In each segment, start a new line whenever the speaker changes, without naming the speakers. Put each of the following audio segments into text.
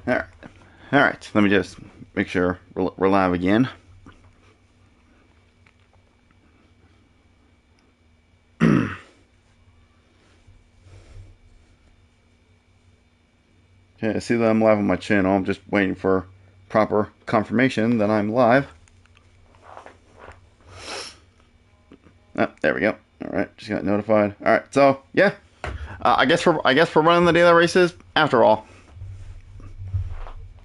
Alright. Alright, let me just make sure we're live again. Okay, I see that I'm live on my channel. I'm just waiting for proper confirmation that I'm live. Oh, there we go. Alright, just got notified. Alright, so, yeah. I guess we're running the daily races after all.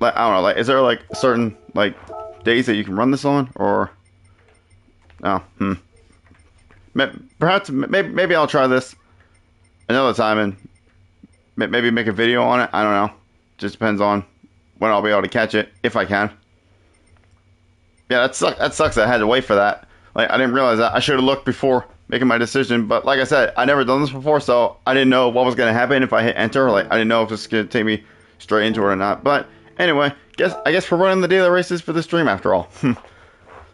Like, I don't know, like, is there like certain like days that you can run this on, or oh, perhaps maybe I'll try this another time and maybe make a video on it. I don't know. Just depends on when I'll be able to catch it, if I can. Yeah, that sucks. I had to wait for that. Like, I didn't realize that. I should have looked before making my decision. But like I said, I never done this before, so I didn't know what was gonna happen if I hit enter. Like, I didn't know if it's gonna take me straight into it or not. But anyway, I guess we're running the daily races for the stream after all.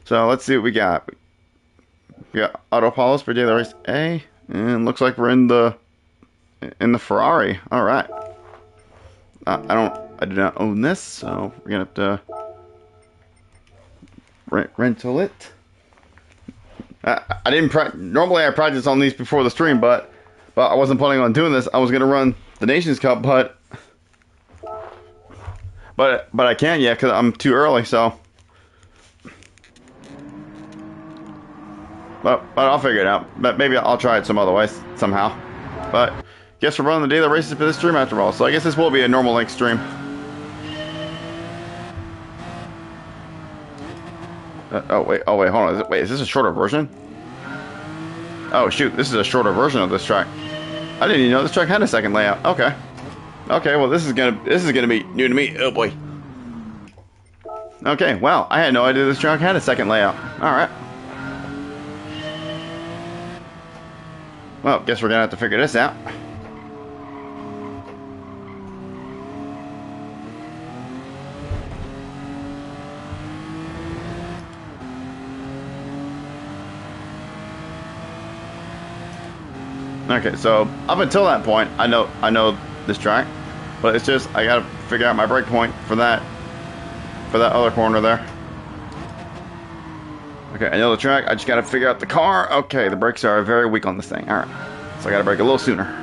So let's see what we got. We got auto polos for daily race A, and looks like we're in the Ferrari. All right. I do not own this, so we're gonna have to rental it. I didn't normally I practice on these before the stream, but I wasn't planning on doing this. I was gonna run the Nations Cup, but I can't yet because I'm too early. So, but I'll figure it out. But maybe I'll try it some other way somehow. But guess we're running the daily races for this stream after all. So I guess this will be a normal length stream. Oh wait, hold on. Wait, is this a shorter version? Oh shoot, this is a shorter version of this track. I didn't even know this track had a second layout. Okay. Okay, well this is gonna be new to me. Oh boy. Okay, well, I had no idea this track had a second layout. Alright. Well, guess we're gonna have to figure this out. Okay, so up until that point, I know this track, but it's just I gotta figure out my break point for that other corner there. Okay, I know the track. I just gotta figure out the car. Okay, the brakes are very weak on this thing. All right, so I gotta brake a little sooner.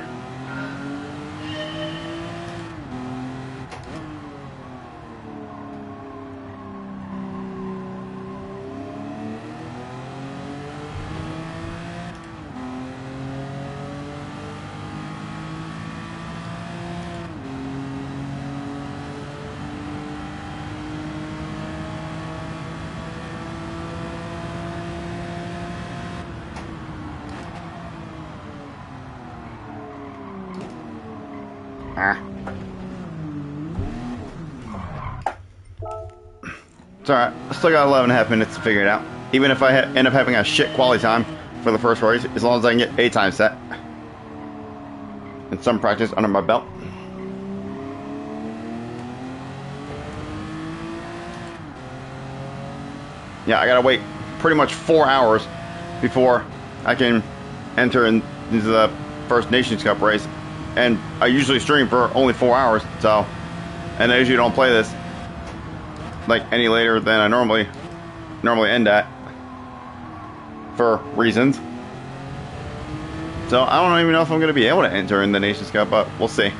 It's alright. I still got 11.5 minutes to figure it out. Even if I end up having a shit quality time for the first race, as long as I can get a time set and some practice under my belt. Yeah, I gotta wait pretty much 4 hours before I can enter into the first Nations Cup race. And I usually stream for only 4 hours, so, and I usually don't play this like any later than I normally end at for reasons. So I don't even know if I'm going to be able to enter in the Nations Cup, but we'll see.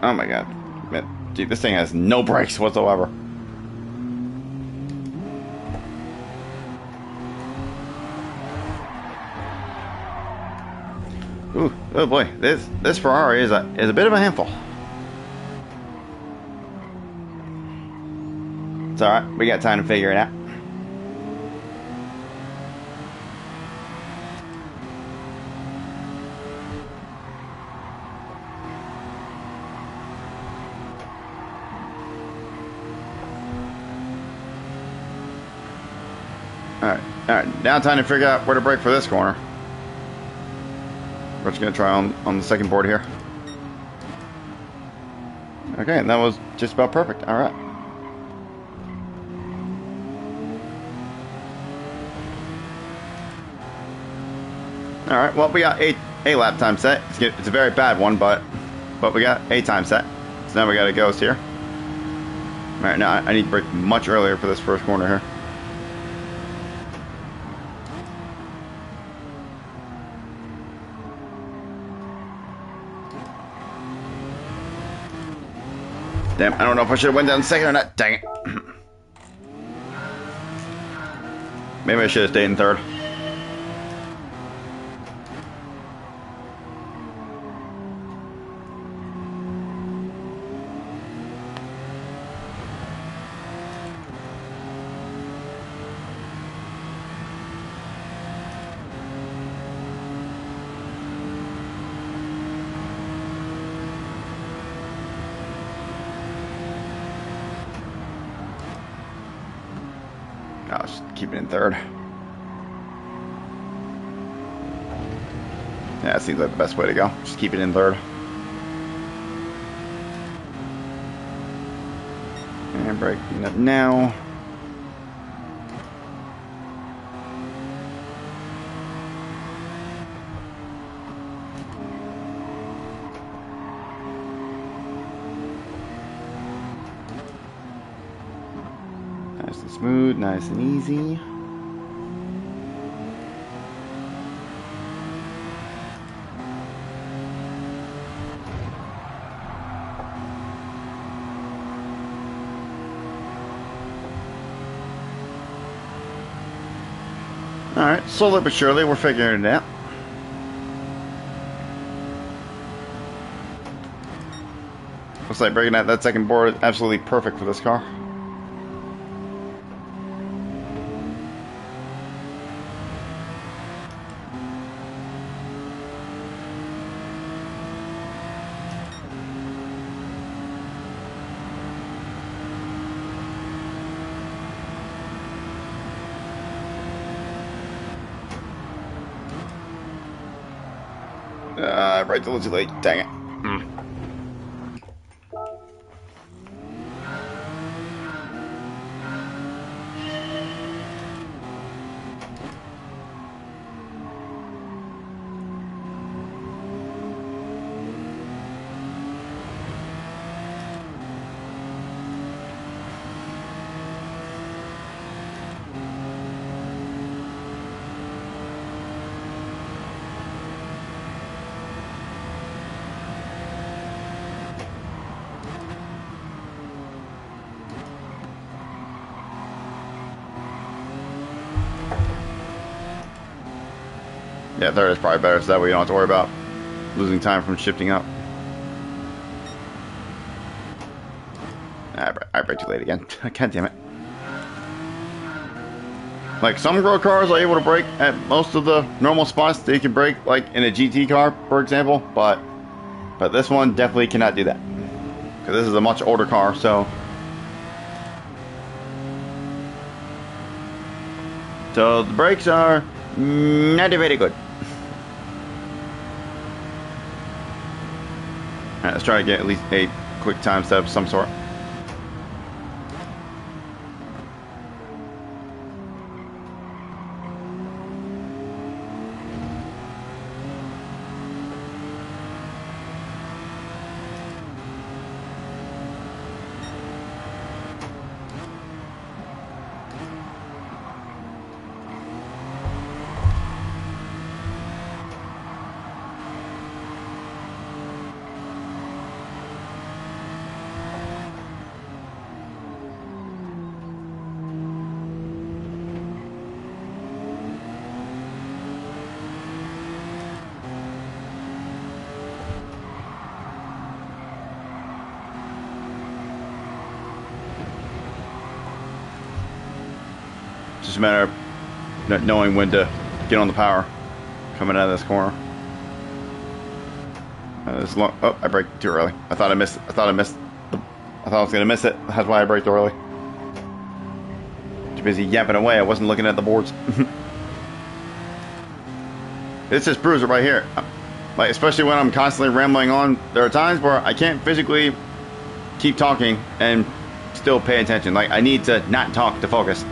Oh my god. Man, gee, this thing has no brakes whatsoever. Ooh, oh boy, this Ferrari is a bit of a handful. It's alright, we got time to figure it out. Alright, now time to figure out where to brake for this corner. We're just gonna try on the second board here. Okay, and that was just about perfect. All right. All right. Well, we got a lap time set. It's a very bad one, but we got a time set. So now we got a ghost here. All right. Now I need to brake much earlier for this first corner here. Damn, I don't know if I should have went down second or not. Dang it. Maybe I should have stayed in third. I'll just keep it in third. Yeah, it seems like the best way to go. Just keep it in third. And braking up now. Nice and smooth, nice and easy. Alright, slowly but surely we're figuring it out. Looks like breaking out that second board is absolutely perfect for this car. Right, a little too late. Dang it. Yeah, third is probably better, so that way you don't have to worry about losing time from shifting up. I braked too late again. God damn it. Like, some girl cars are able to brake at most of the normal spots that you can brake, like in a GT car, for example, but this one definitely cannot do that. Because this is a much older car, so... So, the brakes are not very good. Alright, let's try to get at least a quick time step of some sort. Just a matter of knowing when to get on the power coming out of this corner. This long, oh, I braked too early. I thought I missed. I thought I was gonna miss it. That's why I braked early. Too busy yapping away. I wasn't looking at the boards. This just proves it right here. Like, especially when I'm constantly rambling on, there are times where I can't physically keep talking and still pay attention. Like, I need to not talk to focus.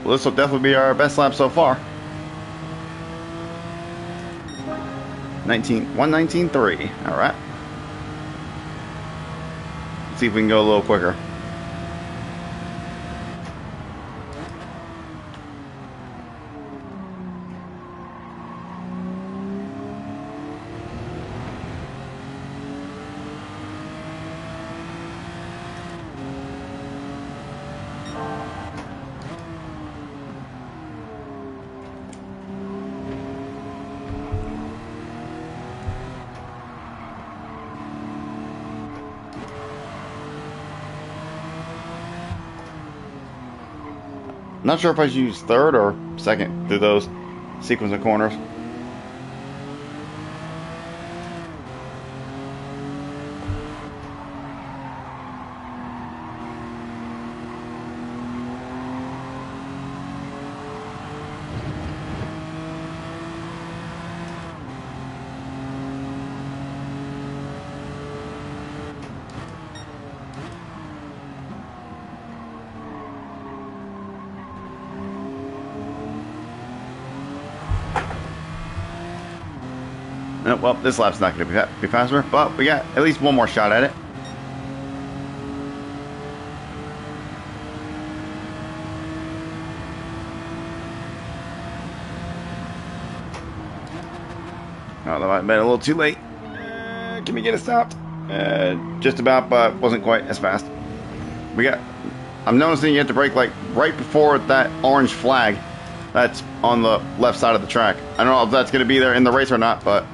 Well, this will definitely be our best lap so far. 119.3. All right. Let's see if we can go a little quicker. Not sure if I should use third or second through those sequence of corners. Well, this lap's not going to be faster, but we got at least one more shot at it. Oh, that might have been a little too late. Can we get it stopped? Just about, but wasn't quite as fast. I'm noticing you have to brake like right before that orange flag that's on the left side of the track. I don't know if that's going to be there in the race or not, but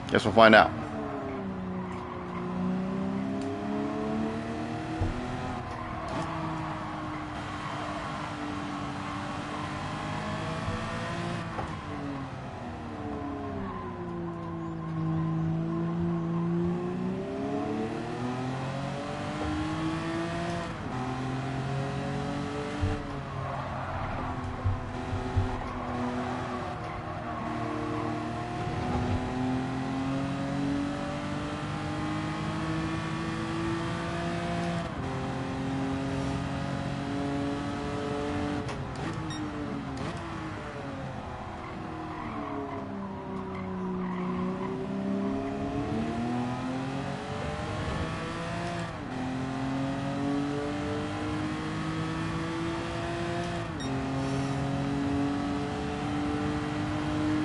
guess we'll find out.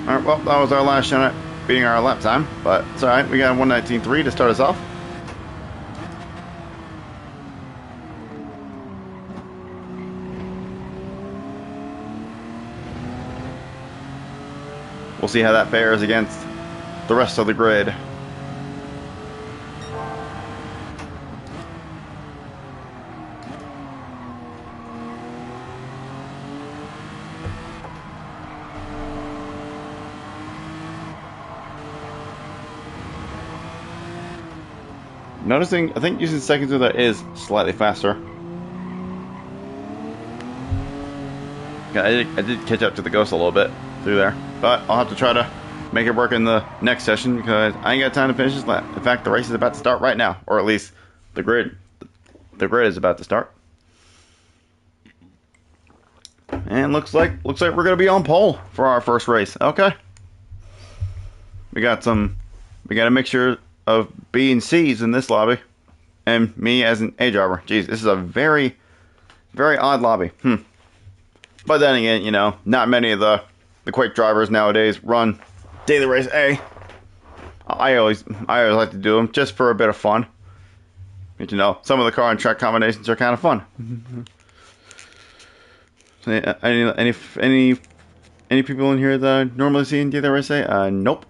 Alright, well, that was our last shot at beating our lap time, but it's alright. We got 119.3 to start us off. We'll see how that fares against the rest of the grid. Noticing, I think using seconds through that is slightly faster. Yeah, I did catch up to the Ghost a little bit through there, but I'll have to try to make it work in the next session because I ain't got time to finish this lap. In fact, the race is about to start right now, or at least the grid is about to start. And looks like we're gonna be on pole for our first race. Okay, we got a mixture of B and C's in this lobby, and me as an A driver. Jeez, this is a very, very odd lobby. But then again, you know, not many of the quick drivers nowadays run daily race A. I always like to do them just for a bit of fun. But, you know, some of the car and track combinations are kind of fun. Any people in here that I normally see in daily race A? Nope.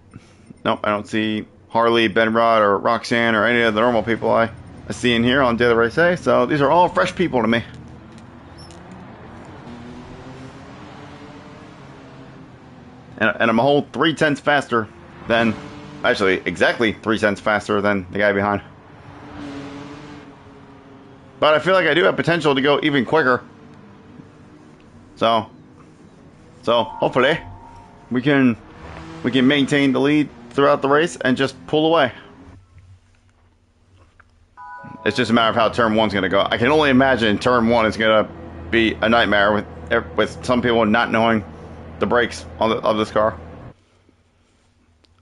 I don't see Harley, Benrod, or Roxanne, or any of the normal people I see in here on Daily Race A, so these are all fresh people to me. And I'm a whole 0.3 faster than, actually, exactly 0.3 faster than the guy behind. But I feel like I do have potential to go even quicker. So hopefully we can maintain the lead throughout the race and just pull away. It's just a matter of how turn one's going to go. I can only imagine turn one is going to be a nightmare with with some people not knowing the brakes of this car.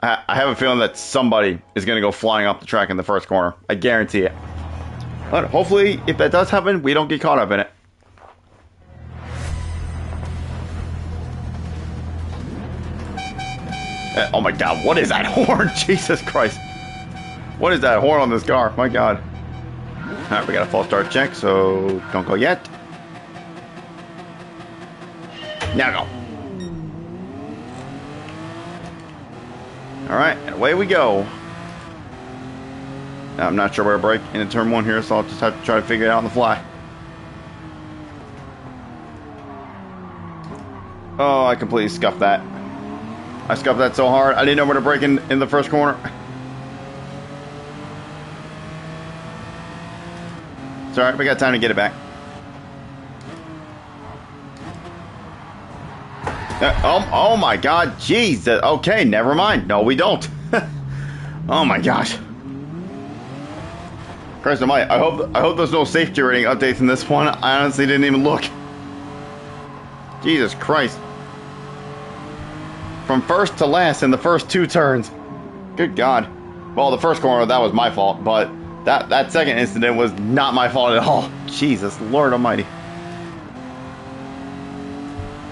I have a feeling that somebody is going to go flying off the track in the first corner. I guarantee it. But hopefully, if that does happen, we don't get caught up in it. Oh my god, what is that horn? Jesus Christ. What is that horn on this car? My god. Alright, we got a false start check, so don't go yet. Now go. Alright, and away we go. Now, I'm not sure where to brake into turn 1 here, so I'll just have to try to figure it out on the fly. Oh, I completely scuffed that. I scuffed that so hard, I didn't know where to brake in the first corner. It's alright, we got time to get it back. Oh my god, jeez. Okay, never mind. No, we don't. Oh my gosh. Christ almighty, I hope there's no safety rating updates in this one. I honestly didn't even look. Jesus Christ. From first to last in the first 2 turns. Good God. Well, the first corner, that was my fault, but that second incident was not my fault at all. Jesus, Lord almighty.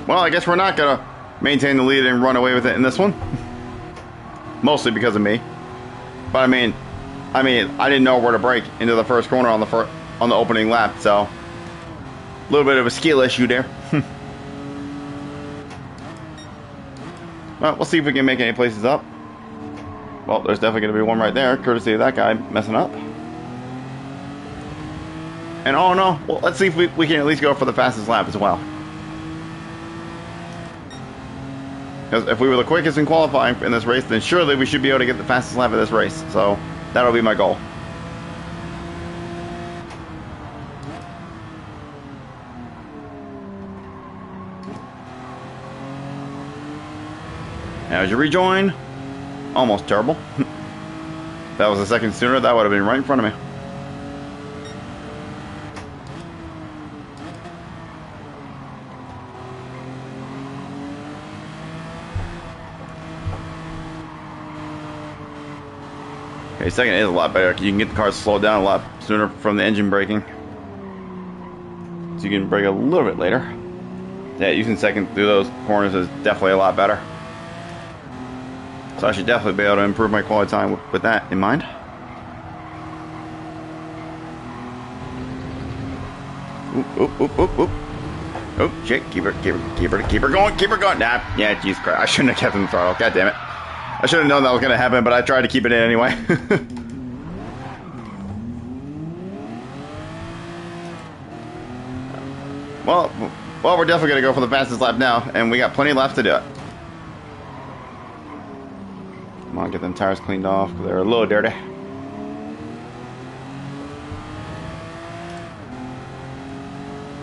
Well, I guess we're not going to maintain the lead and run away with it in this one. Mostly because of me. But I mean, I didn't know where to brake into the first corner on the opening lap, so a little bit of a skill issue there. Well, we'll see if we can make any places up. Well, there's definitely going to be one right there, courtesy of that guy messing up. And oh no, well, let's see if we can at least go for the fastest lap as well. Because if we were the quickest in qualifying in this race, then surely we should be able to get the fastest lap of this race. So that'll be my goal. Now as you rejoin, almost terrible. If that was a second sooner, that would have been right in front of me. Okay, second is a lot better. You can get the car slowed down a lot sooner from the engine braking. So you can brake a little bit later. Yeah, using second through those corners is definitely a lot better. So I should definitely be able to improve my quality time with that in mind. Oop, oop, oop, oop. Oh, shit, keep her going. Nah, yeah, jeez Christ, I shouldn't have kept him in the throttle, god damn it. I should have known that was going to happen, but I tried to keep it in anyway. Well, we're definitely going to go for the fastest lap now, and we got plenty of laps to do it. Come on, get them tires cleaned off, because they're a little dirty.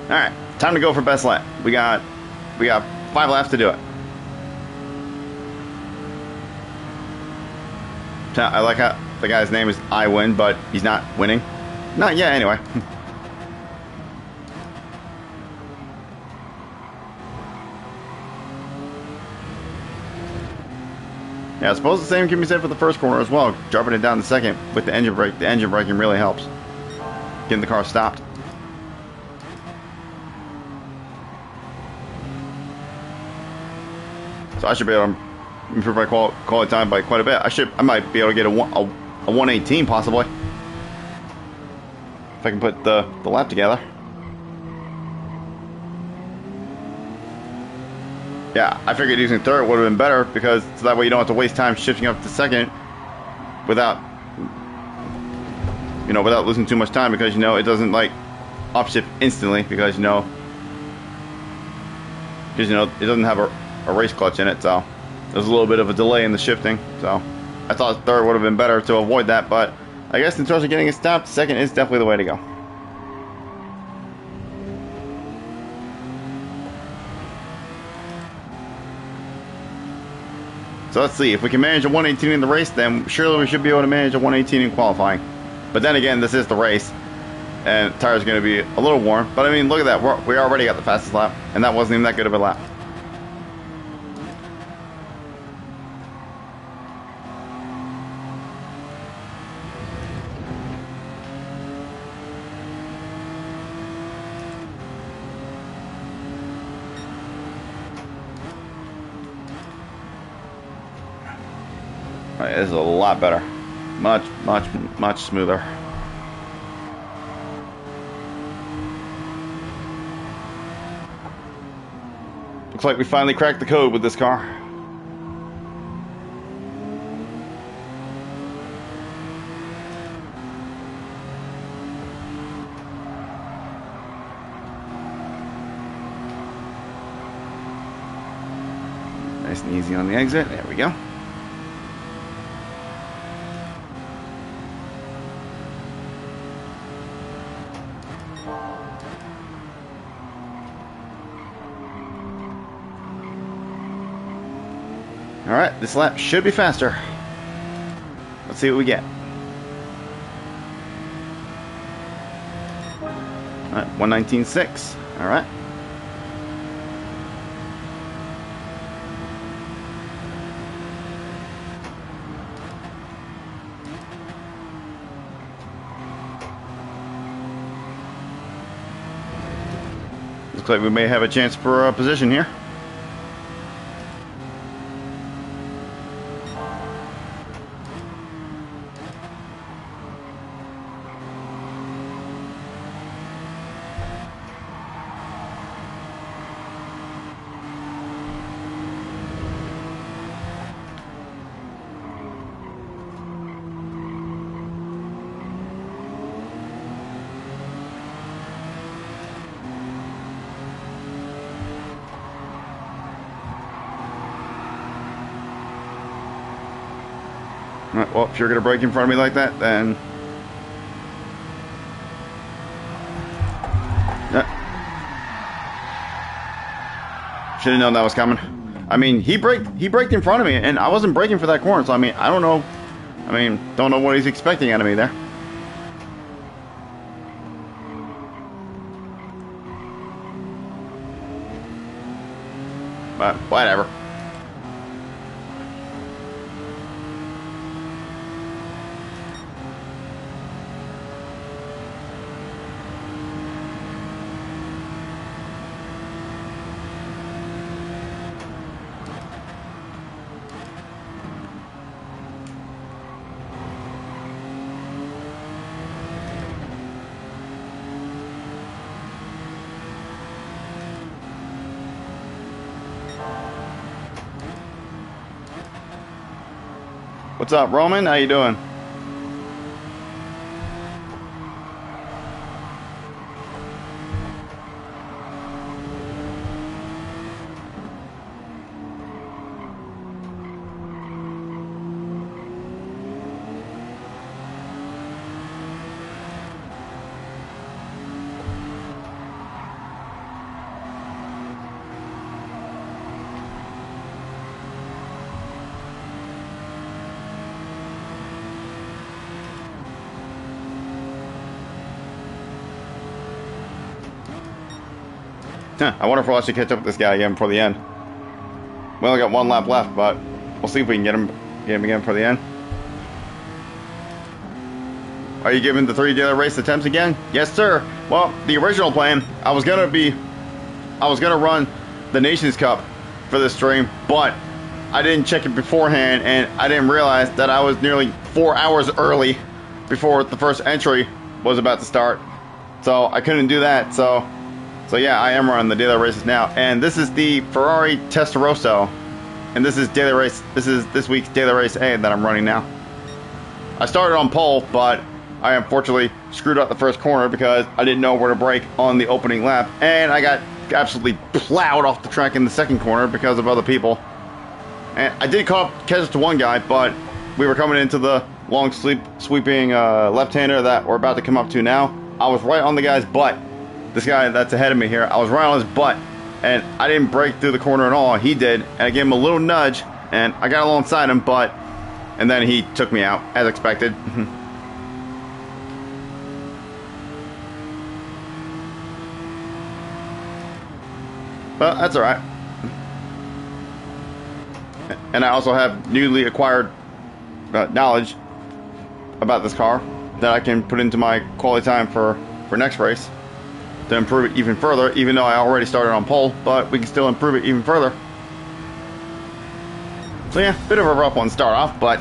Alright, time to go for best lap. We got 5 laps to do it. I like how the guy's name is I Win, but he's not winning. Not yet, anyway. Yeah, I suppose the same can be said for the first corner as well. Dropping it down the second with the engine brake. The engine braking really helps. Getting the car stopped. So I should be able to improve my quality time by quite a bit. I might be able to get a 118 possibly. If I can put the lap together. Yeah, I figured using third would have been better because so that way you don't have to waste time shifting up to second without losing too much time, because it doesn't like upshift instantly because it doesn't have a race clutch in it, so there's a little bit of a delay in the shifting. So I thought third would have been better to avoid that, but I guess in terms of getting it stopped, second is definitely the way to go. So let's see, if we can manage a 118 in the race, then surely we should be able to manage a 118 in qualifying. But then again, this is the race. and the tire's going to be a little warm. But I mean, look at that. We already got the fastest lap, and that wasn't even that good of a lap. All right, this is a lot better. Much smoother. Looks like we finally cracked the code with this car. Nice and easy on the exit. There we go. Alright, this lap should be faster. Let's see what we get. Alright, 119.6. Alright. Looks like we may have a chance for a position here. Alright, well, if you're going to brake in front of me like that, then... Should have known that was coming. I mean, he braked in front of me, and I wasn't braking for that corner, so I mean, I don't know. I mean, don't know what he's expecting out of me there. But, whatever. What's up, Roman? How you doing? Huh, I wonder if we'll actually catch up with this guy again before the end. We only got one lap left, but we'll see if we can get him again for the end. Are you giving the 3 daily race attempts again? Yes, sir. Well, the original plan, I was gonna run the Nations Cup for this stream, but I didn't check it beforehand, and I didn't realize that I was nearly 4 hours early before the first entry was about to start. So I couldn't do that. So yeah, I am running the daily races now, and this is the Ferrari Testarossa, and this is daily race. This is this week's daily race A that I'm running now. I started on pole, but I unfortunately screwed up the first corner because I didn't know where to brake on the opening lap, and I got absolutely plowed off the track in the second corner because of other people. And I did catch up to one guy, but we were coming into the long sweeping left-hander that we're about to come up to now. I was right on the guy's butt. This guy that's ahead of me here, I was right on his butt, and I didn't brake through the corner at all. He did, and I gave him a little nudge, and I got alongside him, and then he took me out, as expected. But that's all right. And I also have newly acquired knowledge about this car that I can put into my quality time for next race to improve it even further, even though I already started on pole, but we can still improve it even further. So yeah, bit of a rough one to start off, but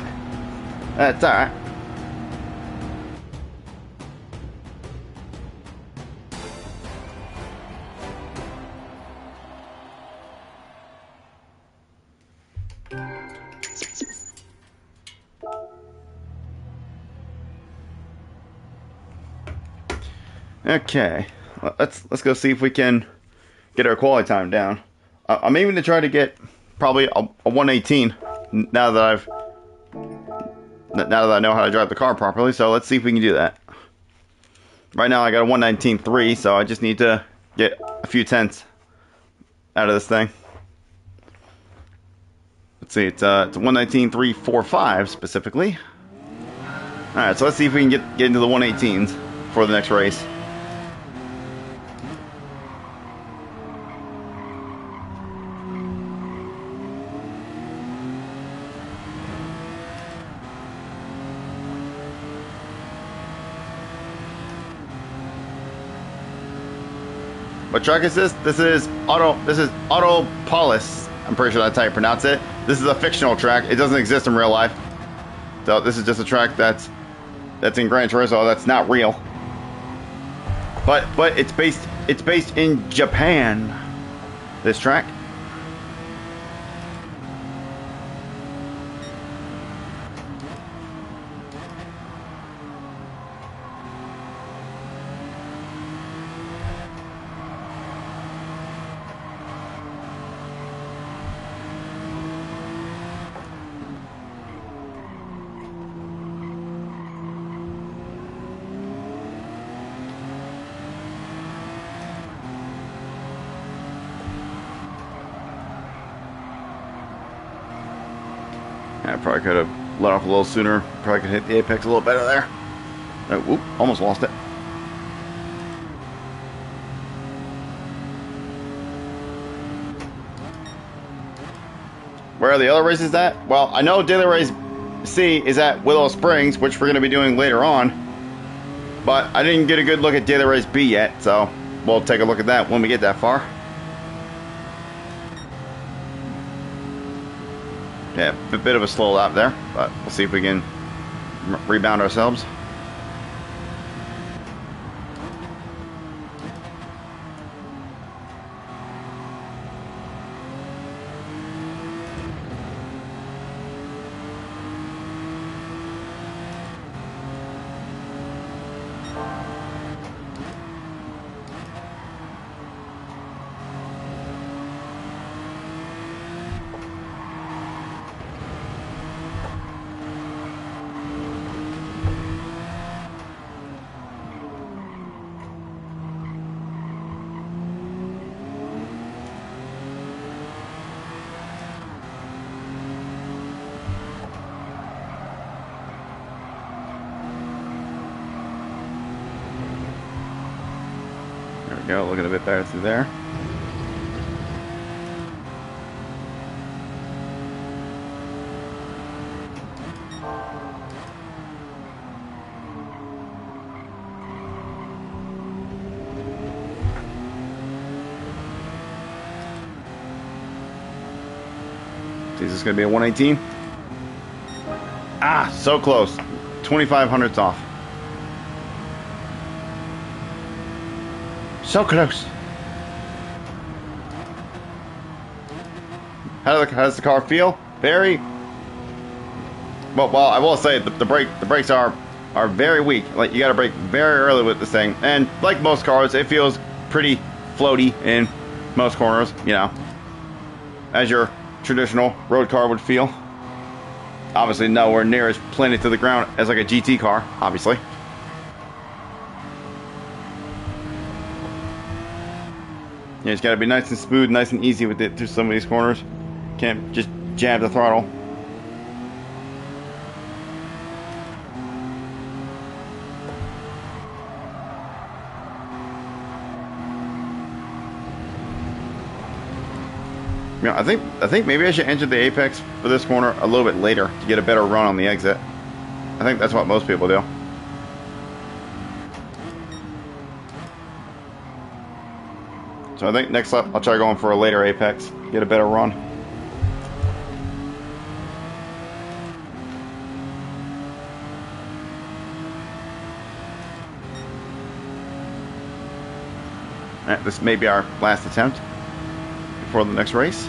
that's alright. Okay, let's go see if we can get our quality time down. I'm aiming to try to get probably a 118 now that I know how to drive the car properly. So let's see if we can do that. Right now I got a 119.3, so I just need to get a few tenths out of this thing. Let's see, it's a 119.345 specifically. All right, so let's see if we can get into the 118s for the next race. What track is this? This is Autopolis. I'm pretty sure that's how you pronounce it. This is a fictional track. It doesn't exist in real life. So this is just a track that's in Gran Turismo. That's not real. But it's based in Japan. This track. I probably could have let off a little sooner. Probably could hit the apex a little better there. Oh, whoop, almost lost it. Where are the other races at? Well, I know Daily Race C is at Willow Springs, which we're going to be doing later on. But I didn't get a good look at Daily Race B yet, so we'll take a look at that when we get that far. Yeah, a bit of a slow lap there, but we'll see if we can rebound ourselves. There we go, looking a bit better through there. Is this going to be a 118? Ah, so close. 2,500ths off. So close. How does the car feel? Very well. I will say the brakes are very weak. Like, you got to brake very early with this thing, and like most cars, it feels pretty floaty in most corners. You know, as your traditional road car would feel. Obviously, nowhere near as planted to the ground as like a GT car. Obviously. Yeah, it's got to be nice and smooth, nice and easy with it through some of these corners. Can't just jab the throttle. You know, I think maybe I should enter the apex for this corner a little bit later to get a better run on the exit. I think that's what most people do. So I think next lap I'll try going for a later apex, get a better run. Alright, this may be our last attempt before the next race.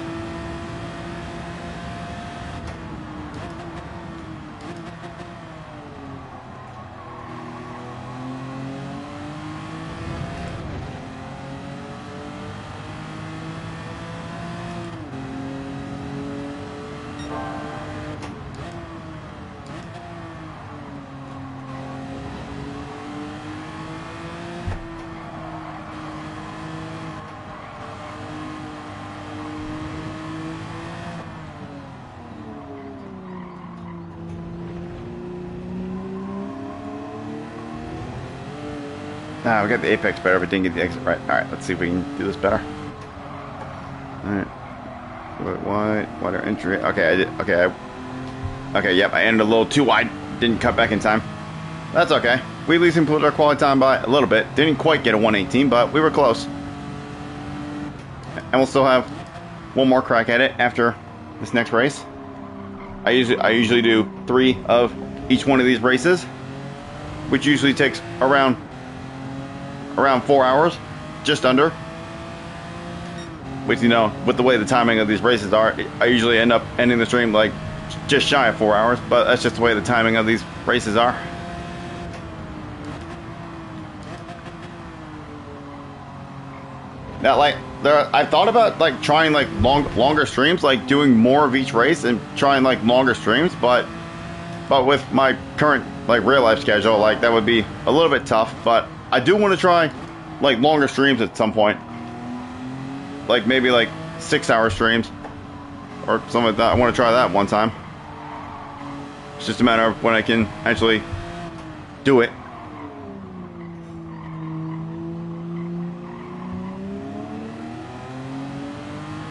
Nah, we got the apex better, but didn't get the exit right. Alright, let's see if we can do this better. Alright. Wider entry. Okay, I did. Okay, okay, yep, I ended a little too wide. Didn't cut back in time. That's okay. We at least improved our quality time by a little bit. Didn't quite get a 118, but we were close. And we'll still have one more crack at it after this next race. I usually do 3 of each one of these races, which usually takes around 4 hours, just under. Which, you know, with the way the timing of these races are, I usually end up ending the stream like just shy of 4 hours, but that's just the way the timing of these races are. Now, like, I've thought about like trying like longer streams, like doing more of each race and trying like longer streams, but with my current like real life schedule, like that would be a little bit tough. But I do want to try like longer streams at some point, like maybe like 6-hour streams or something like that. I want to try that one time. It's just a matter of when I can actually do it.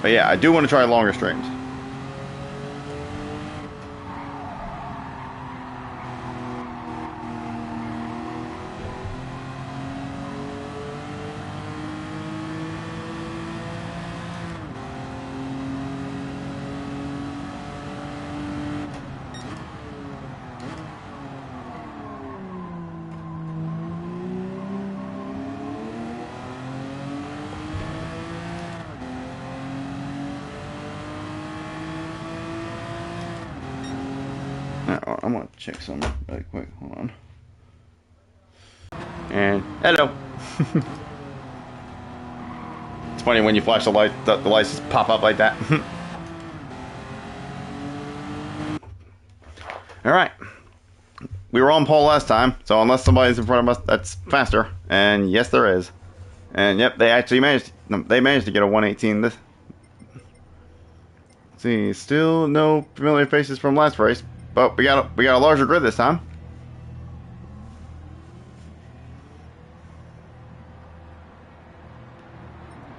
But yeah, I do want to try longer streams. I'm gonna check something really quick. Hold on. And hello. It's funny when you flash the light, the lights just pop up like that. All right. We were on pole last time, so unless somebody's in front of us, that's faster. And yes, there is. And yep, they actually managed. They managed to get a 118. This. Let's see, still no familiar faces from last race. But we got a larger grid this time.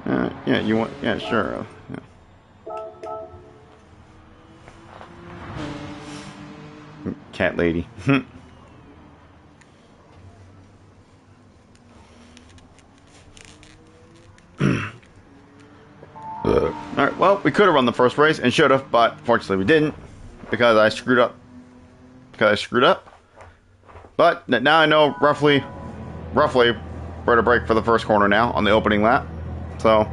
Yeah, you want? Yeah, sure. Yeah. Cat lady. All right. Well, we could have run the first race and should have, but fortunately we didn't because I screwed up. But now I know roughly where to brake for the first corner now on the opening lap. So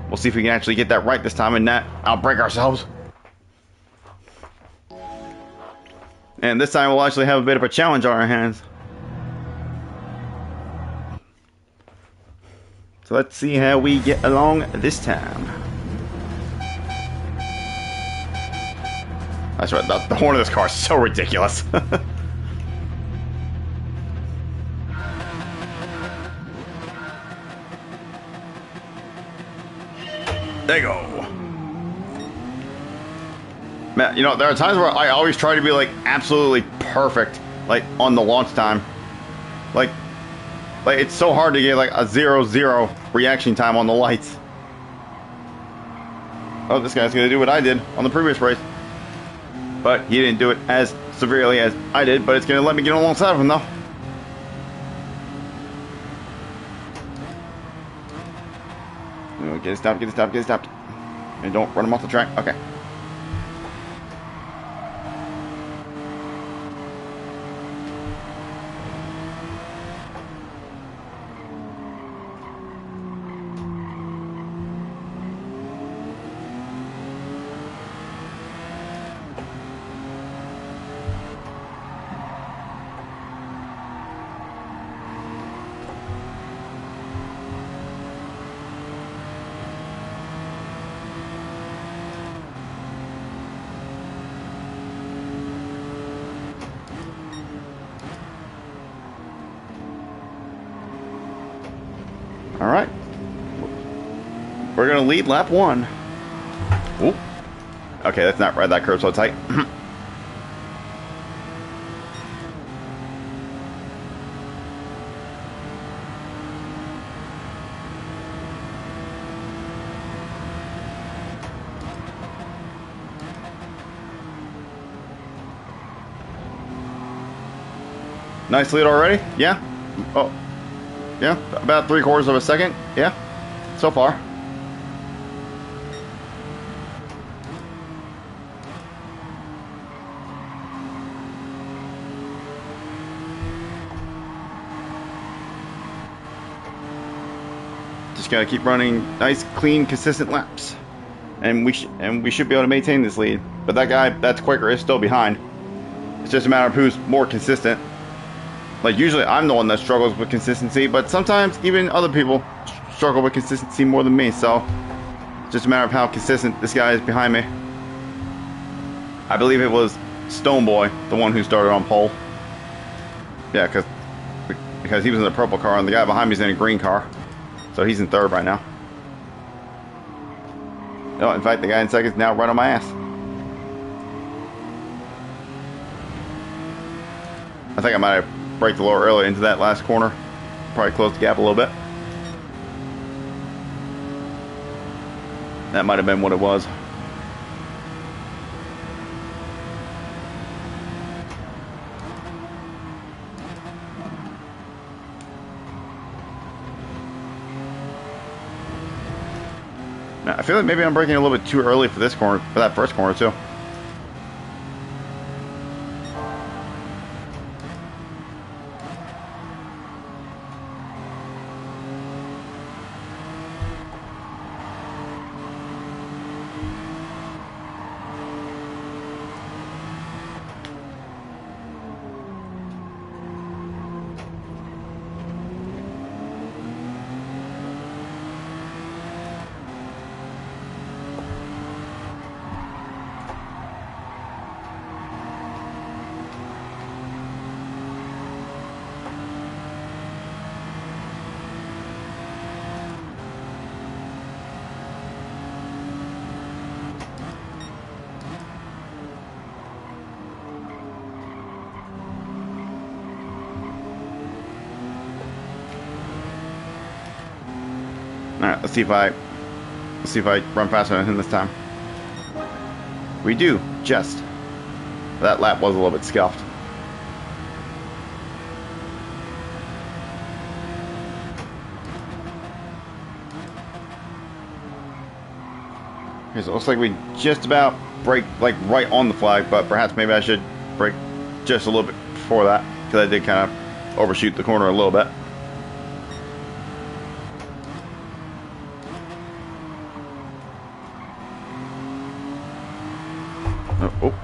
we'll see if we can actually get that right this time and not outbrake ourselves. And this time we'll actually have a bit of a challenge on our hands. So let's see how we get along this time. That's right, the horn of this car is so ridiculous. There you go. Man, you know, there are times where I always try to be like absolutely perfect, like on the launch time. Like it's so hard to get like a 0-0 reaction time on the lights. Oh, this guy's gonna do what I did on the previous race. But he didn't do it as severely as I did, but it's gonna let me get alongside of him though. Get it stopped, get it stopped, get it stopped. And don't run him off the track. Okay. All right. We're going to lead lap 1. Ooh. Okay, that's not right. That curve's so tight. Nice lead already? Yeah. Oh. Yeah, about 3/4 of a second. Yeah, so far. Just gotta keep running nice, clean, consistent laps, and we should be able to maintain this lead. But that guy, that's Quaker, is still behind. It's just a matter of who's more consistent. Like, usually I'm the one that struggles with consistency, but sometimes even other people struggle with consistency more than me, so it's just a matter of how consistent this guy is behind me. I believe it was Stoneboy, the one who started on pole. Yeah, because he was in the purple car, and the guy behind me is in a green car. So he's in 3rd right now. No, in fact, the guy in 2nd is now right on my ass. I think I might have braked a little early into that last corner. Probably closed the gap a little bit. That might have been what it was. Now, I feel like maybe I'm braking a little bit too early for this corner, for that first corner too. Alright, let's see if I run faster than him this time. We do, just. That lap was a little bit scuffed. Okay, so it looks like we just about brake like right on the flag, but perhaps maybe I should brake just a little bit before that, because I did kind of overshoot the corner a little bit. Oh.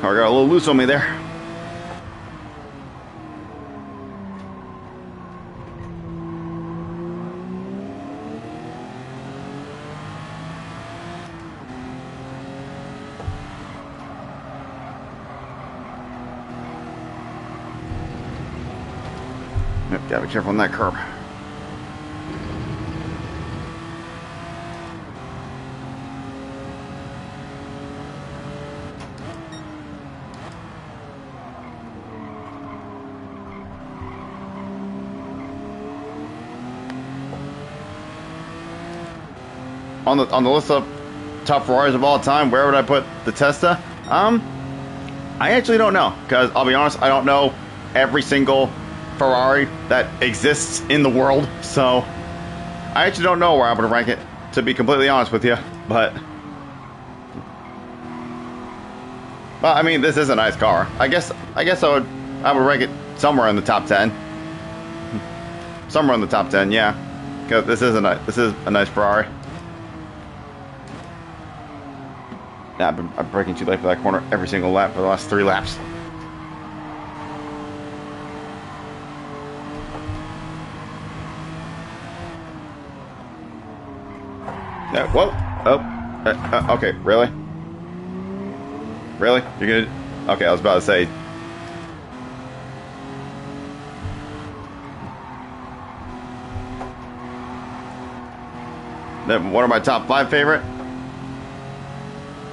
Car got a little loose on me there. Yep, gotta be careful on that curb. on the list of top Ferraris of all time, where would I put the Testa? I actually don't know, because I'll be honest, I don't know every single Ferrari that exists in the world, so I actually don't know where I would rank it, to be completely honest with you. But I mean, this is a nice car. I guess I would rank it somewhere in the top 10. Somewhere in the top 10, yeah. Because this is a nice Ferrari. Yeah, I'm braking too late for that corner every single lap for the last 3 laps. Yeah, whoa. Oh. Okay, really? Really? You're gonna... Okay, I was about to say... What are my top 5 favorite?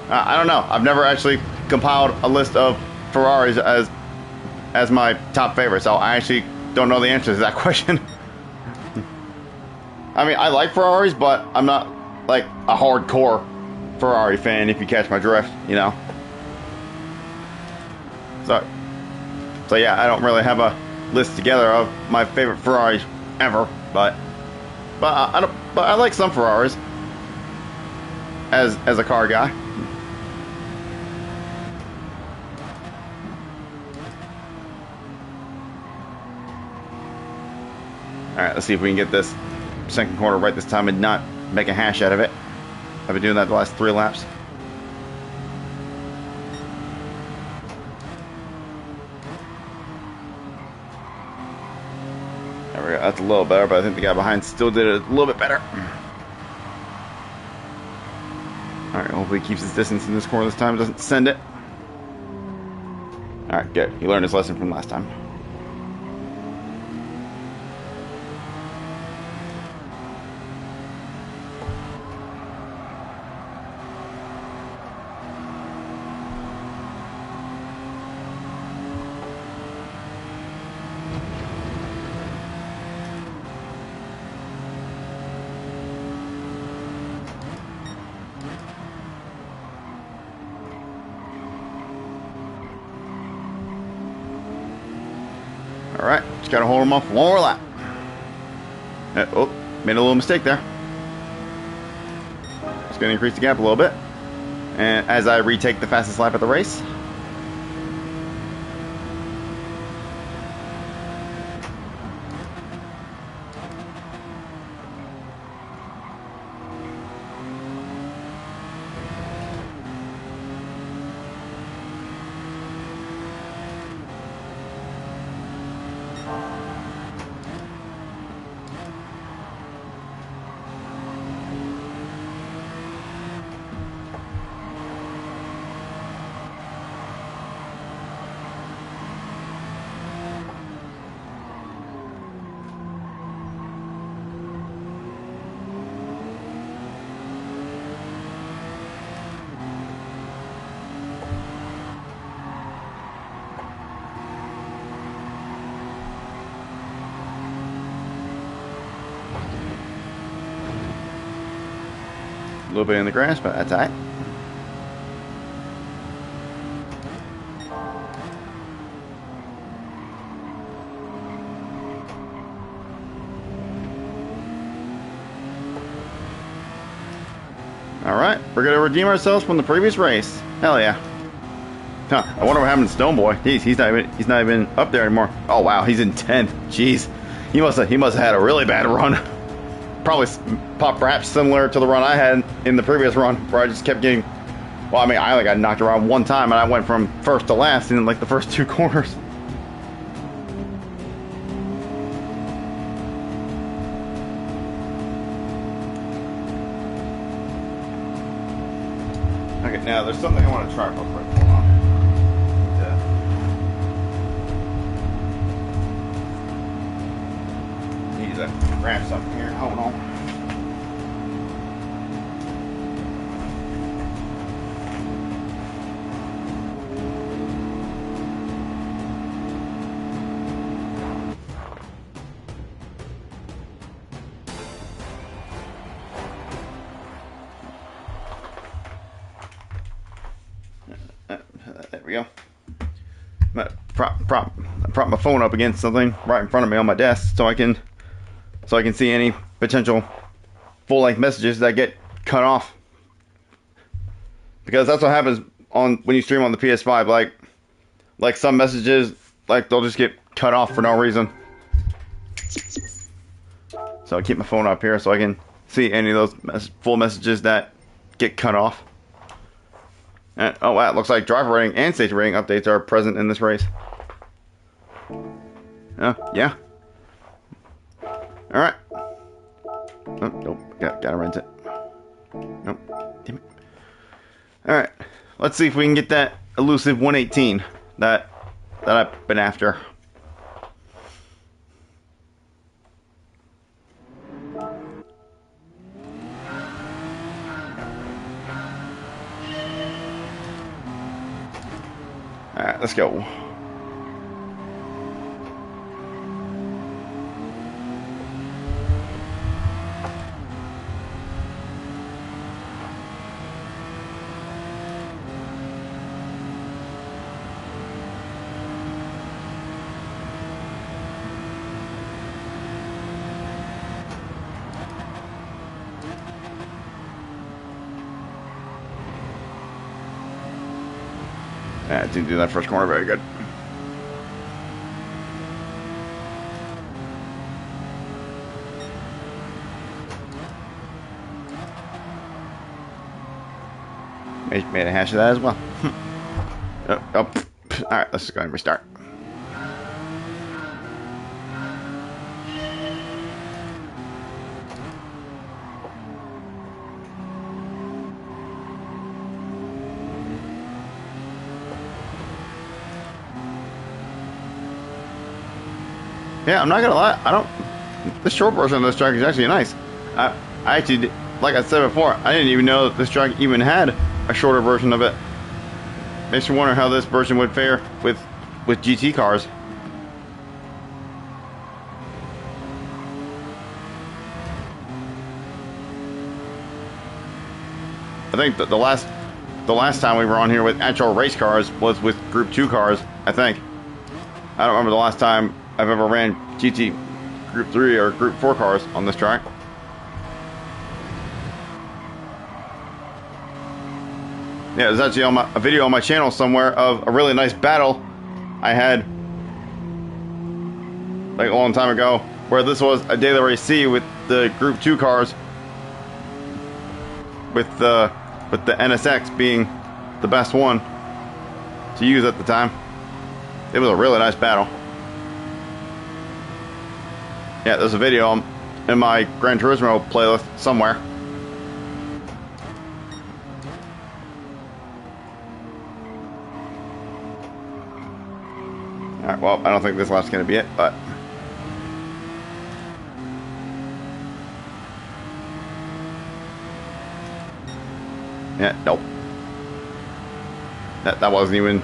I don't know. I've never actually compiled a list of Ferraris as my top favorite, so I actually don't know the answer to that question. I mean, I like Ferraris, but I'm not like a hardcore Ferrari fan, if you catch my drift, you know. So yeah, I don't really have a list together of my favorite Ferraris ever, but I like some Ferraris as a car guy. Alright, let's see if we can get this second corner right this time and not make a hash out of it. I've been doing that the last 3 laps. There we go, that's a little better, but I think the guy behind still did it a little bit better. Alright, hopefully he keeps his distance in this corner this time, doesn't send it. Alright, good. He learned his lesson from last time. Alright, just gotta hold him off 1 more lap. Oh, made a little mistake there. Just gonna increase the gap a little bit. And as I retake the fastest lap of the race. A little bit in the grass, but that's alright. Alright, we're gonna redeem ourselves from the previous race. Hell yeah. Huh, I wonder what happened to Stone Boy. Jeez, he's not even up there anymore. Oh wow, he's in 10th. Jeez. He must have had a really bad run. Probably perhaps similar to the run I had in the previous run, where I just kept getting... Well, I mean, I only got knocked around 1 time, and I went from first to last in like the first 2 corners. Okay, now there's something I want to try real quick. Hold on. Need to grab something here. Hold on. we go. I prop my phone up against something right in front of me on my desk so I can see any potential full-length messages that get cut off. Because that's what happens when you stream on the PS5. Like some messages, like they'll just get cut off for no reason. So I keep my phone up here so I can see any of those full messages that get cut off. And, oh wow, it looks like driver rating and safety rating updates are present in this race. Yeah. Alright. Oh, nope, gotta rent it. Nope, damn it. Alright, let's see if we can get that elusive 118 that I've been after. Alright, let's go. Didn't do that first corner very good. Made a hash of that as well. Alright, let's just go ahead and restart. Yeah, I'm not gonna lie. The short version of this track is actually nice. I actually, like I said before, I didn't even know that this track even had a shorter version of it. Makes me wonder how this version would fare with GT cars. I think that the last time we were on here with actual race cars was with Group 2 cars, I think. I don't remember the last time I've ever ran GT Group 3 or Group 4 cars on this track. Yeah, there's actually a video on my channel somewhere of a really nice battle I had like a long time ago, where this was a daily race C with the Group 2 cars, with the NSX being the best one to use at the time. It was a really nice battle. Yeah, there's a video in my Gran Turismo playlist somewhere. Alright, well, I don't think this lap's going to be it, but... yeah, nope. That wasn't even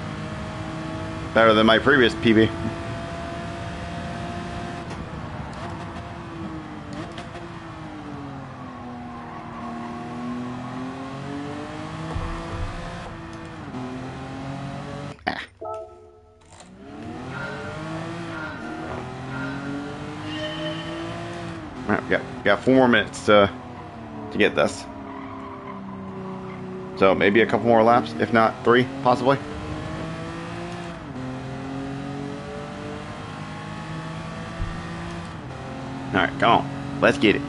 better than my previous PB. We got 4 more minutes to get this. So maybe a couple more laps, if not 3, possibly. Alright, come on. Let's get it.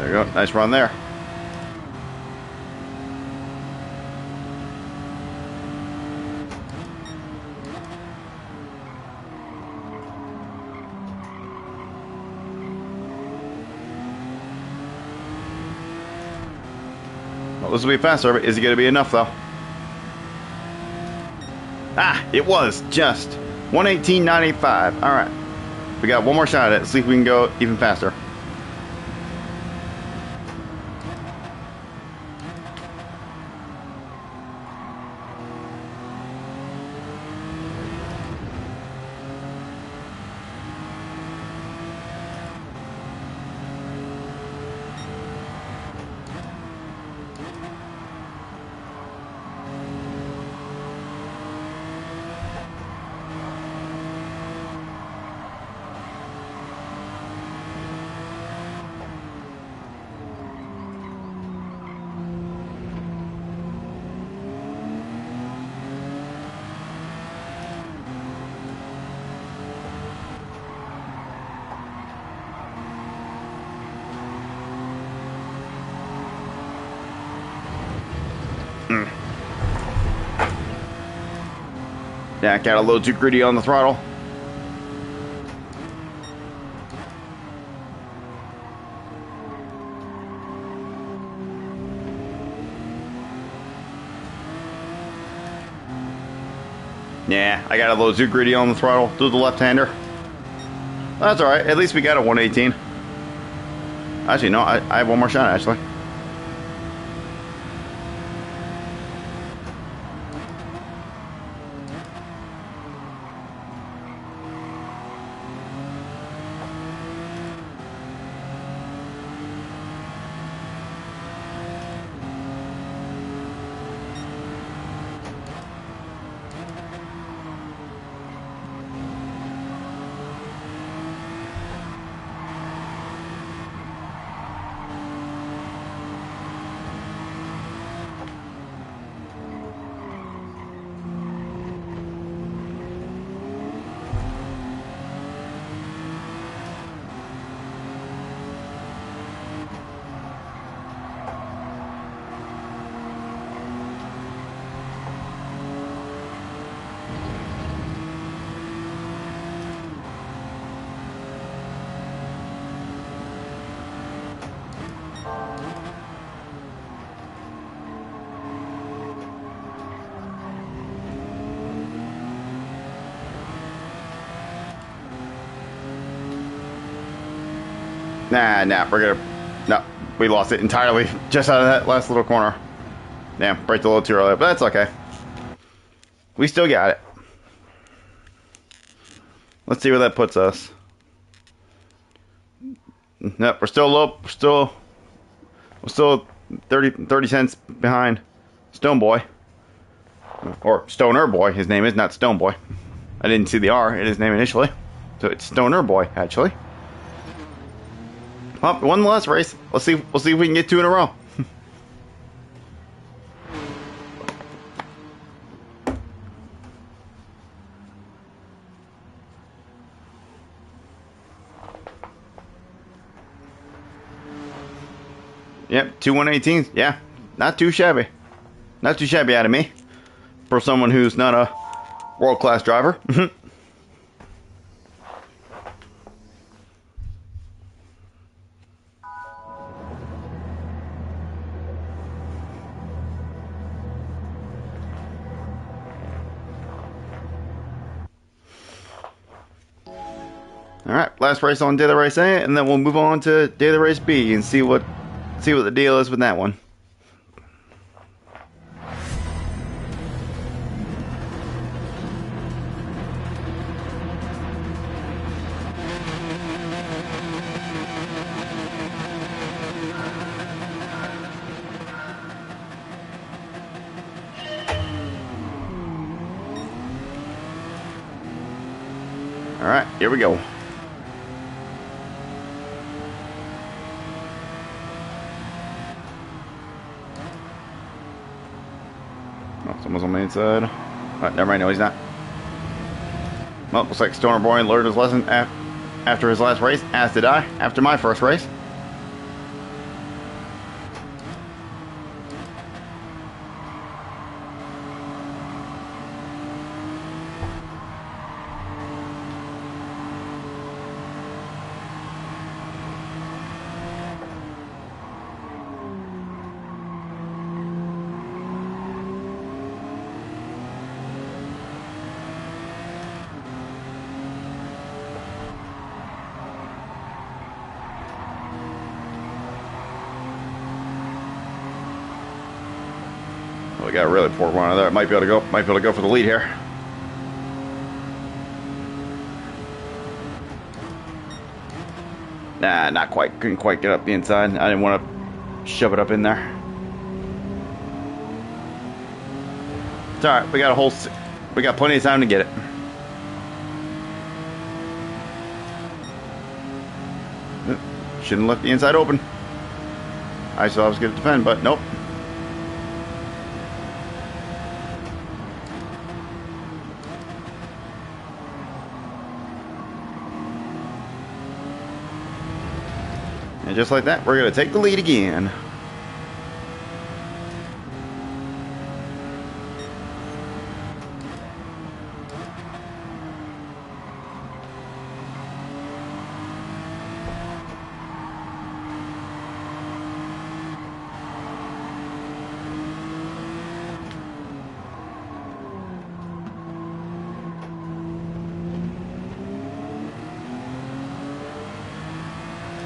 There you go. Nice run there. Well, this will be faster, but is it going to be enough, though? Ah, it was just 118.95. All right. We got one more shot at it. Let's see if we can go even faster. Yeah, got a little too greedy on the throttle. Yeah, I got a little too greedy on the throttle. Do the left-hander. That's alright. At least we got a 118. Actually, no, I have one more shot, actually. Nah, we're gonna... No, we lost it entirely just out of that last little corner. Damn, braked a little too early, but that's okay. We still got it. Let's see where that puts us. Nope, we're still low. We're still 30 cents behind Stone Boy. Or Stoner Boy, his name is, not Stone Boy. I didn't see the R in his name initially. So it's Stoner Boy, actually. Well, one last race. We'll see if we can get two in a row. Yep, two 118s. Yeah, not too shabby. Not too shabby out of me. For someone who's not a world-class driver. Alright, last race on Day of the Race A, and then we'll move on to Day of the Race B and see what the deal is with that one. Alright, here we go. Oh, someone's on the inside. Alright, never mind, no he's not. Well, looks like Stoner Boy learned his lesson after his last race, as did I, after my first race. Oh, we got a really poor runner there. Might be able to go for the lead here. Nah, not quite. Couldn't quite get up the inside. I didn't want to shove it up in there. It's all right. We got plenty of time to get it. Shouldn't let the inside open. I thought I was going to defend, but nope. And just like that, we're going to take the lead again.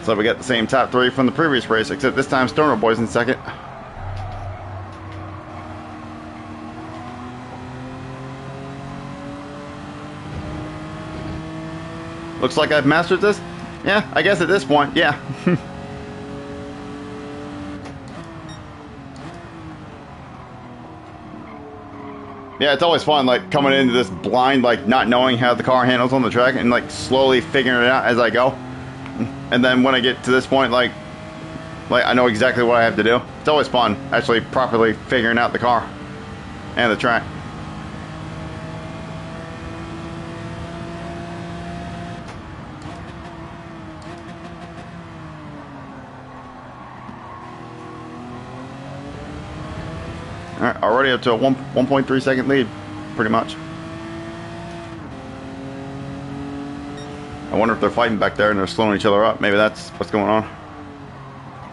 So we got the same top three from the previous race, except this time Stoner Boy's in second. Looks like I've mastered this. Yeah, I guess at this point, yeah. Yeah, it's always fun, like, coming into this blind, like, not knowing how the car handles on the track and, like, slowly figuring it out as I go. And then when I get to this point, like I know exactly what I have to do. It's always fun, actually properly figuring out the car and the track. Alright, already up to a 1.3 second lead, pretty much. I wonder if they're fighting back there and they're slowing each other up. Maybe that's what's going on.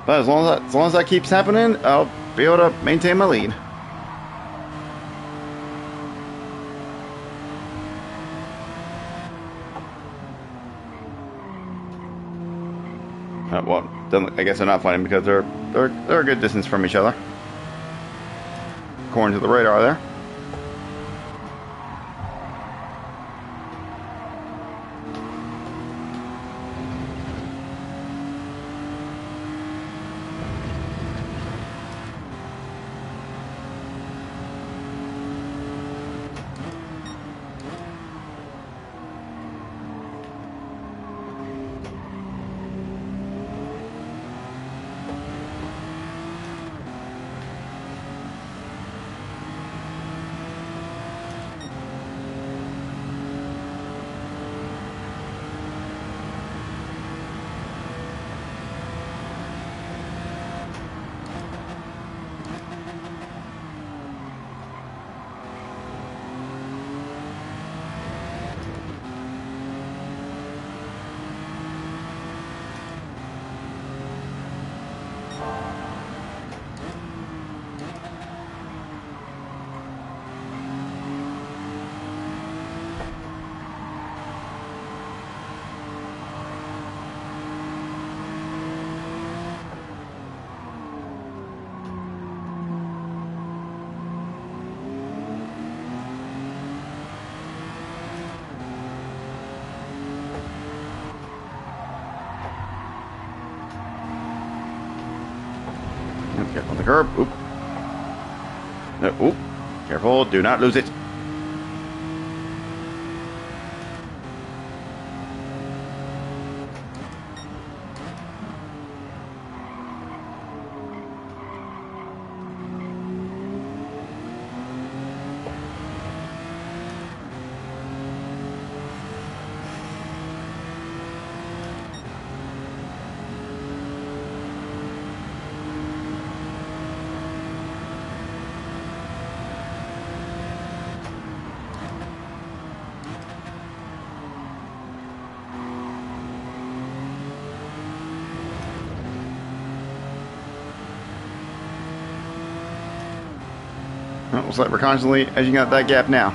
But as long as that keeps happening, I'll be able to maintain my lead. Well, I guess they're not fighting because they're a good distance from each other, according to the radar there. Careful on the curb. Oop. Oop. Careful. Do not lose it. Well, looks like we're constantly edging out that gap now.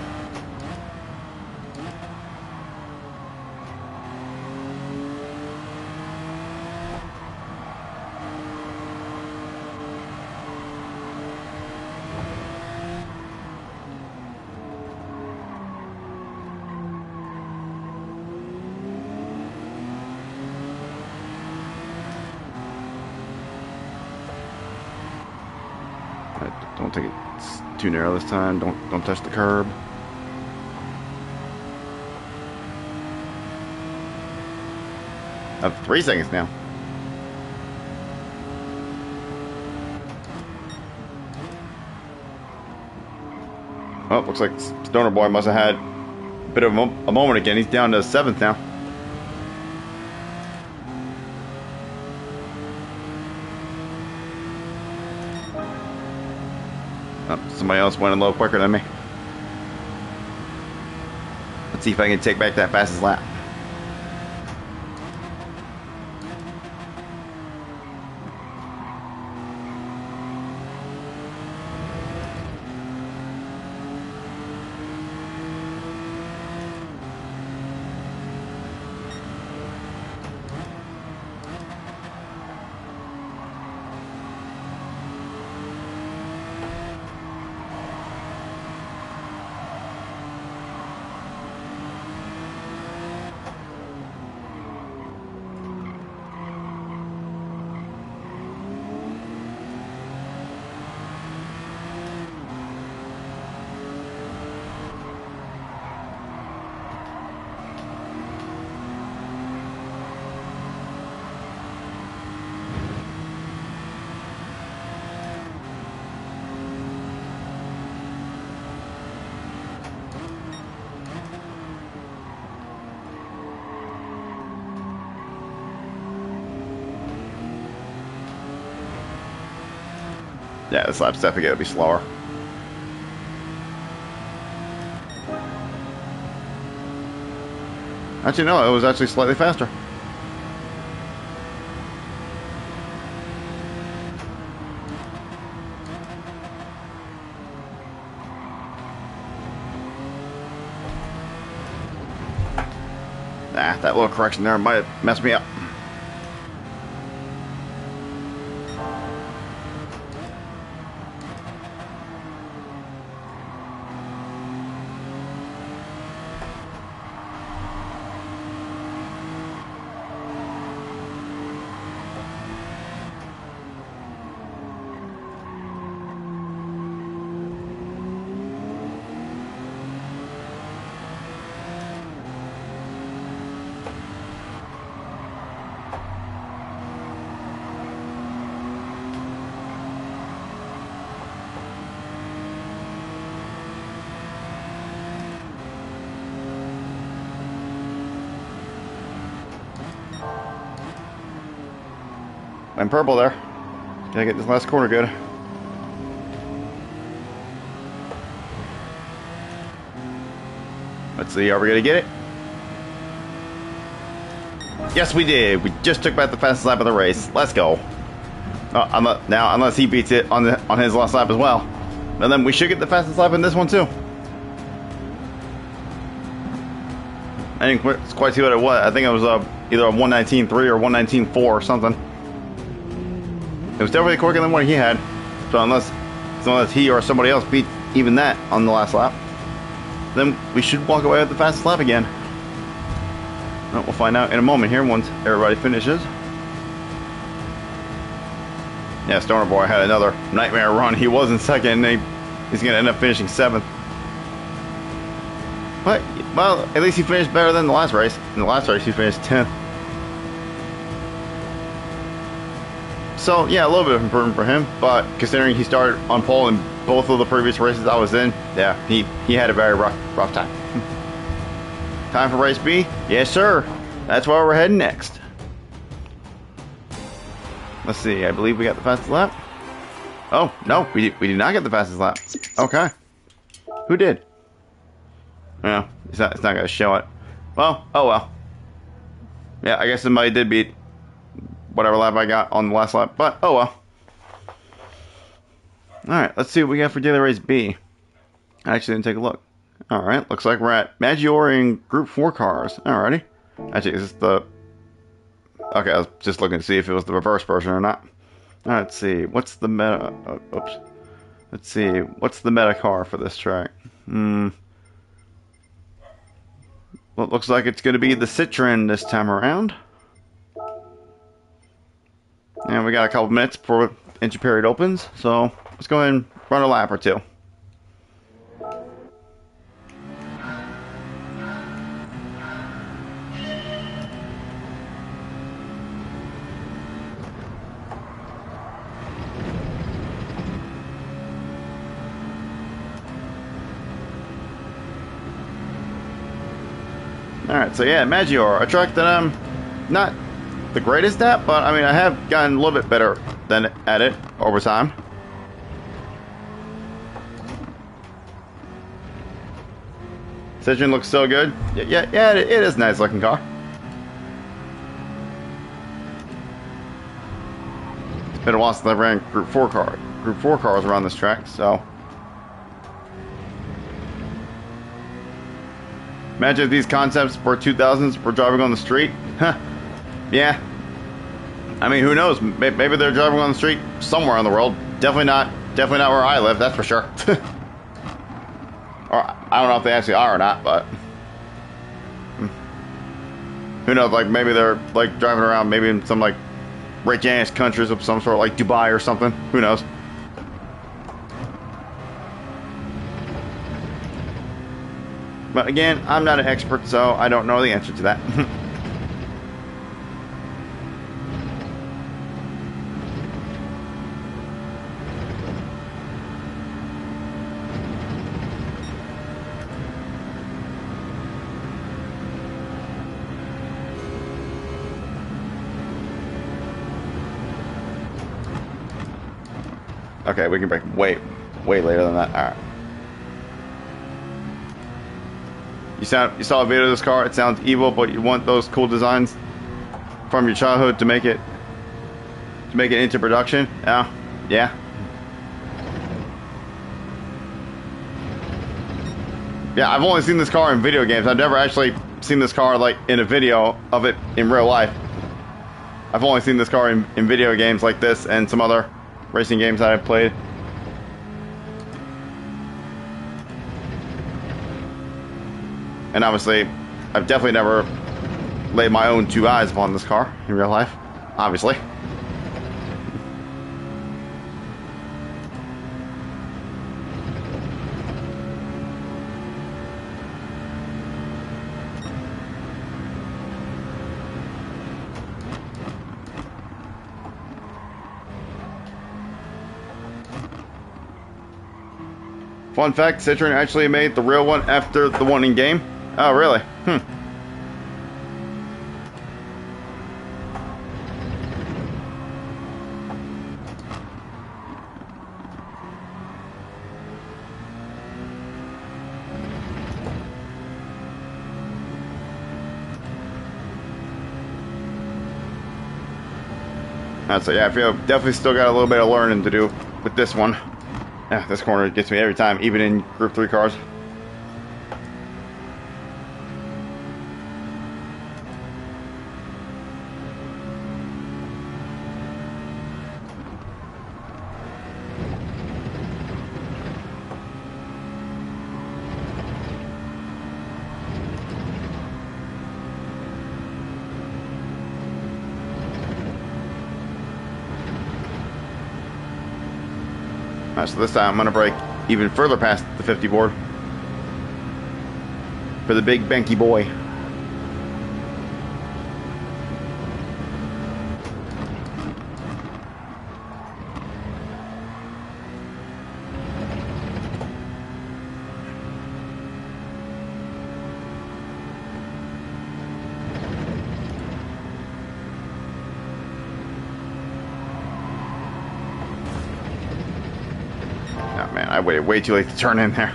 Don't take it too narrow this time. Don't touch the curb. Up 3 seconds now. Oh, looks like Stoner Boy must have had a bit of a moment again. He's down to 7th now. Oh, somebody else went a little quicker than me. Let's see if I can take back that fastest lap. Yeah, this lap's definitely going to be slower. Actually, no, it was actually slightly faster. Nah, that little correction there might have messed me up. I'm purple there. Gotta get this last corner good. Let's see, are we gonna get it? Yes, we did. We just took back the fastest lap of the race. Let's go. Now, unless he beats it on his last lap as well, and then we should get the fastest lap in this one too. I didn't quite see what it was. I think it was either a 1:19.3 or 1:19.4 or something. It was definitely quicker than what he had. So unless he or somebody else beat even that on the last lap, then we should walk away with the fastest lap again. Well, we'll find out in a moment here once everybody finishes. Yeah, Stoner Boy had another nightmare run. He was in second, and he's going to end up finishing 7th. But, well, at least he finished better than the last race. In the last race, he finished 10th. So, yeah, a little bit of improvement for him, but considering he started on pole in both of the previous races I was in, yeah, he had a very rough time. Time for race B? Yes, sir. That's where we're heading next. Let's see, I believe we got the fastest lap. Oh, no, we did not get the fastest lap. Okay. Who did? Yeah, it's not going to show it. Well, oh well. Yeah, I guess somebody did beat whatever lap I got on the last lap, but oh well. Alright, let's see what we got for daily race B. I actually didn't take a look. Alright, looks like we're at Maggiore Group 4 cars. Alrighty. Actually, is this the... Okay, I was just looking to see if it was the reverse version or not. Alright, let's see. What's the meta... oops. Let's see. What's the meta car for this track? Well, it looks like it's going to be the Citroen this time around. And we got a couple minutes before entry period opens, so let's go ahead and run a lap or two. Alright, so yeah, Maggior, a truck that I'm not the greatest at, but I mean, I have gotten a little bit better at it over time. Citroen looks so good. Yeah, it is a nice looking car. It's been a while since I ran Group 4 cars around this track, so. Imagine if these concepts for 2000s were driving on the street. Huh. Yeah. I mean, who knows? Maybe they're driving on the street somewhere in the world. Definitely not where I live, that's for sure. Or, I don't know if they actually are or not, but who knows? Like, maybe they're like driving around, maybe in some like rich-ass countries of some sort, like Dubai or something. Who knows? But again, I'm not an expert, so I don't know the answer to that. Okay, we can break way later than that. All right. You saw a video of this car. It sounds evil, but you want those cool designs from your childhood to make it into production. Yeah. I've only seen this car in video games. I've never actually seen this car like in a video of it in real life. I've only seen this car in video games like this and some other racing games that I've played. And obviously, I've definitely never laid my own two eyes upon this car in real life, obviously. Fun fact, Citroen actually made the real one after the one in game. Oh, really? So yeah, I feel definitely still got a little bit of learning to do with this one. Yeah, this corner gets me every time, even in Group 3 cars. Alright, so this time I'm going to brake even further past the 50 board for the big banky boy. I waited way too late to turn in there.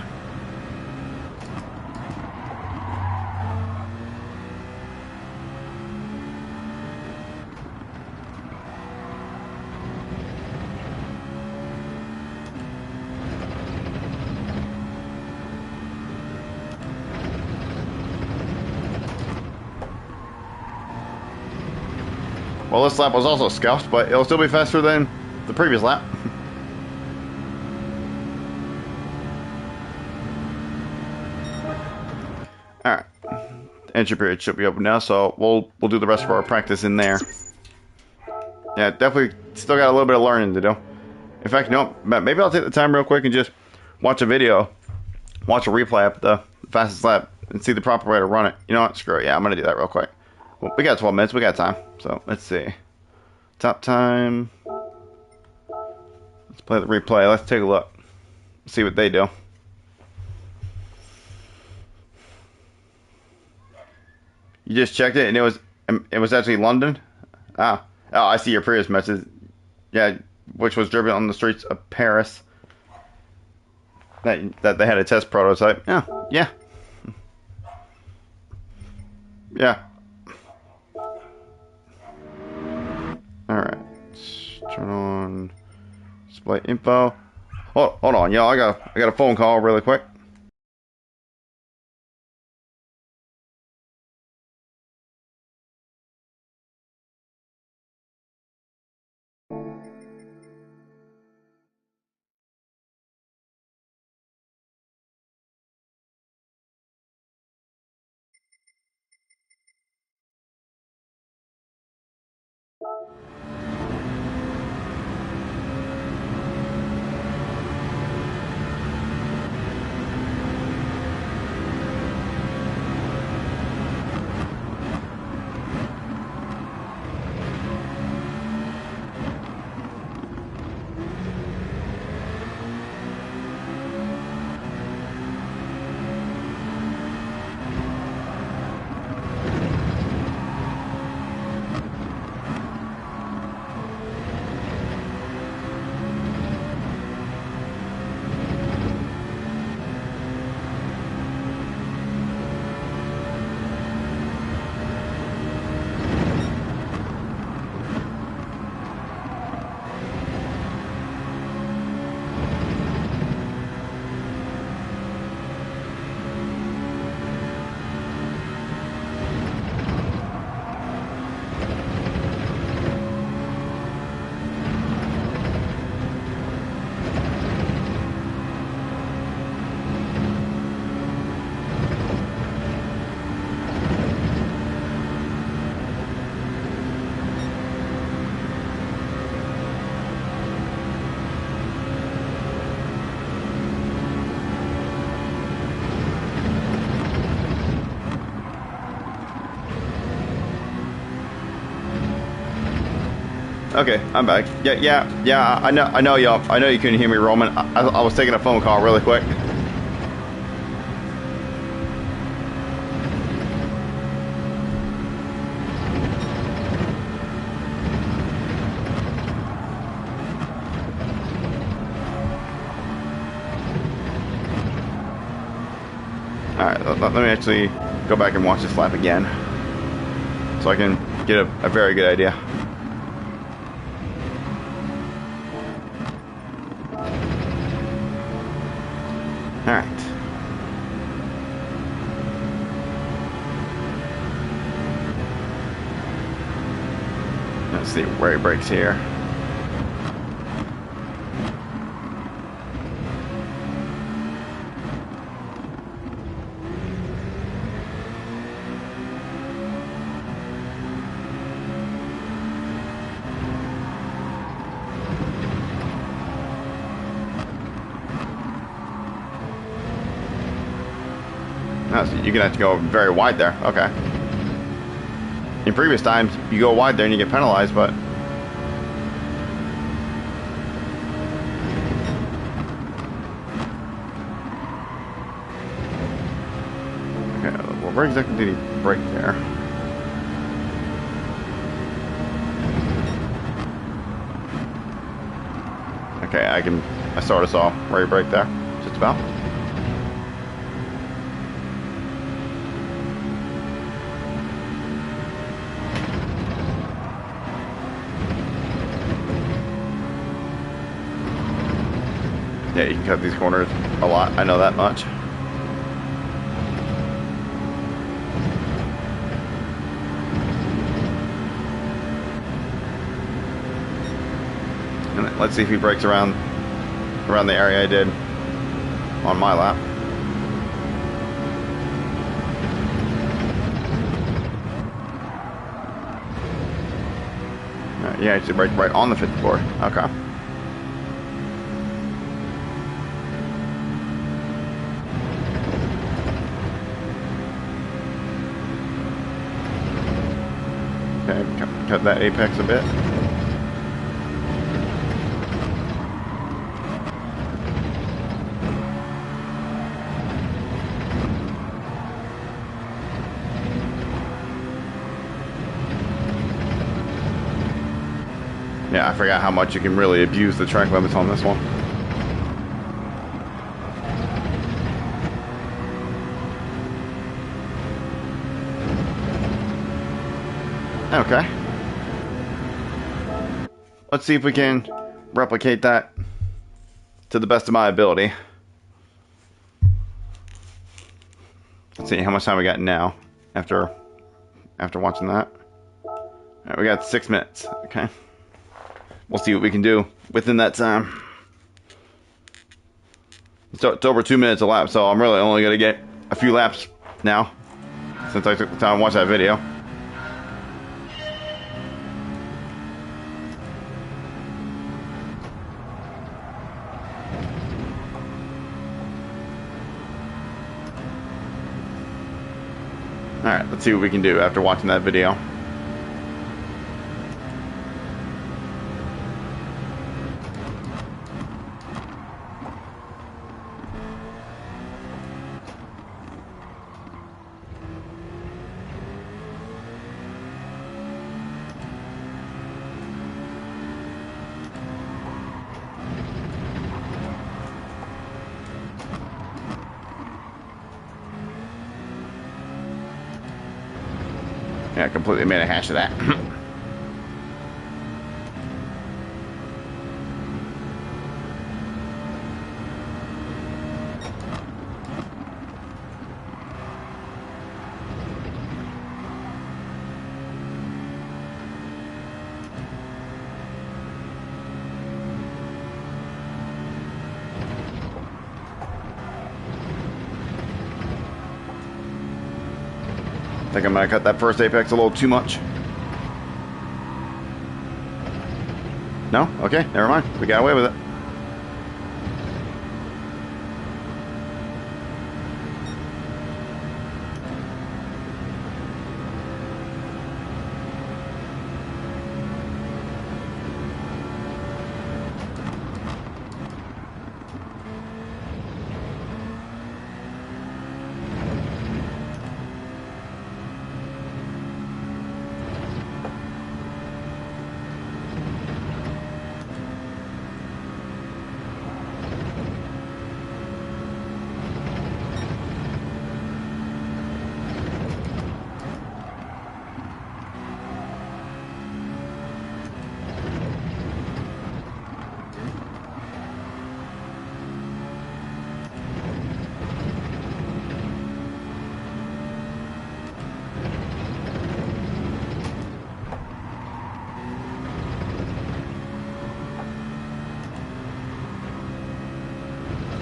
Well, this lap was also scuffed, but it'll still be faster than the previous lap. Alright, entry period should be open now, so we'll do the rest of our practice in there. Yeah, definitely still got a little bit of learning to do. In fact, no, maybe I'll take the time real quick and just watch a video, watch a replay of the fastest lap, and see the proper way to run it. You know what? Screw it. Yeah, I'm gonna do that real quick. Well, we got 12 minutes. We got time. So let's see. Top time. Let's play the replay. Let's take a look. See what they do. You just checked it, and it was actually London. Oh, I see your previous message. Yeah, which was driven on the streets of Paris. That they had a test prototype. Yeah, yeah, yeah. All right, let's turn on display info. Hold on, y'all. I got a phone call really quick. Okay, I'm back. Yeah. I know y'all. I know you couldn't hear me, Roman. I was taking a phone call really quick. All right, let me actually go back and watch this lap again, so I can get a very good idea. All right. Let's see where he brakes here. Oh, so you're gonna have to go very wide there. Okay. In previous times, you go wide there and you get penalized, but okay. Well, where exactly did he brake there? Okay, I sort of saw where he braked there, just about. Yeah, you can cut these corners a lot. I know that much. And let's see if he brakes around the area I did on my lap. Yeah, actually braked right on the 54. Okay. that apex a bit. Yeah, I forgot how much you can really abuse the track limits on this one. Okay. Let's see if we can replicate that to the best of my ability. Let's see how much time we got now after watching that. All right, we got 6 minutes. Okay. We'll see what we can do within that time. It's over 2 minutes a lap, so I'm really only going to get a few laps now since I took the time to watch that video. Alright, let's see what we can do after watching that video. Yeah, I completely made a hash of that. I think I'm gonna cut that first apex a little too much. No? Okay, never mind. We got away with it.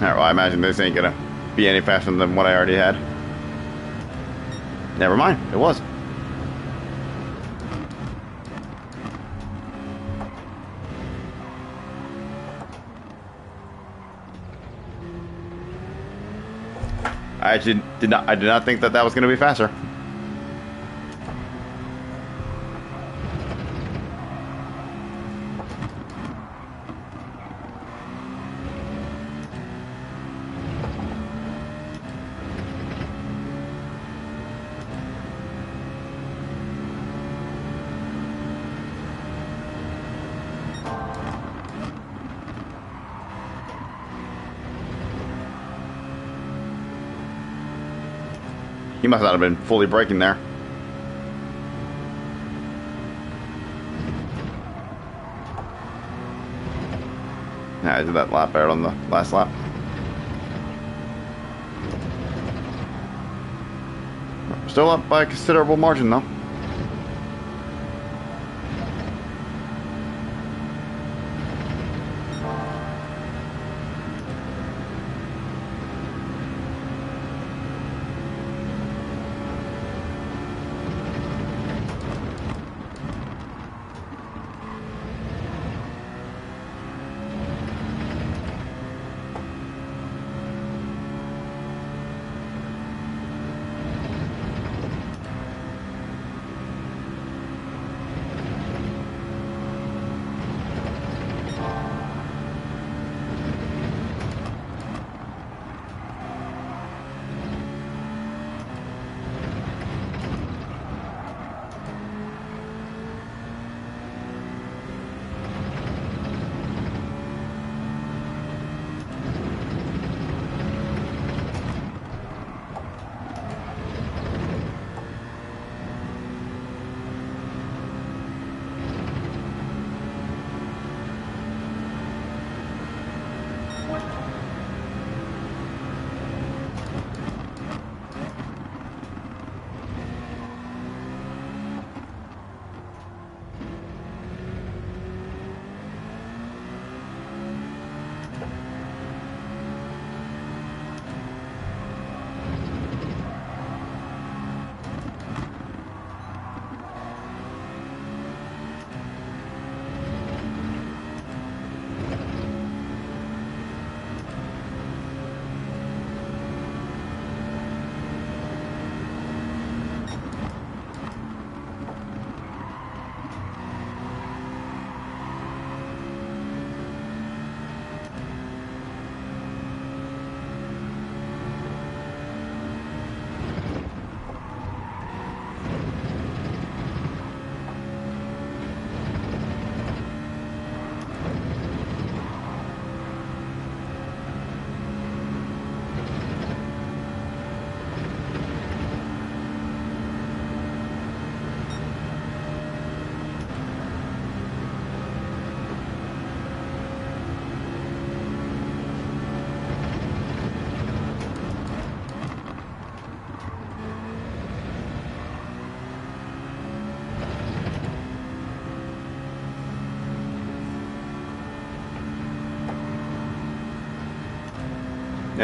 Alright, well, I imagine this ain't gonna be any faster than what I already had. Never mind, it was. I actually did not think that was gonna be faster. He must not have been fully braking there. Yeah, I did that lap better on the last lap. Still up by a considerable margin, though.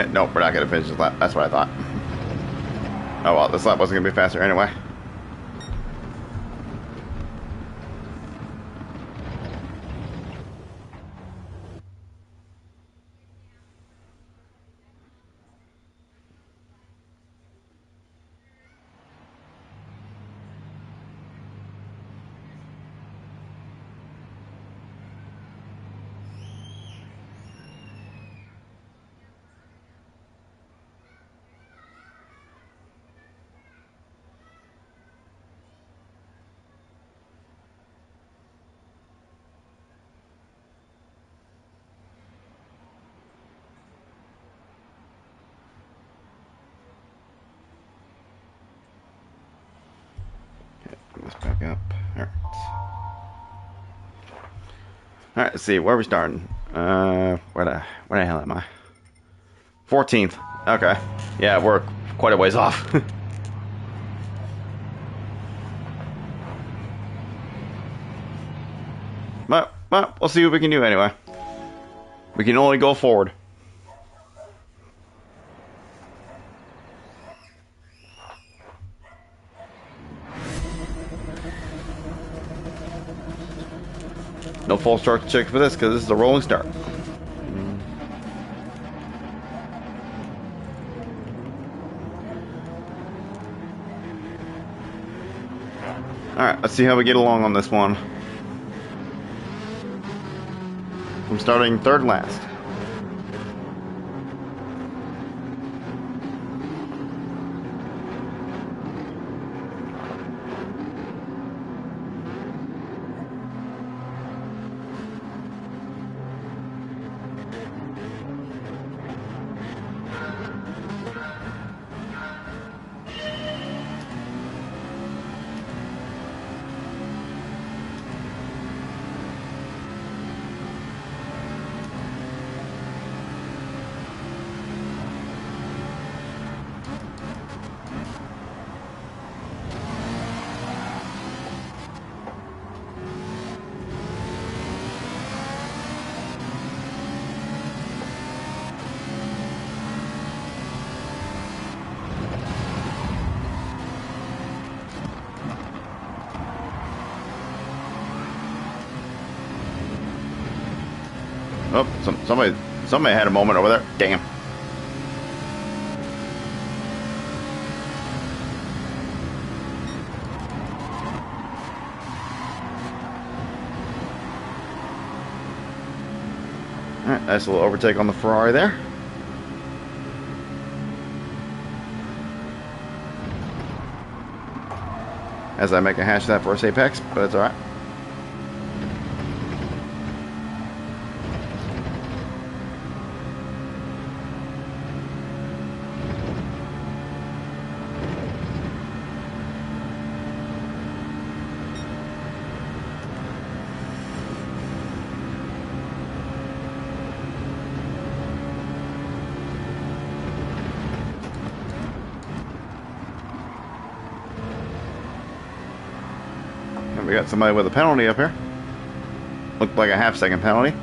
Nope, we're not gonna finish this lap. That's what I thought. Oh well, this lap wasn't gonna be faster anyway. Bring this back up. Alright. Alright, let's see, where are we starting? Where the hell am I? 14th. Okay. Yeah, we're quite a ways off. But we'll see what we can do anyway. We can only go forward. No full start check for this because this is a rolling start. Alright, let's see how we get along on this one. I'm starting third last. Oh, somebody had a moment over there. Damn. Alright, nice little overtake on the Ferrari there. As I make a hash of that first apex, but it's alright. We got somebody with a penalty up here. Looked like a half-second penalty.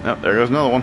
Oh, there goes another one.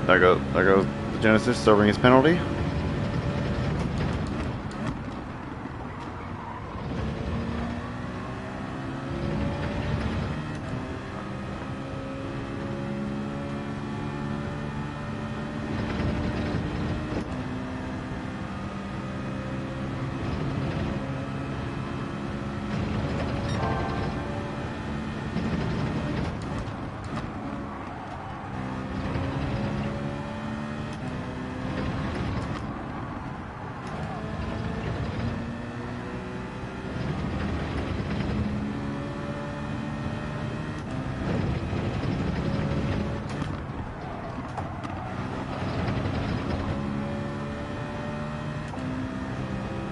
There goes the Genesis serving his penalty.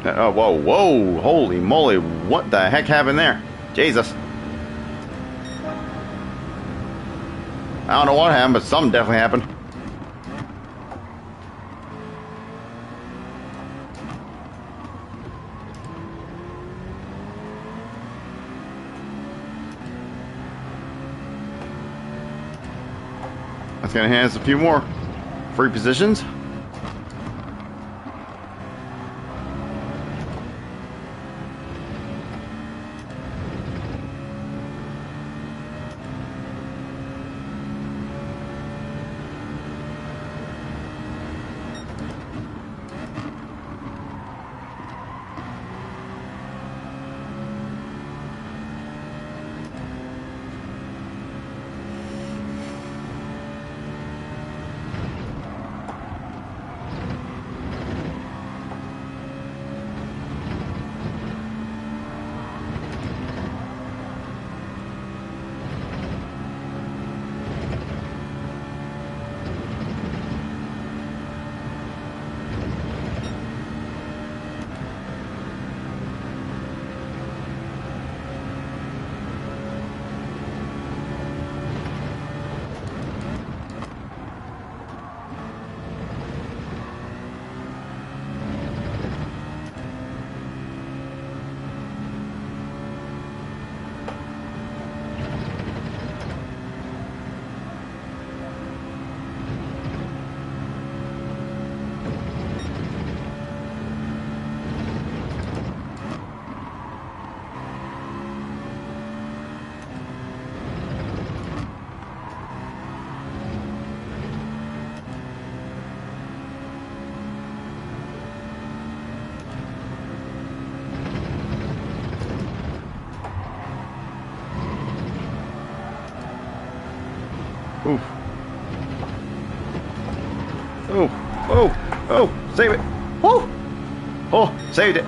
Oh, whoa, whoa, holy moly, what the heck happened there? Jesus. I don't know what happened, but something definitely happened. That's gonna hand us a few more free positions. Oof. Oh, oh, oh, save it. Woo! Oh, saved it.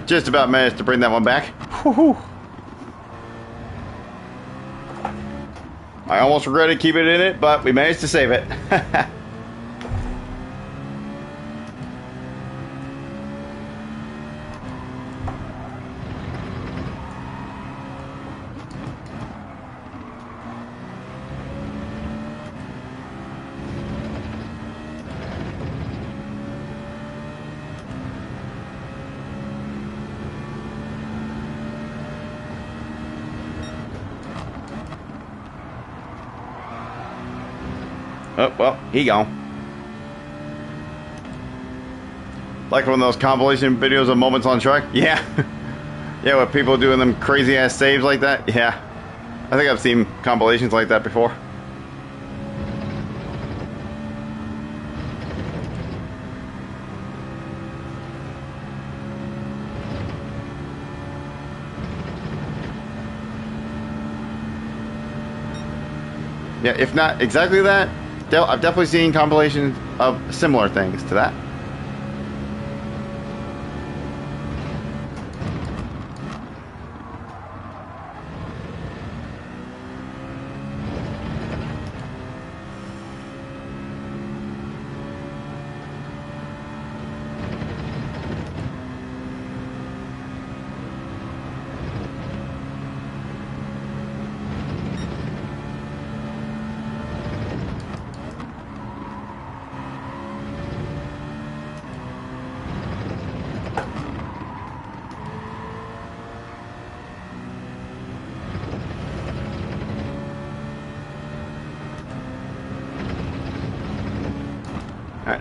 Just about managed to bring that one back. Woo-hoo. I almost regretted keeping it in it, but we managed to save it. Oh, well, he gone. Like one of those compilation videos of moments on track? Yeah. Yeah, with people doing them crazy ass saves like that? Yeah. I think I've seen compilations like that before. Yeah, if not exactly that, I've definitely seen compilations of similar things to that.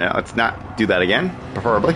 Now, let's not do that again, preferably.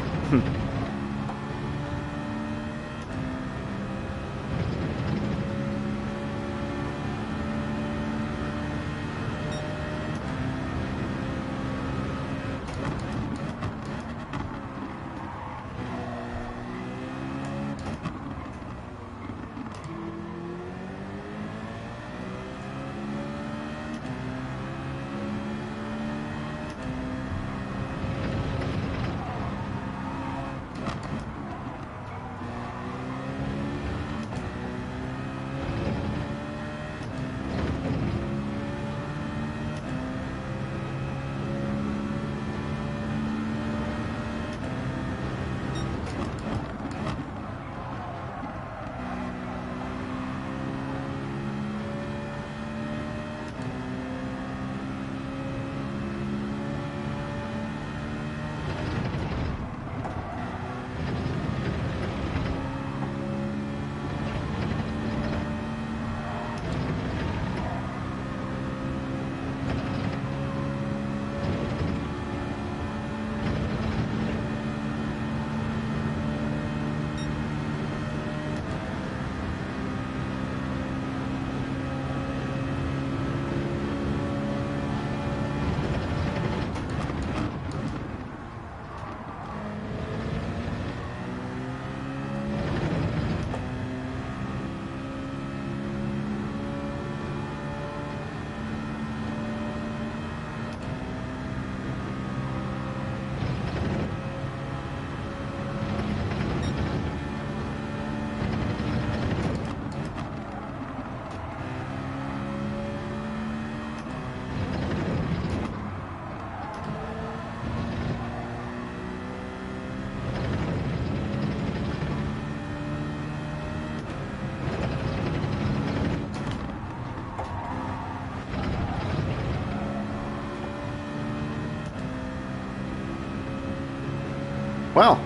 Well,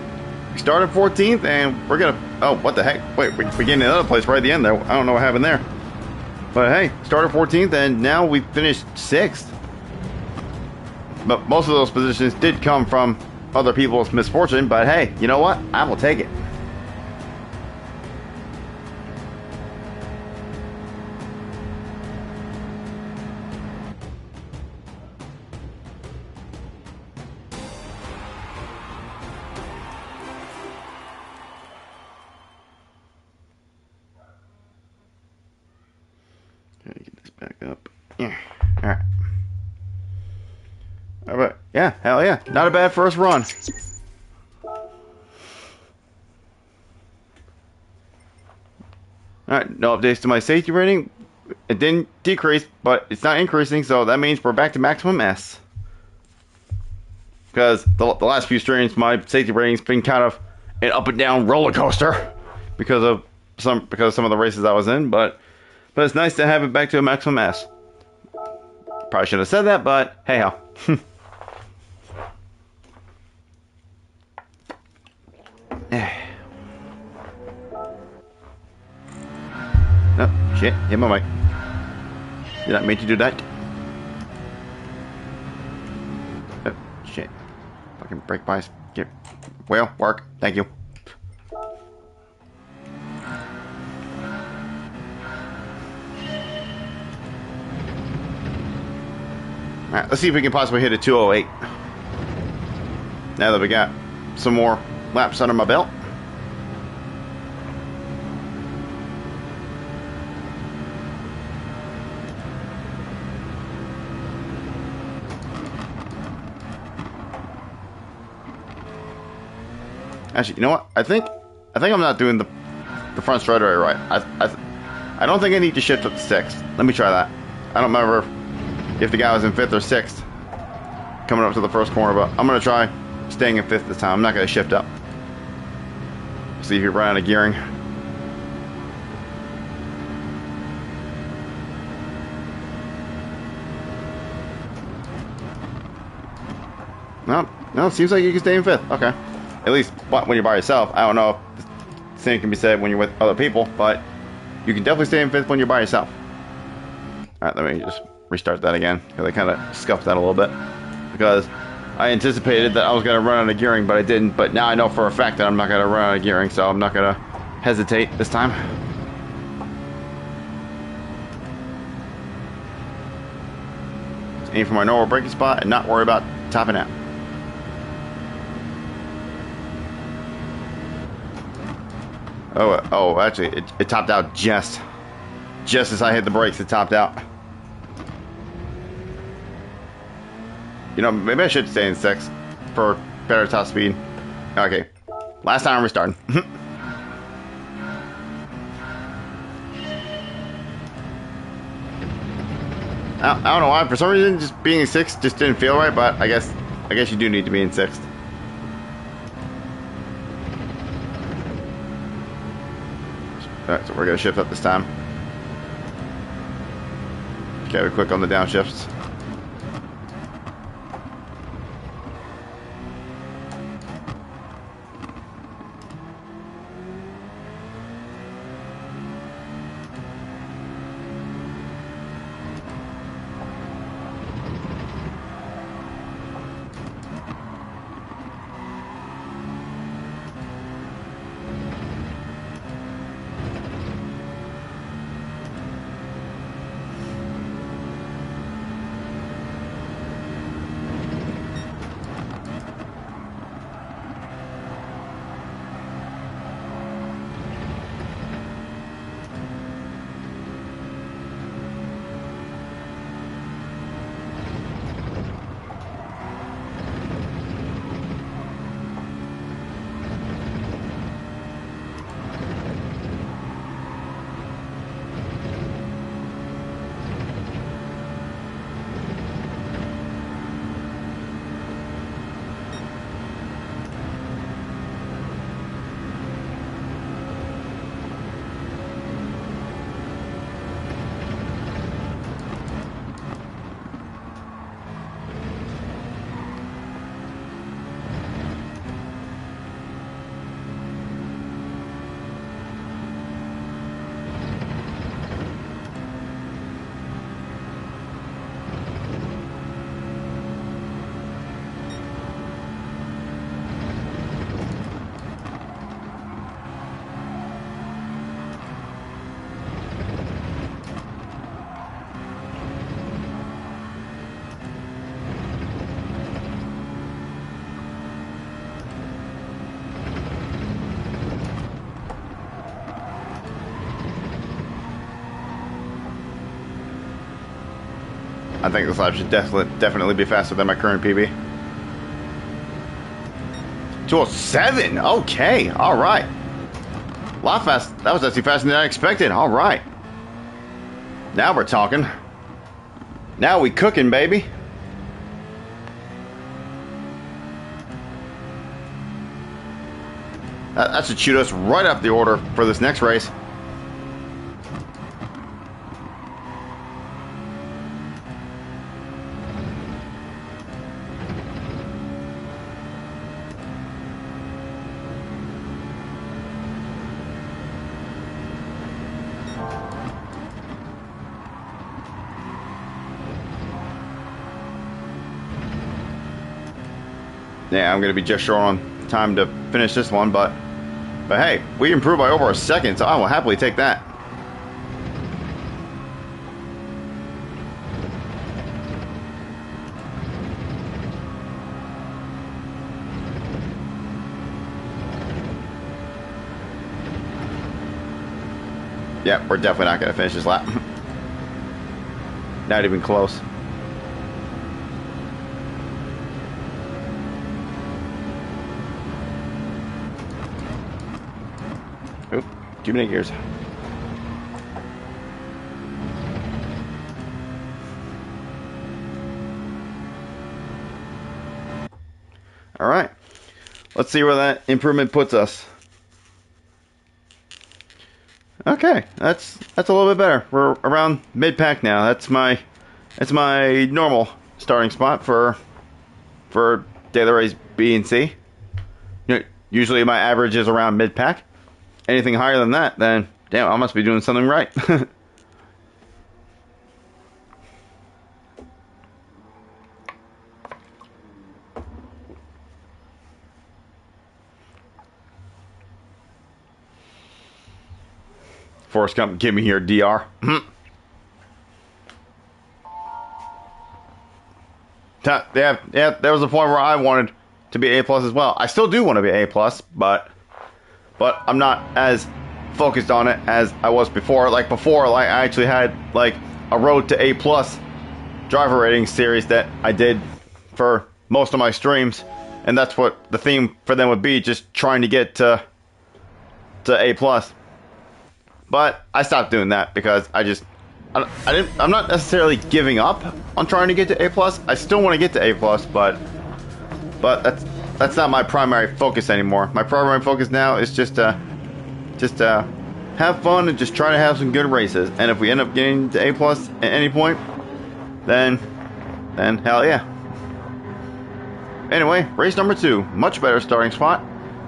we started 14th, and we're gonna. Oh, what the heck? Wait, we getting another place right at the end there. I don't know what happened there. But hey, started 14th, and now we finished 6th. But most of those positions did come from other people's misfortune. But hey, you know what? I will take it. Get this back up. Yeah. All right. All right. Yeah. Hell yeah. Not a bad first run. All right. No updates to my safety rating. It didn't decrease, but it's not increasing, so that means we're back to maximum S. Because the last few streams, my safety rating's been kind of an up and down roller coaster because of some of the races I was in, but it's nice to have it back to a maximum S. Probably should have said that, but hey how. Oh shit, hit my mic. Did not mean to do that. Oh shit. Fucking brake bias. Get well, work. Thank you. Alright, let's see if we can possibly hit a 208. Now that we got some more laps under my belt. Actually, you know what? I think I'm not doing the front straightaway right. I don't think I need to shift up to 6th. Let me try that. I don't remember if the guy was in 5th or 6th coming up to the first corner, but I'm gonna try staying in 5th this time. I'm not gonna shift up. See if you run out of gearing. No, it seems like you can stay in 5th. Okay. At least when you're by yourself. I don't know if the same can be said when you're with other people, but you can definitely stay in 5th when you're by yourself. Alright, let me just restart that again, because I kind of scuffed that a little bit. Because I anticipated that I was going to run out of gearing, but I didn't. But now I know for a fact that I'm not going to run out of gearing, so I'm not going to hesitate this time. Just aim for my normal braking spot and not worry about topping out. Oh, actually, it topped out just as I hit the brakes. It topped out. You know, maybe I should stay in 6 for better top speed. Okay, last time we're starting. I don't know why. For some reason, just being in 6 just didn't feel right. But I guess you do need to be in 6th. Alright, so we're gonna shift up this time. Okay, we click on the downshifts. I think this lap should definitely be faster than my current PB. 207. Okay. All right. A lot fast. That was actually faster than I expected. All right. Now we're talking. Now we cooking, baby. That should shoot us right up the order for this next race. Yeah, I'm going to be just short on time to finish this one, but hey, we improved by over a second, so I will happily take that. Yeah, we're definitely not going to finish this lap. Not even close. Oop, too many gears. All right, let's see where that improvement puts us. Okay, that's a little bit better. We're around mid-pack now. That's my normal starting spot for daily race B and C. You know, usually my average is around mid-pack. Anything higher than that, then damn, I must be doing something right. Forrest Gump, give me your DR. Yeah, there was a point where I wanted to be A+ as well. I still do want to be A+, but I'm not as focused on it as I was before. Like before, like I actually had like a road to A+ driver rating series that I did for most of my streams, and that's what the theme for them would be, just trying to get to A+. But I stopped doing that because I'm not necessarily giving up on trying to get to A+. I still want to get to A+, but that's not my primary focus anymore. My primary focus now is just have fun and just try to have some good races. And if we end up getting to A+ at any point, then hell yeah. Anyway, race number 2, much better starting spot.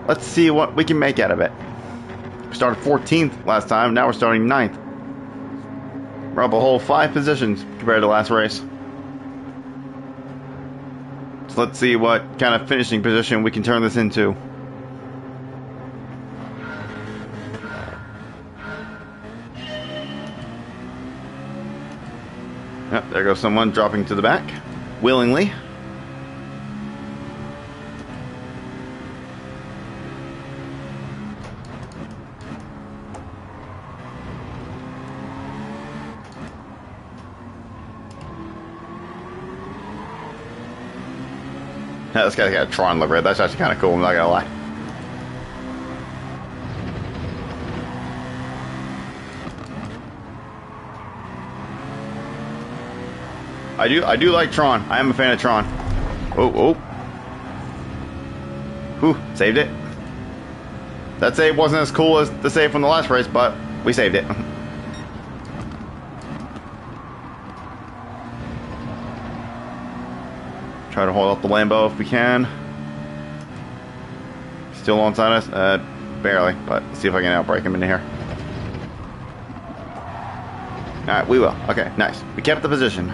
Let's see what we can make out of it. We started 14th last time, now we're starting 9th. We're up a whole 5 positions compared to last race. So let's see what kind of finishing position we can turn this into. Yep, there goes someone dropping to the back, willingly. Yeah, this guy's got a Tron livery. That's actually kind of cool, I'm not gonna lie. I do like Tron. I am a fan of Tron. Oh. Whew, saved it. That save wasn't as cool as the save from the last race, but we saved it. Try to hold up the Lambo if we can. Still onside us? Barely, but let's see if I can outbrake him into here. Alright, we will. Okay, nice. We kept the position.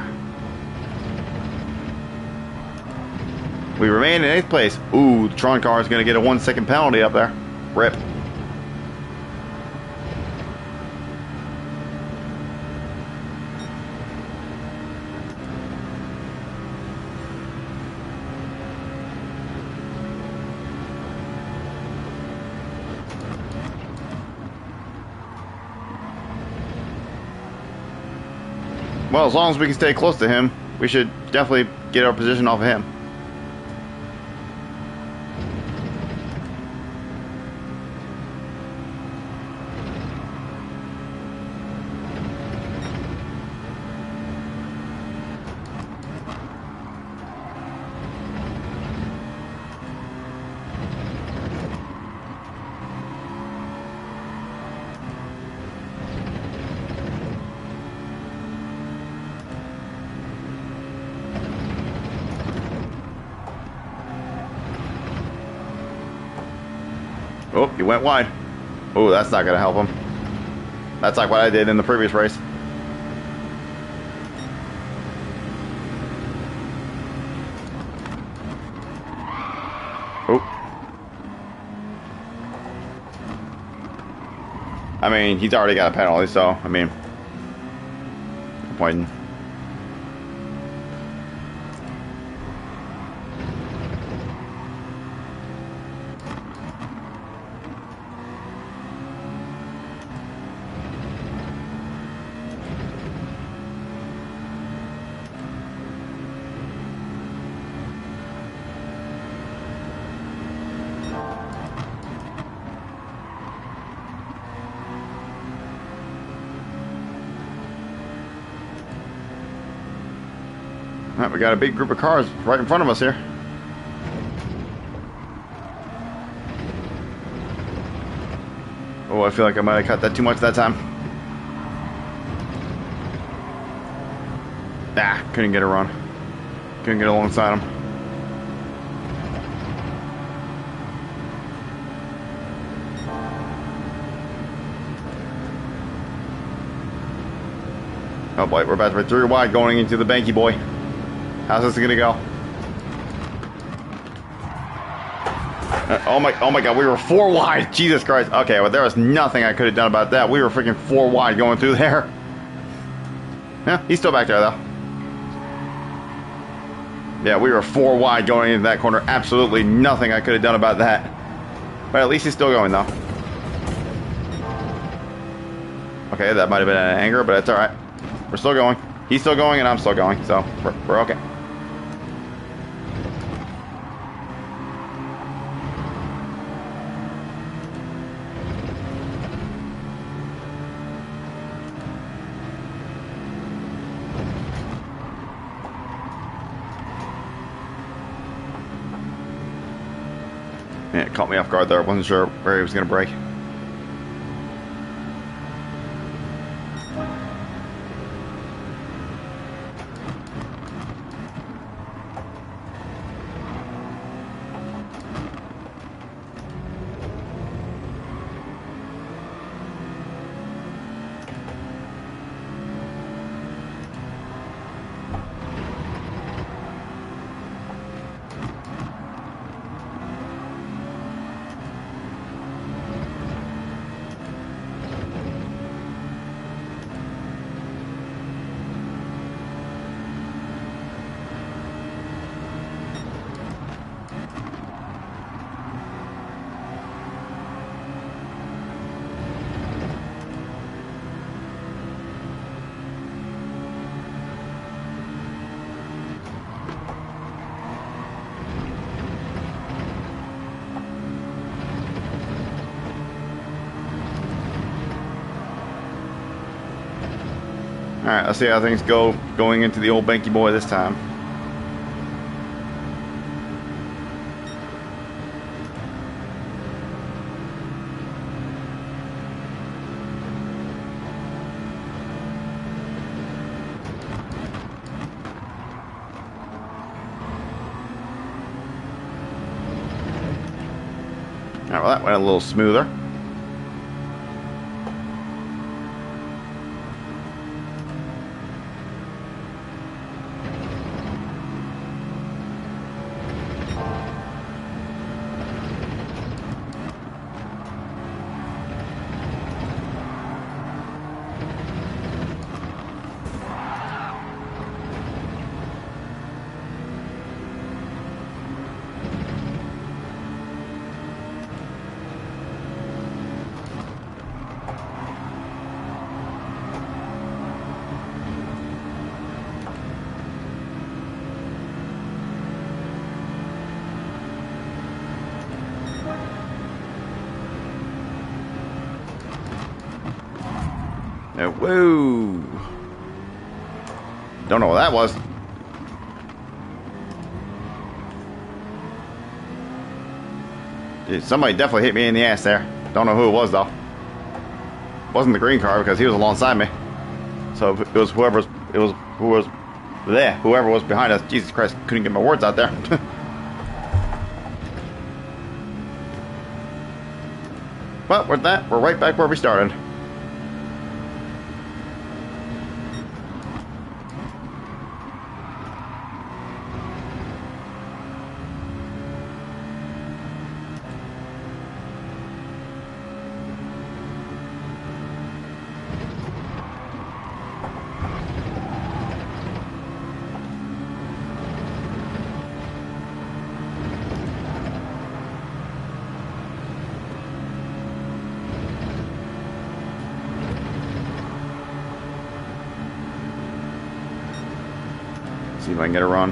We remain in 8th place. Ooh, the Tron car is going to get a 1-second penalty up there. Rip. Well, as long as we can stay close to him, we should definitely get our position off of him. Oh, you went wide. Oh, that's not going to help him. That's like what I did in the previous race. Oh. I mean, he's already got a penalty, so, I mean, no point in. Alright, we got a big group of cars right in front of us here. Oh, I feel like I might have cut that too much that time. Ah, couldn't get a run. Couldn't get alongside him. Oh boy, we're about to be 3 wide going into the Banky boy. How's this gonna go? Oh my God, we were 4 wide. Jesus Christ. Okay, well, there was nothing I could have done about that. We were freaking 4 wide going through there. Yeah, he's still back there, though. Yeah, we were 4 wide going into that corner. Absolutely nothing I could have done about that. But at least he's still going, though. Okay, that might have been an anger, but that's alright. We're still going. He's still going, and I'm still going, so we're okay. Yeah, it caught me off guard there. I wasn't sure where he was going to break. Alright, let's see how things go going into the old Banky Boy this time. Alright, well that went a little smoother. Whoa! Don't know what that was. Dude, somebody definitely hit me in the ass there. Don't know who it was though. It wasn't the green car because he was alongside me. So it was whoever was behind us. Jesus Christ, couldn't get my words out there. But with that, we're right back where we started. See if I can get a run.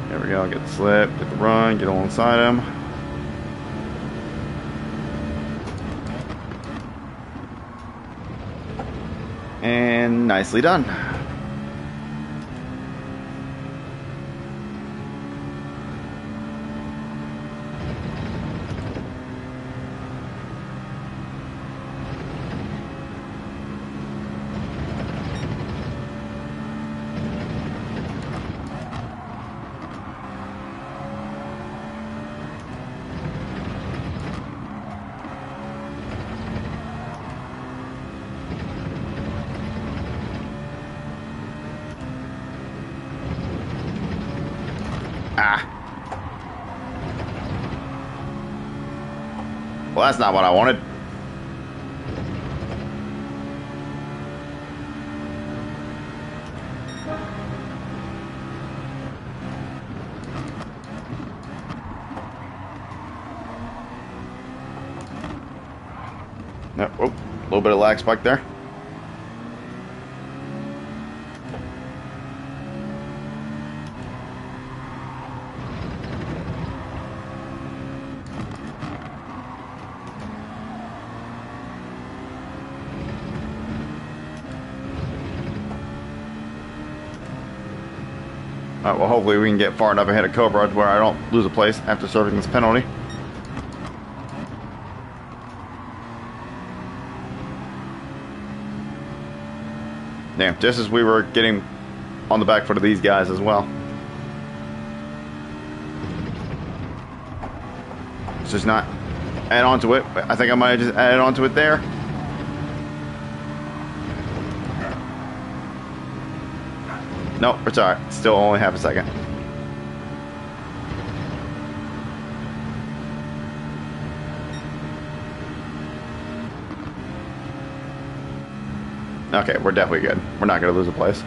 There we go. Get the slip, get the run, get alongside him. And nicely done. Well, that's not what I wanted. Yep. Oh, a little bit of lag spike there. Alright, well, hopefully we can get far enough ahead of Cobra where I don't lose a place after serving this penalty. Damn, just as we were getting on the back foot of these guys as well. Let's just not add on to it. I think I might have just added on to it there. Nope, it's alright. Still only half a second. Okay, we're definitely good. We're not going to lose a place.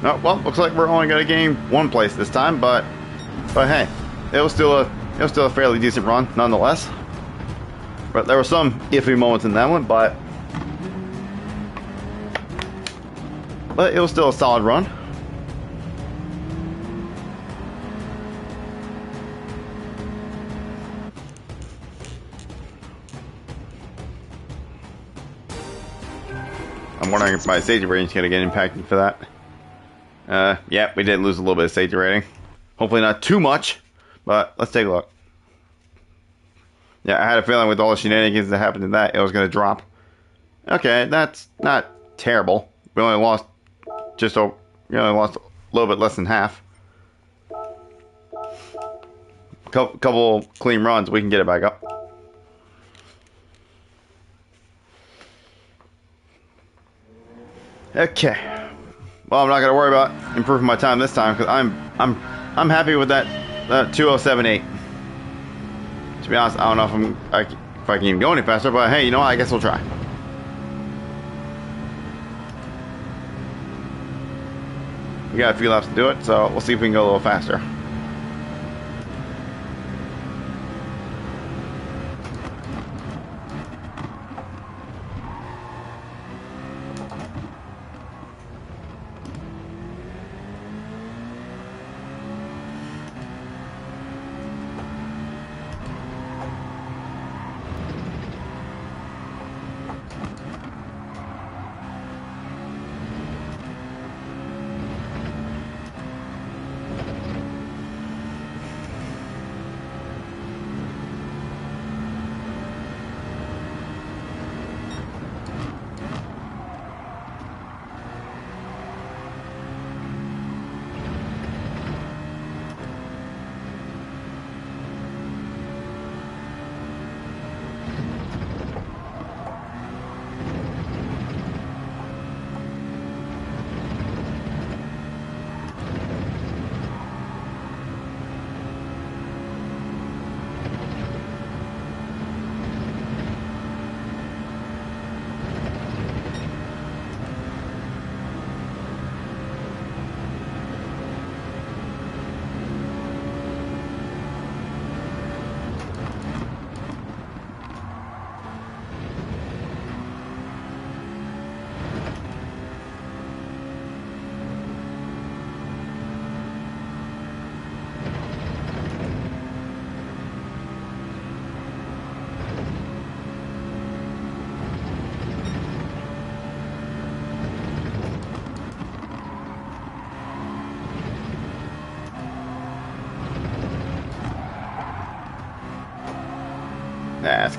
Oh, well, looks like we're only going to gain one place this time, but hey, it was still a fairly decent run nonetheless. But there were some iffy moments in that one, but it was still a solid run. I'm wondering if my safety rating is going to get impacted for that. Yeah, we did lose a little bit of safety rating. Hopefully not too much, but let's take a look. Yeah, I had a feeling with all the shenanigans that happened in that, it was going to drop. Okay, that's not terrible. We only lost a little bit less than half. Couple clean runs, we can get it back up. Okay. Well, I'm not gonna worry about improving my time this time because I'm happy with that 2078. To be honest, I don't know if I can even go any faster, but hey, you know what? I guess we'll try. We got a few laps to do it, so we'll see if we can go a little faster.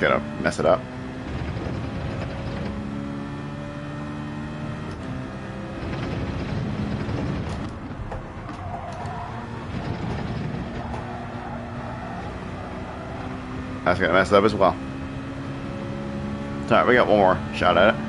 gonna mess it up. That's gonna mess it up as well. Alright, we got one more shot at it.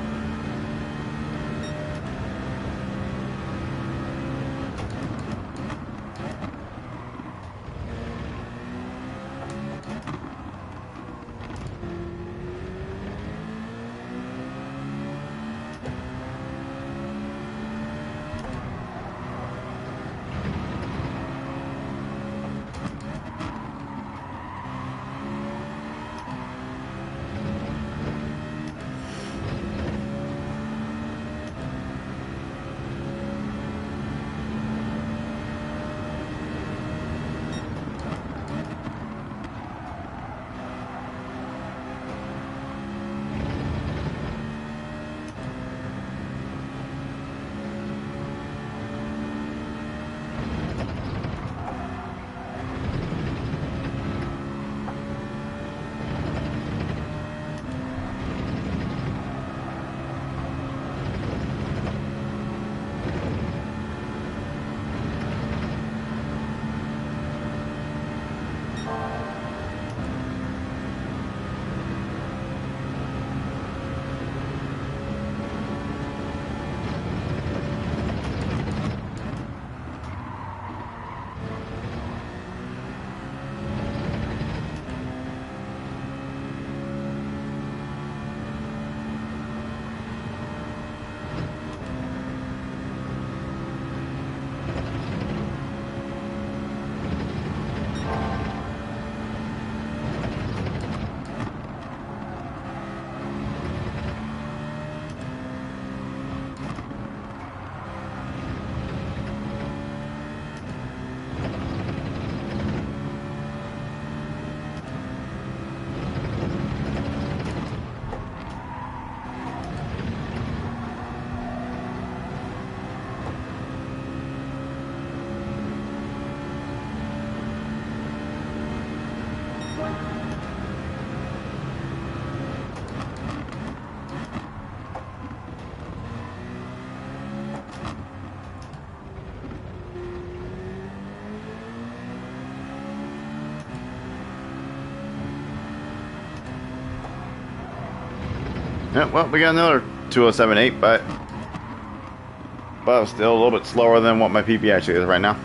Yeah, well, we got another 2078, but still a little bit slower than what my PP actually is right now.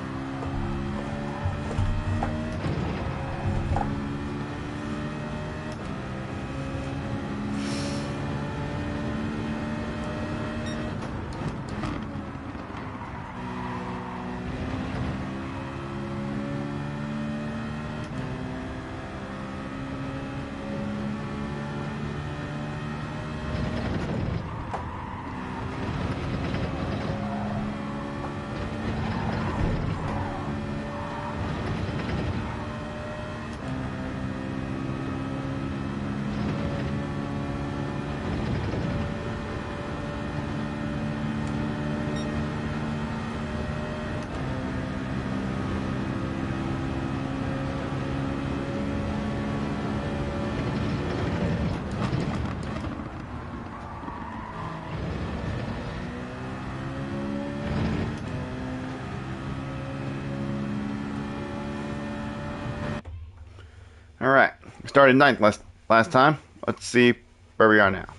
All right, we started ninth last time. Let's see where we are now.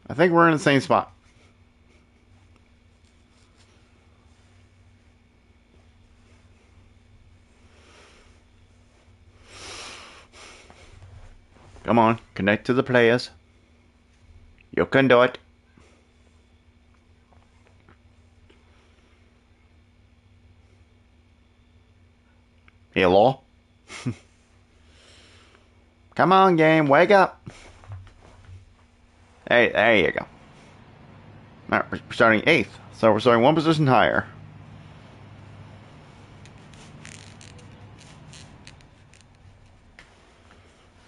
I think we're in the same spot. Come on, connect to the players. You can do it. Hello? Come on, game, wake up. Hey, there you go. Alright, we're starting 8th, so we're starting one position higher.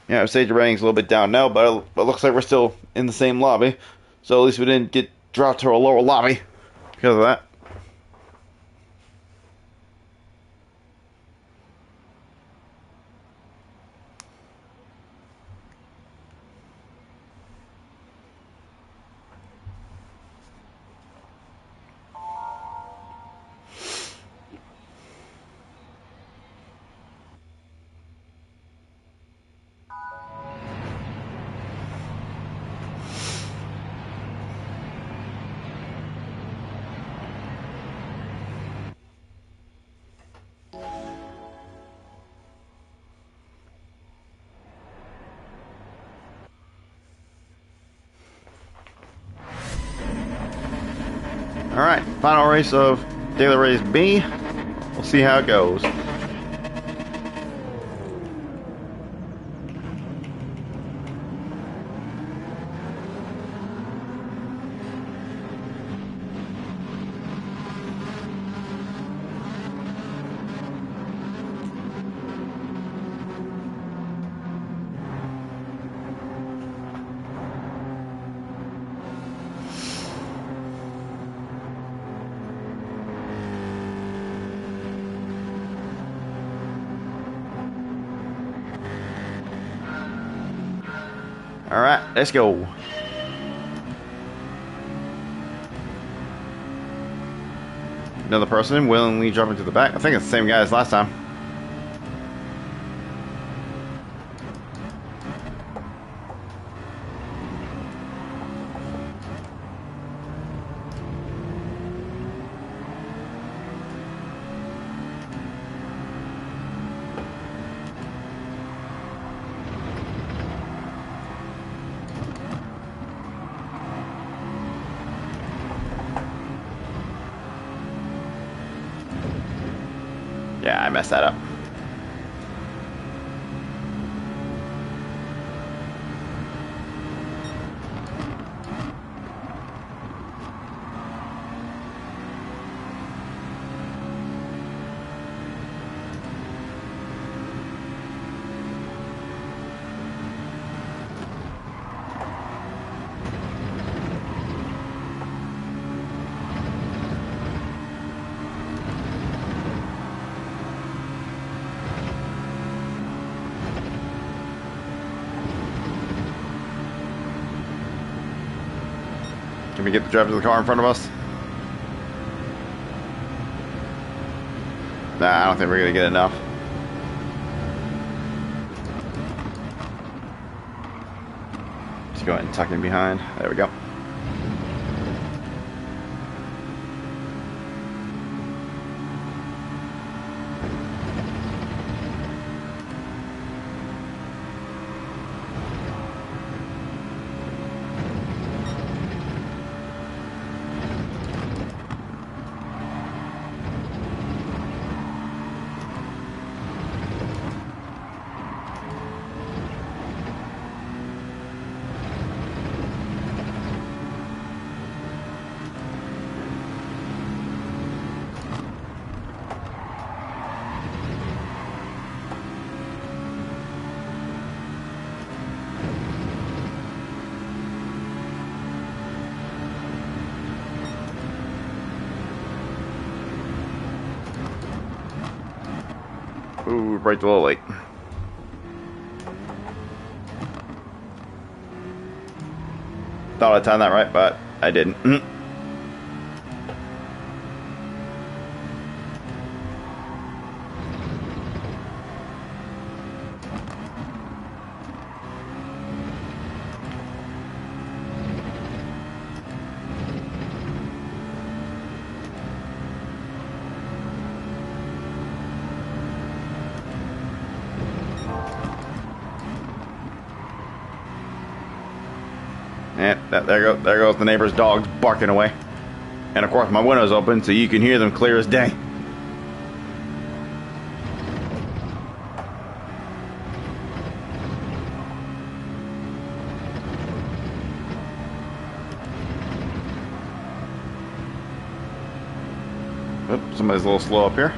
Yeah, stage rating's a little bit down now, but it looks like we're still in the same lobby. So at least we didn't get dropped to a lower lobby because of that. Alright, final race of Daily Race B. We'll see how it goes. Alright, let's go. Another person willingly jumping to the back. I think it's the same guy as last time. Yeah, I messed that up. Can we get the driver to the car in front of us? Nah, I don't think we're gonna get enough. Just go ahead and tuck in behind. There we go. Ooh, braked a little late. Thought I timed that right, but I didn't. Yeah, there goes the neighbor's dogs barking away. And of course my window's open so you can hear them clear as day. Oops, somebody's a little slow up here.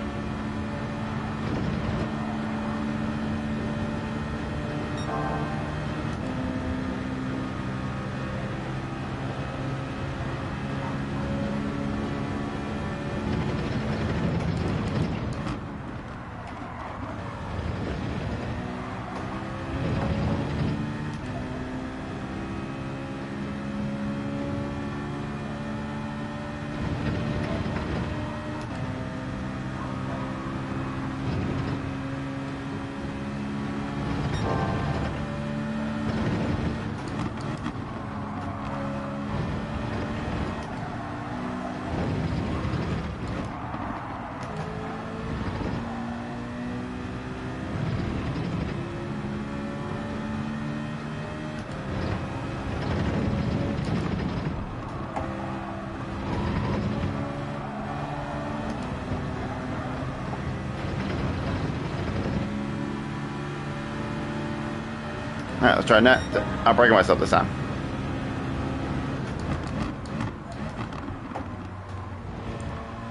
Alright, let's try net. I'm breaking myself this time.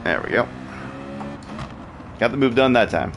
There we go. Got the move done that time.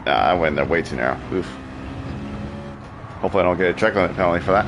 I went there way too narrow. Oof. Hopefully I don't get a check limit penalty for that.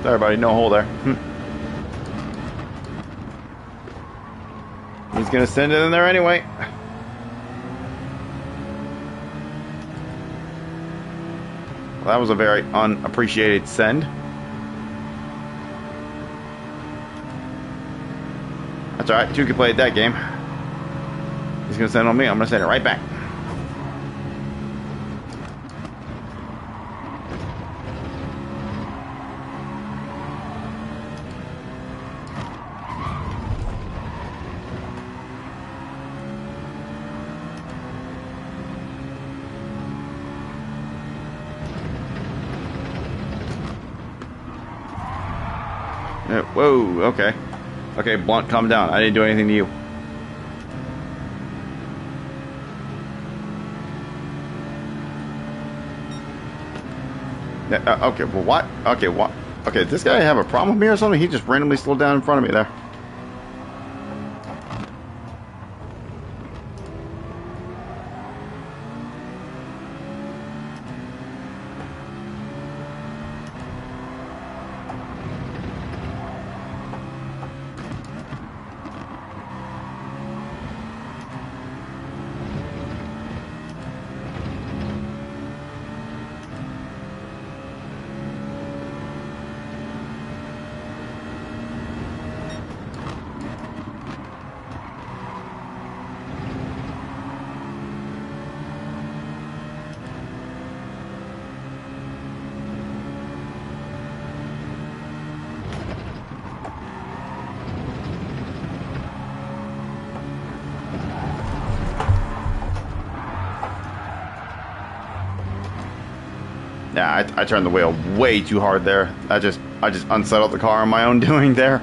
Sorry, buddy, no hole there. He's gonna send it in there anyway. Well, that was a very unappreciated send. That's alright, two can play that game. He's gonna send it on me, I'm gonna send it right back. Whoa, okay. Okay, Blunt, calm down. I didn't do anything to you. Okay, well, what? Okay, what? Okay, does this guy have a problem with me or something? He just randomly slowed down in front of me there. Yeah, I turned the wheel way too hard there. I just unsettled the car on my own doing there.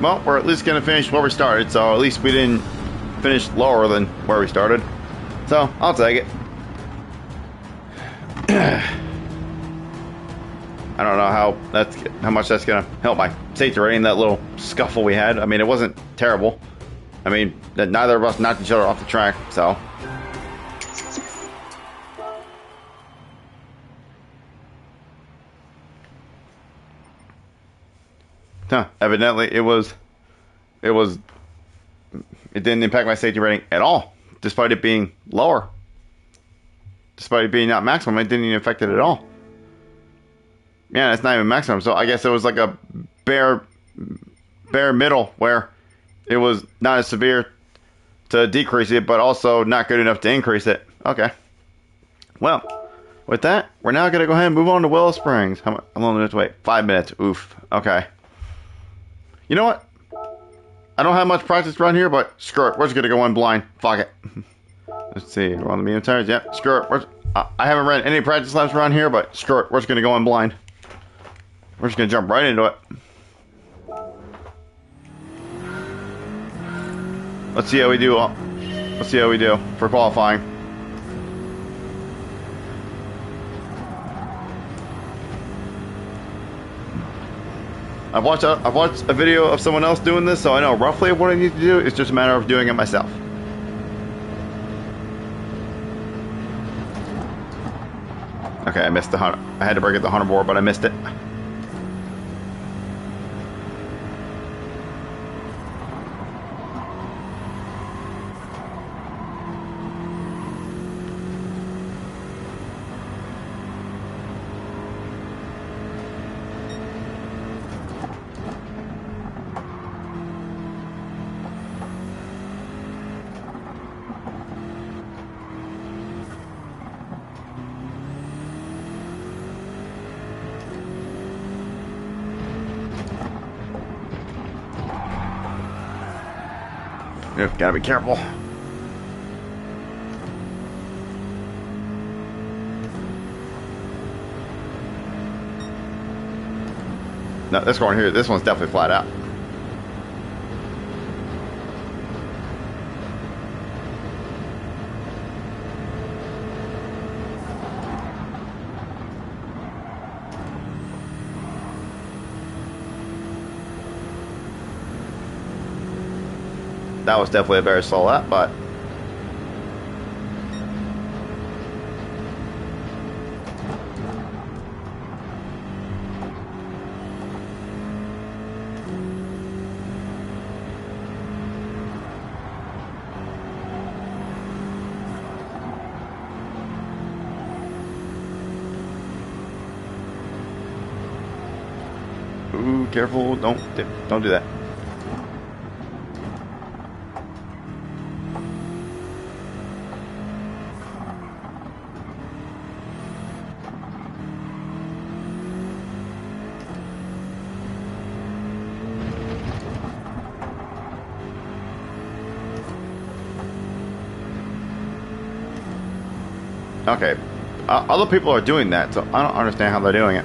Well, we're at least going to finish where we started, so at least we didn't finish lower than where we started. So, I'll take it. I don't know how much that's going to help my safety rating, that little scuffle we had. I mean, it wasn't terrible. I mean, neither of us knocked each other off the track, so... Huh, evidently it didn't impact my safety rating at all, despite it being lower. Despite it being not maximum, it didn't even affect it at all. Yeah, it's not even maximum, so I guess it was like a bare middle where it was not as severe to decrease it, but also not good enough to increase it. Okay. Well, with that, we're now going to go ahead and move on to Willow Springs. How long do we have to wait? 5 minutes. Oof. Okay. You know what? I don't have much practice around here, but screw it. We're just going to go in blind. Fuck it. Let's see. We're on the medium tires. Yep. Screw it. I haven't ran any practice laps around here, but screw it. We're just going to go in blind. We're just going to jump right into it. Let's see how we do. Let's see how we do for qualifying. I've watched a video of someone else doing this, so I know roughly what I need to do. It's just a matter of doing it myself. Okay, I missed the 100. I had to break at the 100 board, but I missed it. Yep, gotta be careful. No, this one here, this one's definitely flat out. That was definitely a very slow lap, but ooh, careful! Don't do that. Okay, other people are doing that, so I don't understand how they're doing it.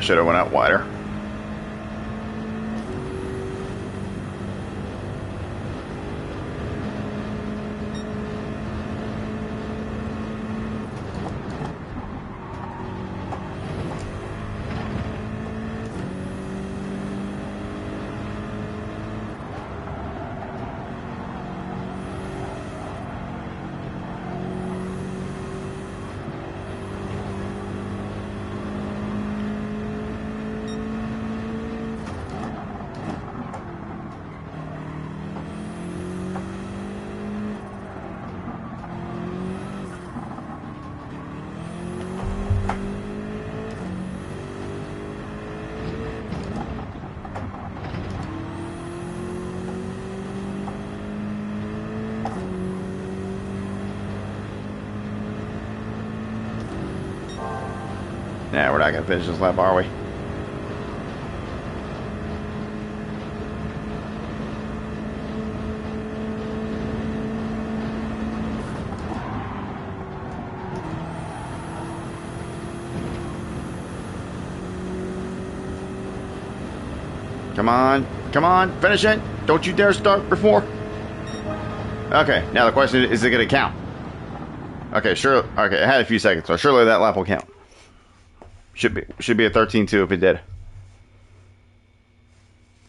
should have went out wider. Nah, we're not gonna finish this lap, are we? Come on, finish it! Don't you dare start before. Okay, now the question is it gonna count? Okay, sure. Okay, it had a few seconds, so surely that lap will count. Should be a 13-2 if it did.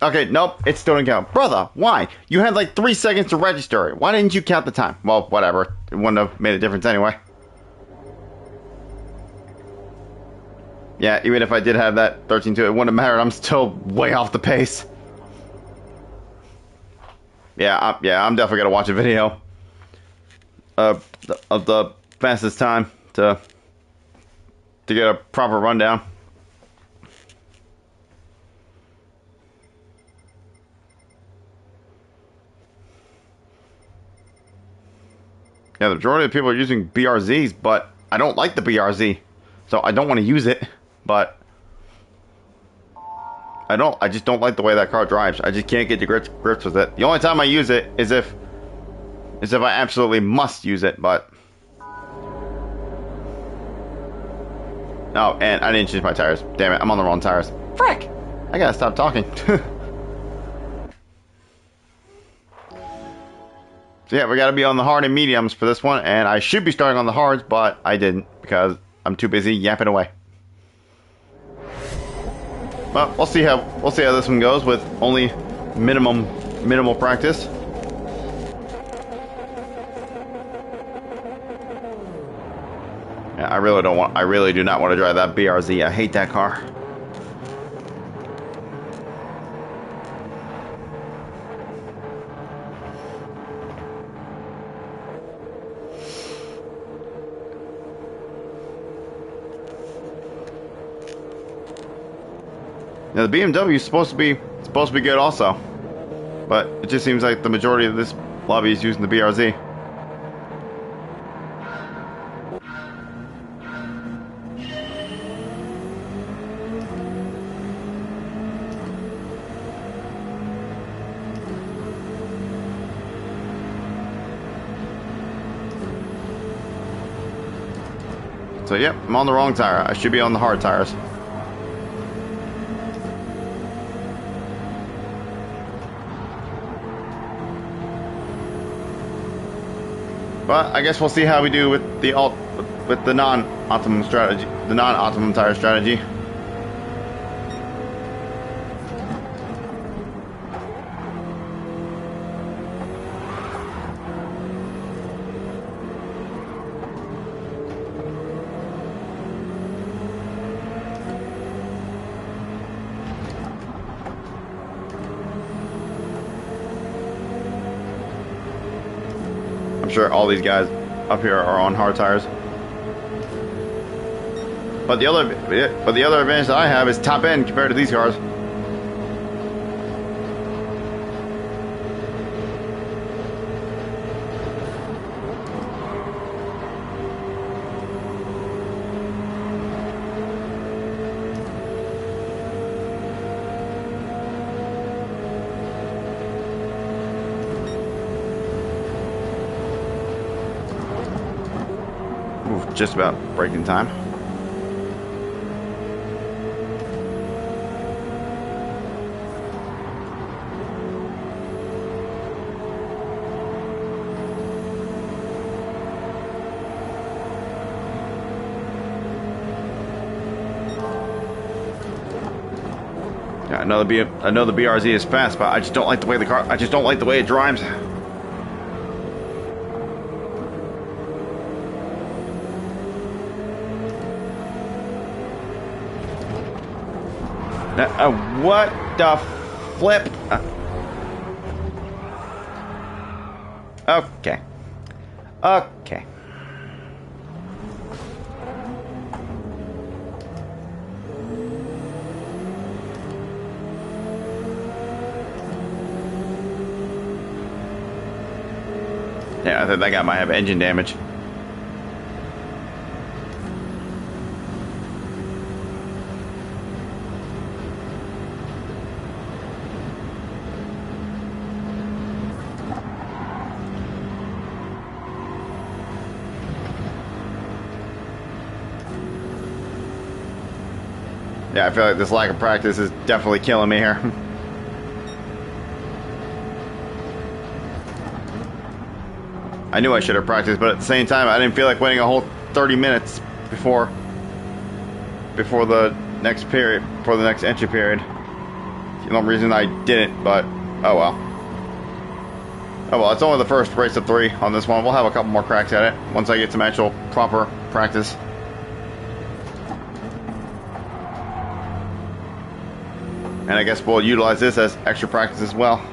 Okay, nope, it still didn't count. Brother, why? You had like 3 seconds to register it. Why didn't you count the time? Well, whatever. It wouldn't have made a difference anyway. Yeah, even if I did have that 13-2, it wouldn't have mattered. I'm still way off the pace. Yeah, I'm definitely gonna watch a video of the fastest time to get a proper rundown. Yeah, the majority of people are using BRZs, but I don't like the BRZ, so I don't want to use it. But I just don't like the way that car drives. I just can't get to grips with it. The only time I use it is if I absolutely must use it. But oh, and I didn't change my tires. Damn it, I'm on the wrong tires. Frick! I gotta stop talking. So yeah, we gotta be on the hard and mediums for this one, and I should be starting on the hards, but I didn't because I'm too busy yapping away. But we'll see how this one goes with only minimal practice. Yeah, I really do not want to drive that BRZ. I hate that car. Now the BMW is supposed to be good also, but it just seems like the majority of this lobby is using the BRZ. So yep, I'm on the wrong tire. I should be on the hard tires. But I guess we'll see how we do with the non-optimum strategy, the non-optimum tire strategy. I'm sure all these guys up here are on hard tires. But the other advantage that I have is top end compared to these cars. Ooh, just about breaking time. Yeah, I know the BRZ is fast, but I just don't like the way I just don't like the way it drives. What the flip? Okay. Okay. Yeah, I think that guy might have engine damage. Yeah, I feel like this lack of practice is definitely killing me here. I knew I should have practiced, but at the same time, I didn't feel like waiting a whole 30 minutes before the next period, for the next entry period. No reason I didn't, but oh well. Oh well, it's only the first race of 3 on this one. We'll have a couple more cracks at it once I get some actual proper practice. And I guess we'll utilize this as extra practice as well.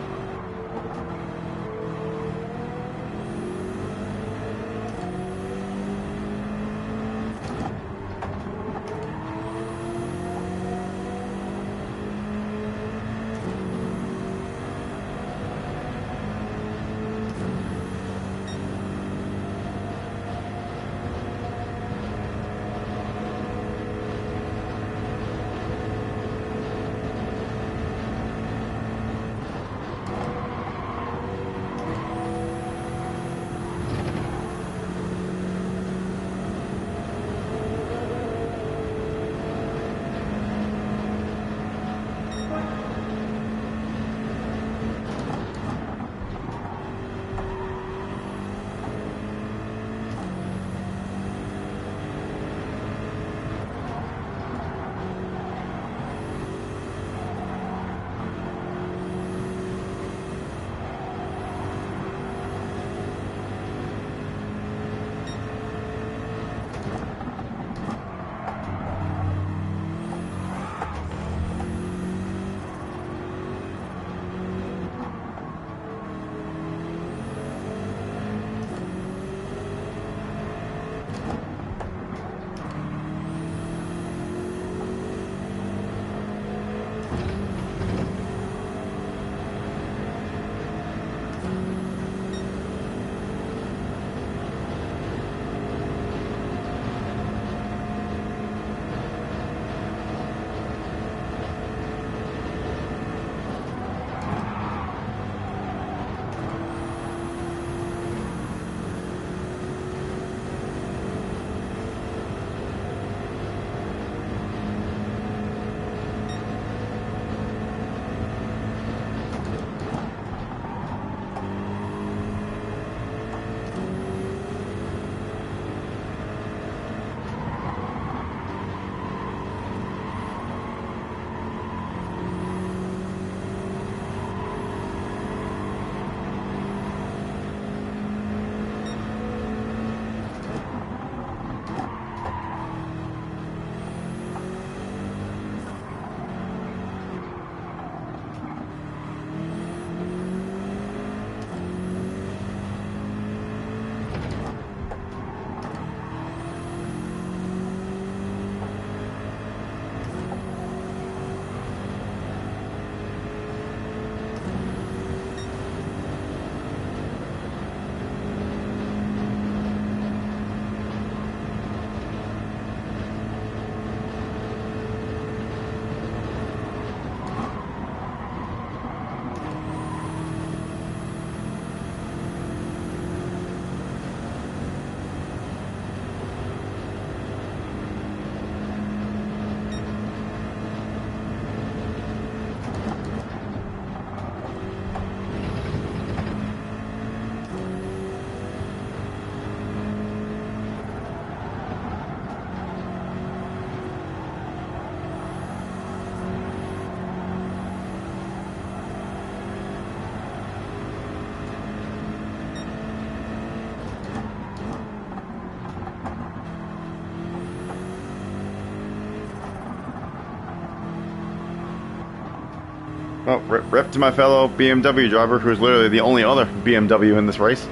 Well, rip to my fellow BMW driver, who's literally the only other BMW in this race.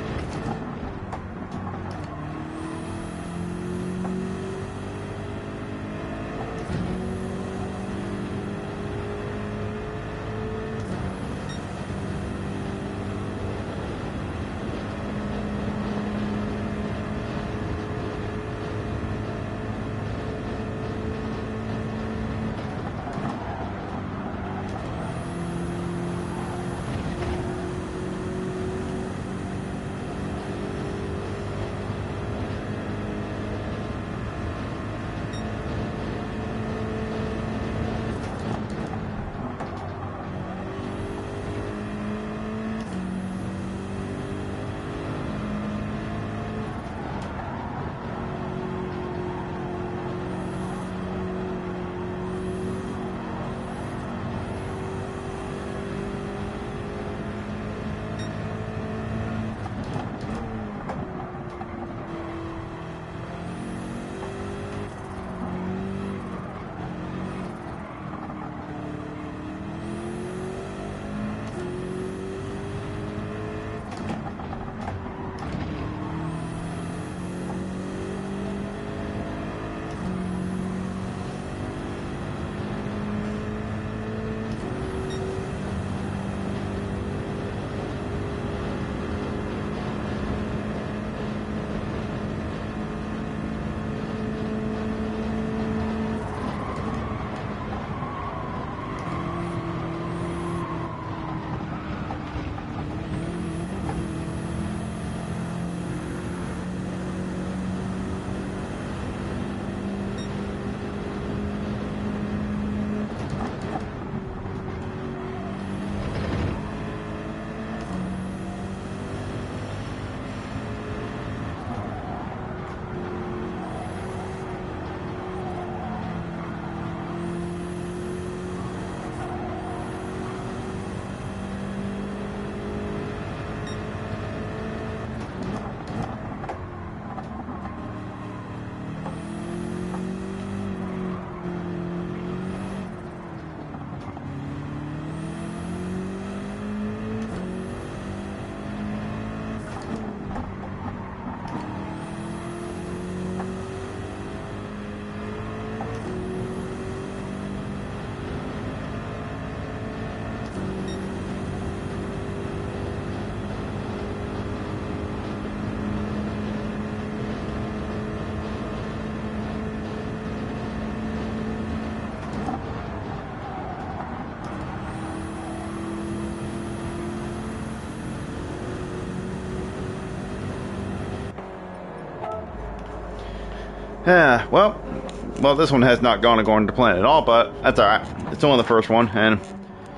Yeah, well, this one has not gone according to plan at all, but that's all right. It's only the first one, and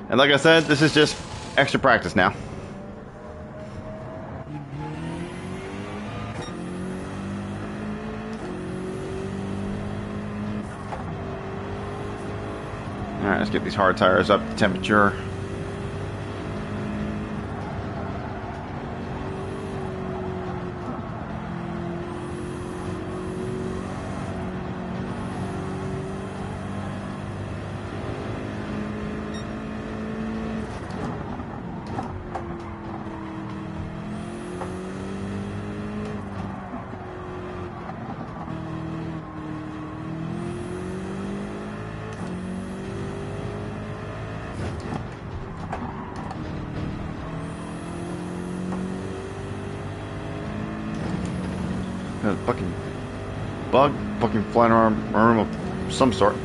like I said, this is just extra practice now. All right, let's get these hard tires up to temperature. Fucking bug, fucking flying around a room of some sort.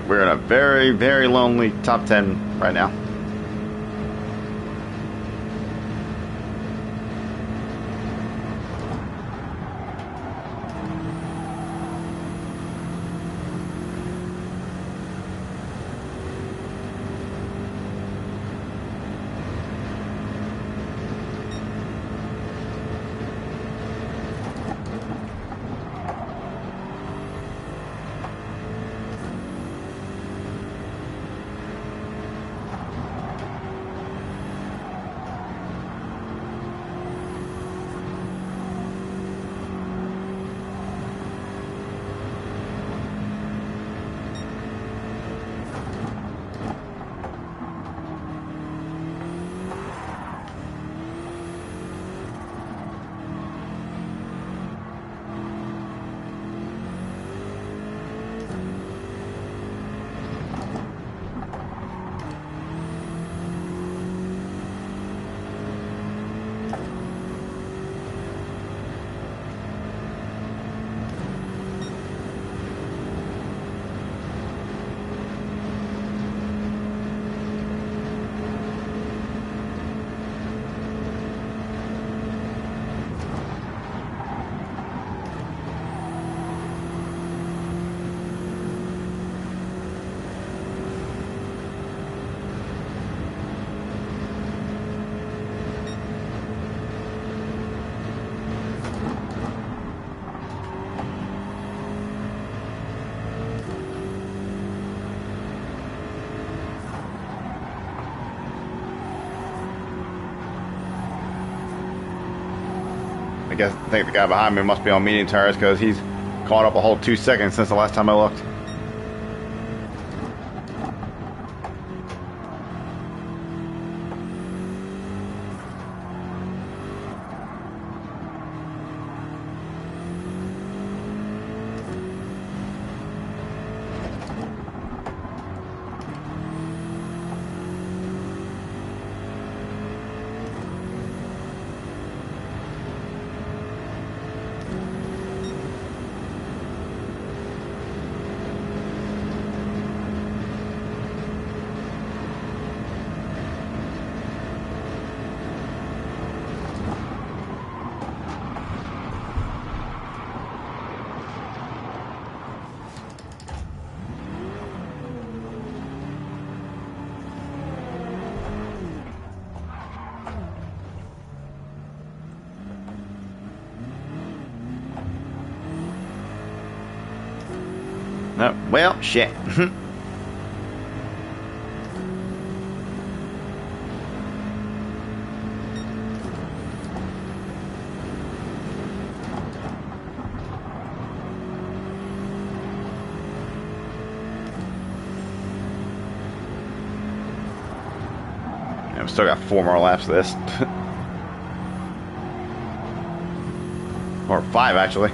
We're in a very, very lonely top 10 right now. I think the guy behind me must be on medium tires because he's caught up a whole 2 seconds since the last time I looked. No, well, shit. I've still got 4 more laps of this. Or 5, actually.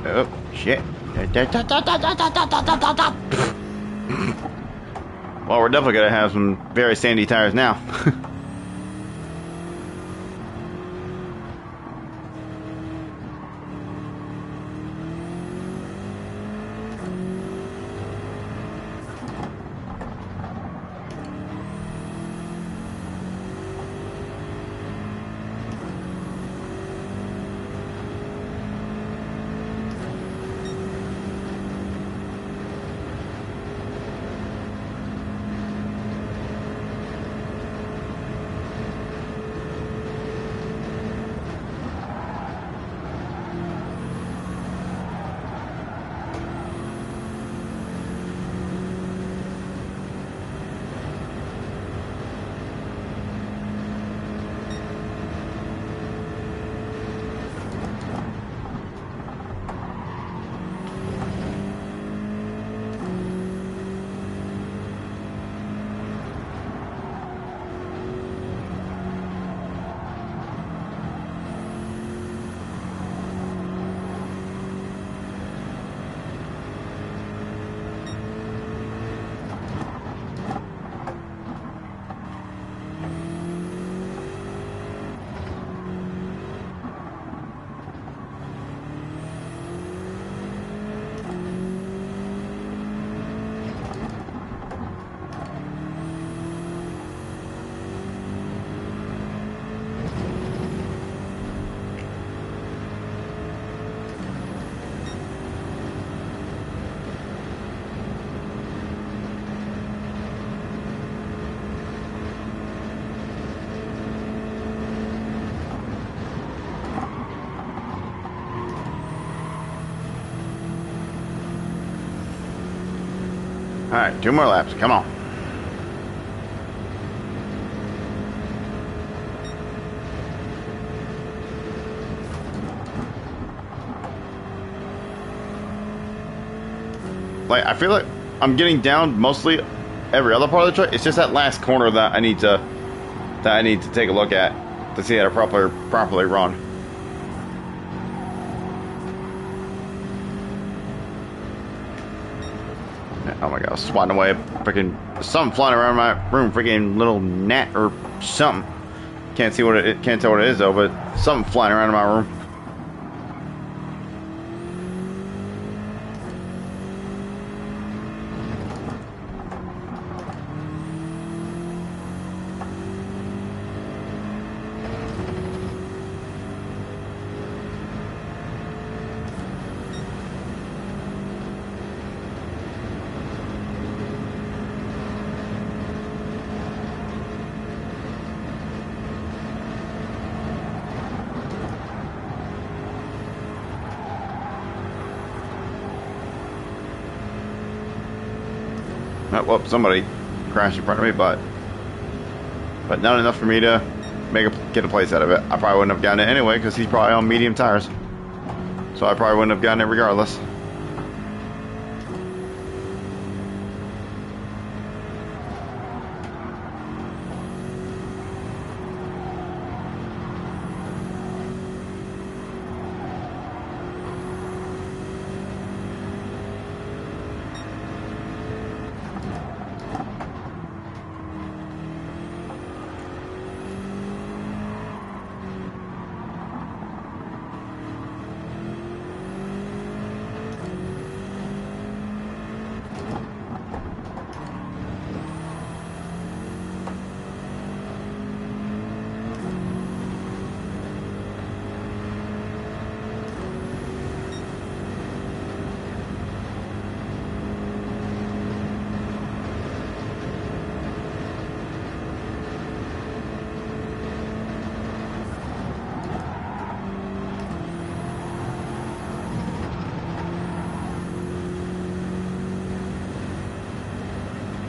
Oh, shit. Well, we're definitely going to have some very sandy tires now. Alright, 2 more laps. Come on. Like, I feel like I'm getting down mostly every other part of the track. It's just that last corner that I need to take a look at to see how to properly run. Oh my god, swatting away freaking something flying around my room, freaking little gnat or something. Can't tell what it is though, but something flying around in my room. Well, somebody crashed in front of me, but not enough for me to get a place out of it. I probably wouldn't have gotten it anyway because he's probably on medium tires, so I probably wouldn't have gotten it regardless.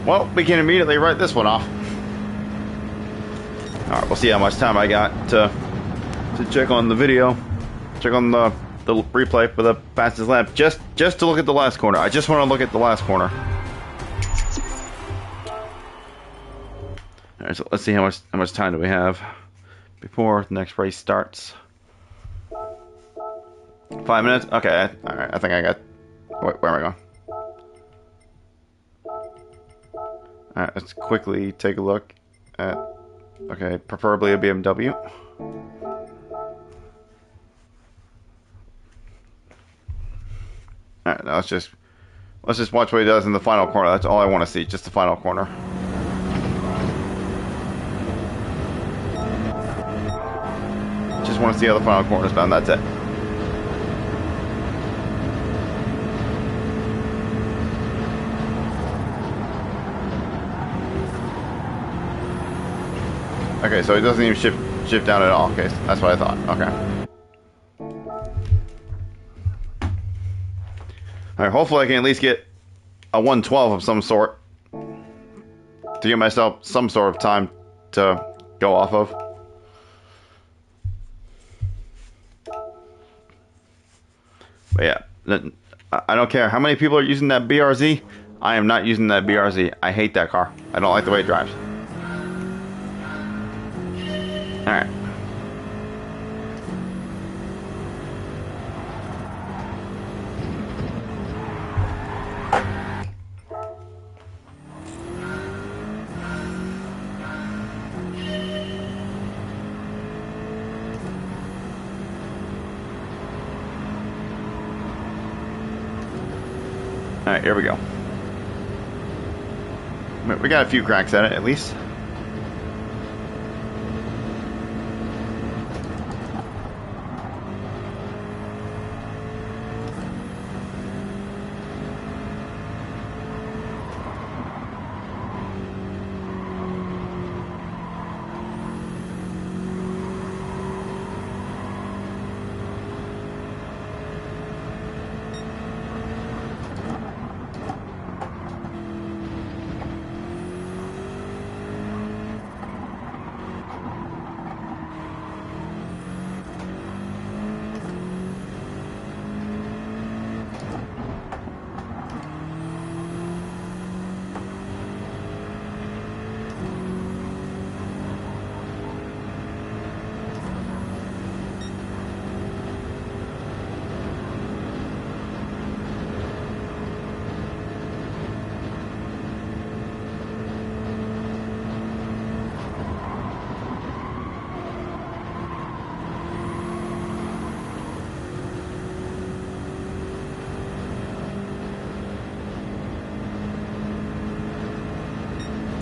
Well, we can immediately write this one off. Alright, we'll see how much time I got to check on the video. Check on the replay for the fastest lap. Just to look at the last corner. I just want to look at the last corner. Alright, so let's see how much time do we have before the next race starts. 5 minutes? Okay, alright, I think I got... Wait, where am I going? Alright, let's quickly take a look at, okay, preferably a BMW. Alright, now let's just watch what he does in the final corner. That's all I want to see, just the final corner. Just want to see how the final corner's done, that's it. Okay, so it doesn't even shift down at all. Okay, that's what I thought. Okay. Alright, hopefully I can at least get a 112 of some sort to give myself some sort of time to go off of. But yeah, I don't care how many people are using that BRZ. I am not using that BRZ. I hate that car. I don't like the way it drives. Alright. Alright, here we go. We got a few cracks at it, at least.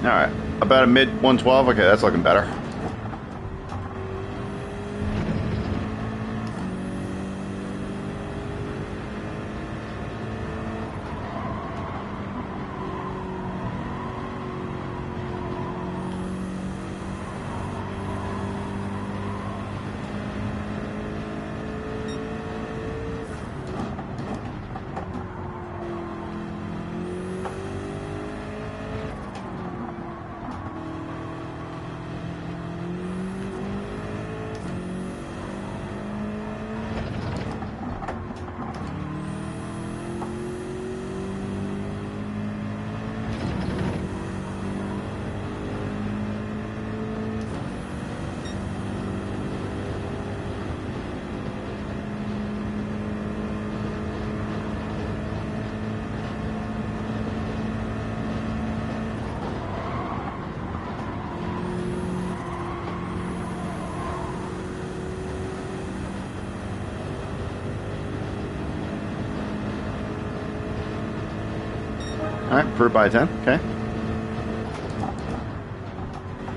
Alright, about a mid 112. Okay, that's looking better. Alright, improved by 10. Okay.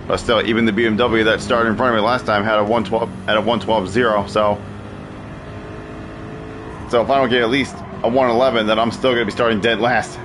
But still, even the BMW that started in front of me last time had a 112.0, so if I don't get at least a 111, then I'm still going to be starting dead last.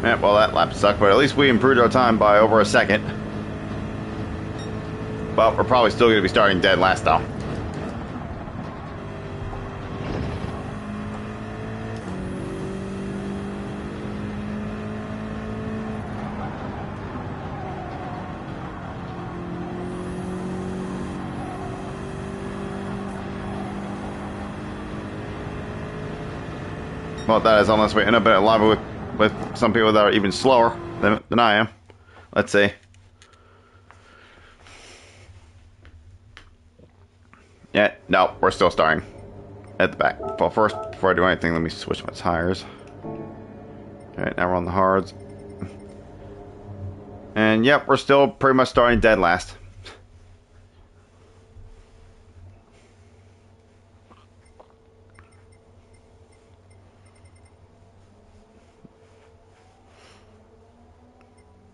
Yeah, well, that lap sucked, but at least we improved our time by over a second. But we're probably still going to be starting dead last, though. Well, that is unless we end up in a lobby with some people that are even slower than I am. Let's see. Yeah, no, we're still starting at the back. Well, first, before I do anything, let me switch my tires. Alright, now we're on the hards. And yep, we're still pretty much starting dead last.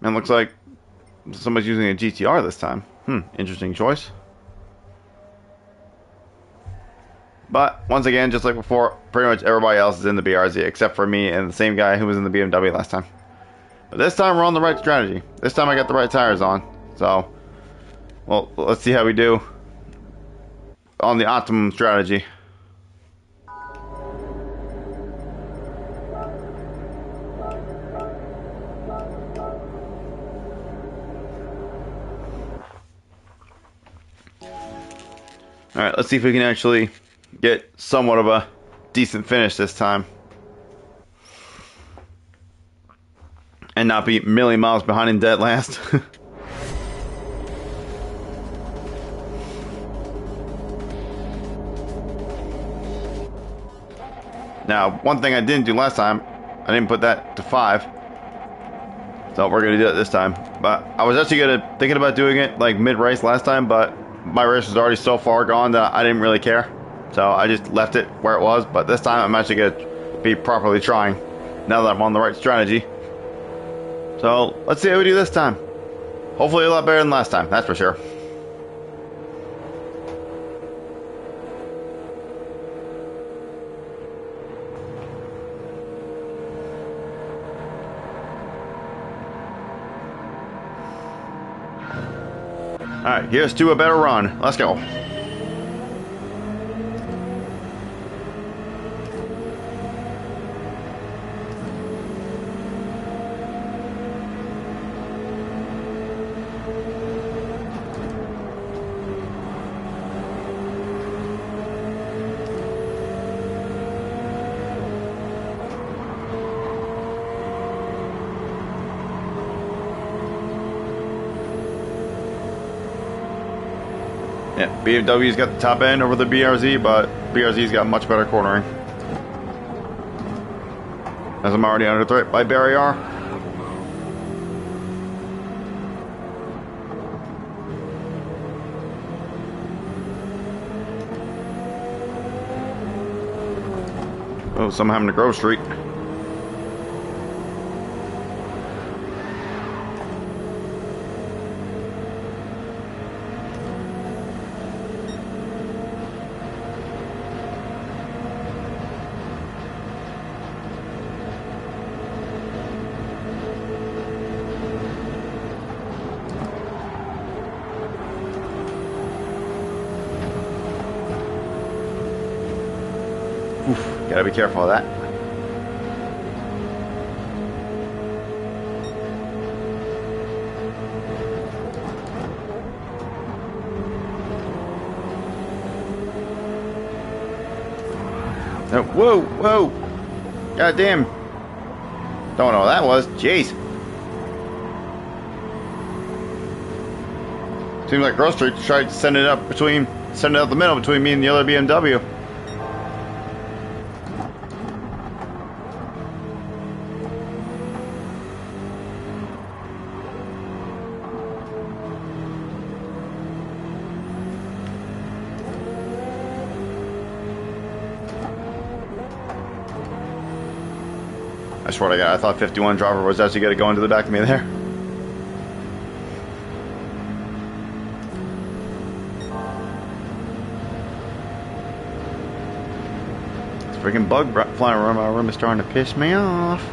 And looks like somebody's using a GTR this time. Interesting choice. But once again, just like before, pretty much everybody else is in the BRZ except for me and the same guy who was in the BMW last time. But this time we're on the right strategy. This time I got the right tires on. So, well, let's see how we do on the optimum strategy. Alright, let's see if we can actually get somewhat of a decent finish this time. And not be a million miles behind in dead last. Now, one thing I didn't do last time, I didn't put that to 5. So we're going to do it this time. But I was actually thinking about doing it like mid-race last time, but my race was already so far gone that I didn't really care. So I just left it where it was. But this time I'm actually going to be properly trying now that I'm on the right strategy. So let's see how we do this time. Hopefully a lot better than last time, that's for sure. Alright, here's to a better run. Let's go. Yeah, BMW's got the top end over the BRZ, but BRZ's got much better cornering. As I'm already under threat by Barrier. Oh, someone having to Grove Street. Oof, gotta be careful of that. Oh, whoa, whoa! God damn! Don't know what that was. Jeez. Seems like Grove Street tried to send it up the middle between me and the other BMW. I swear to God, I thought 51 driver was actually going to go into the back of me there. This freaking bug flying around my room is starting to piss me off.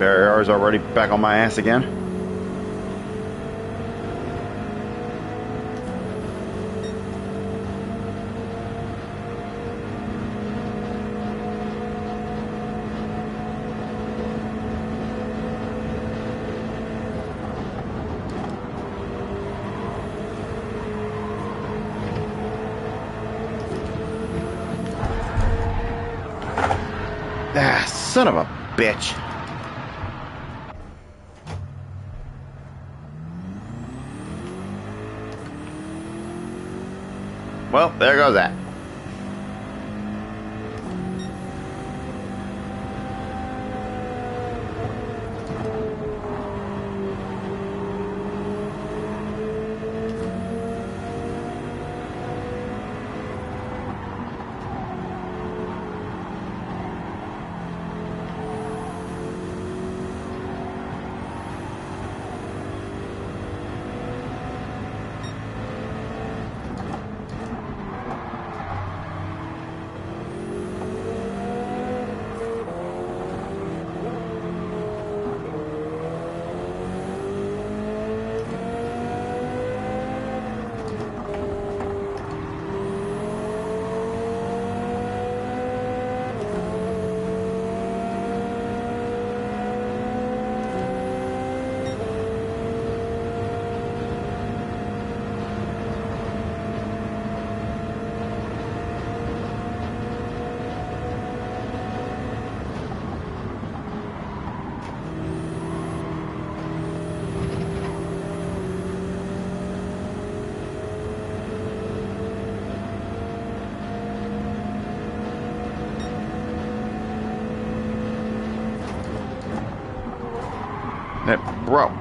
Barrier is already back on my ass again. Ah, son of a bitch. Well, there goes that. Hey, bro.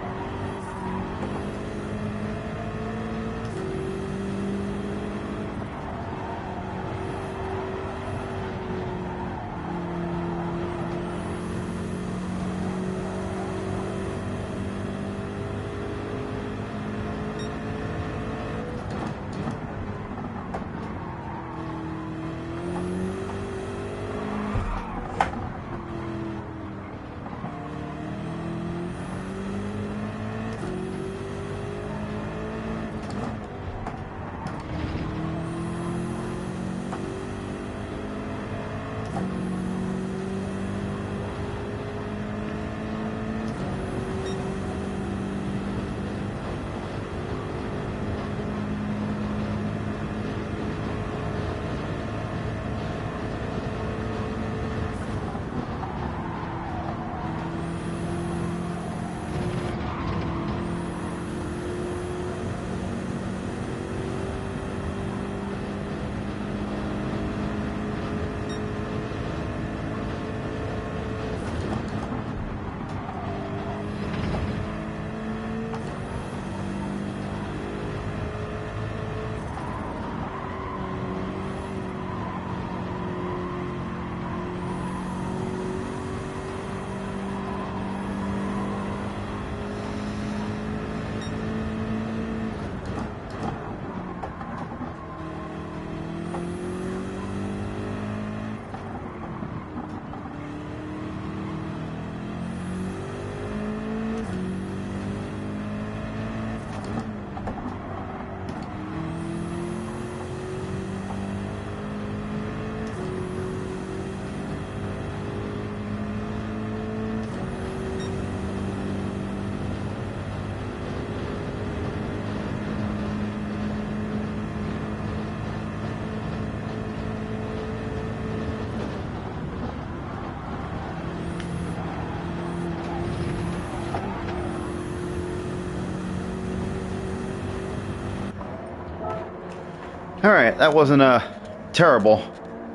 All right, that wasn't a terrible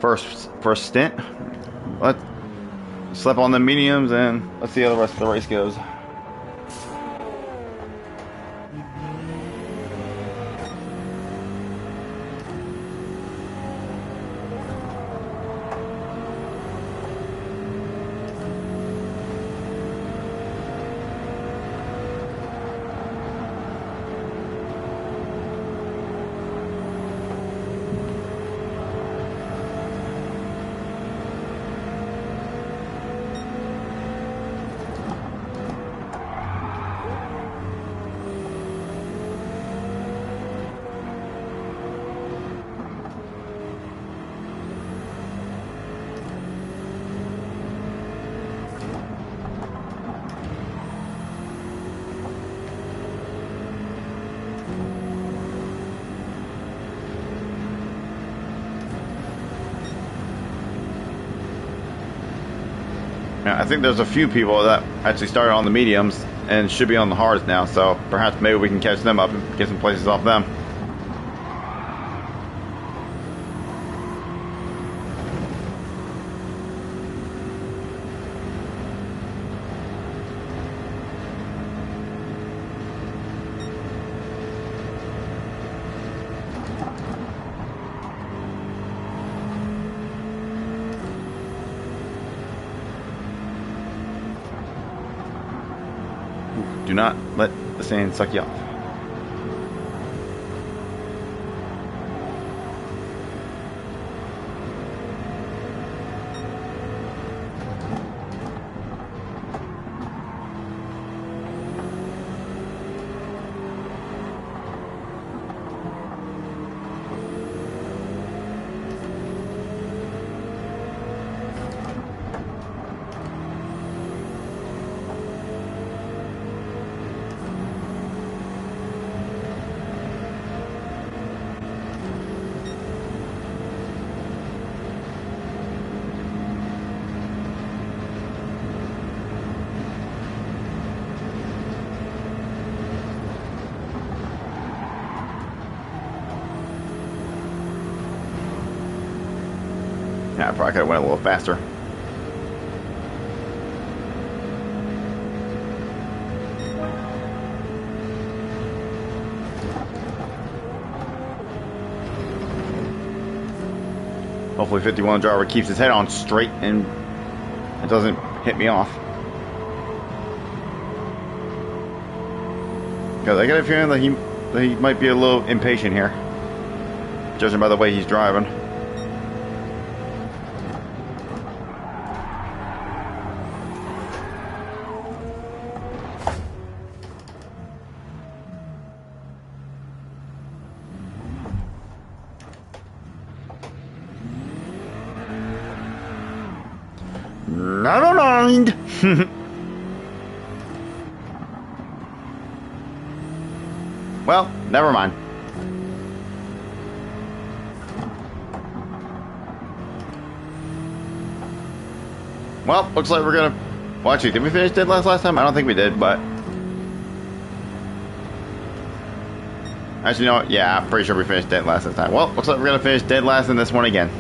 first stint. Let's slip on the mediums and let's see how the rest of the race goes. Yeah, I think there's a few people that actually started on the mediums and should be on the hards now, so perhaps maybe we can catch them up and get some places off them. Do not let the sand suck you off. Yeah, I probably could have went a little faster. Hopefully 51 driver keeps his head on straight and it doesn't hit me off. Because I get a feeling that he might be a little impatient here, judging by the way he's driving. Never mind. Well, never mind. Well, looks like we're gonna... Well, actually, did we finish dead last time? I don't think we did, but... Actually, no, yeah, I'm pretty sure we finished dead last this time. Well, looks like we're gonna finish dead last in this one again.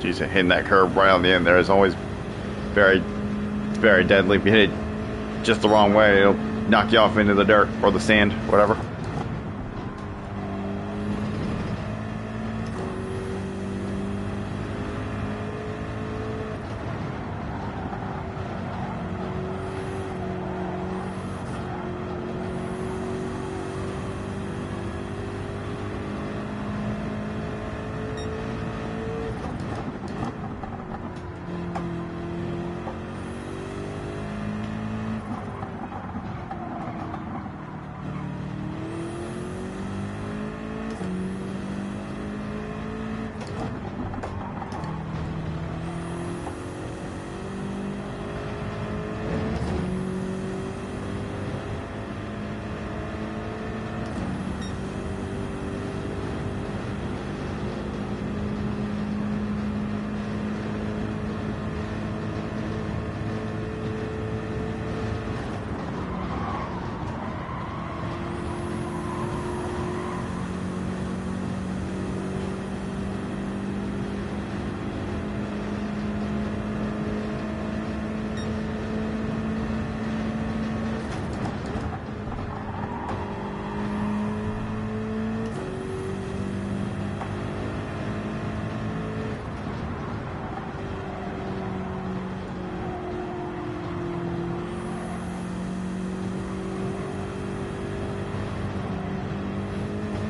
Geez, hitting that curb right on the end there is always very, very deadly. If you hit it just the wrong way, it'll knock you off into the dirt or the sand, whatever.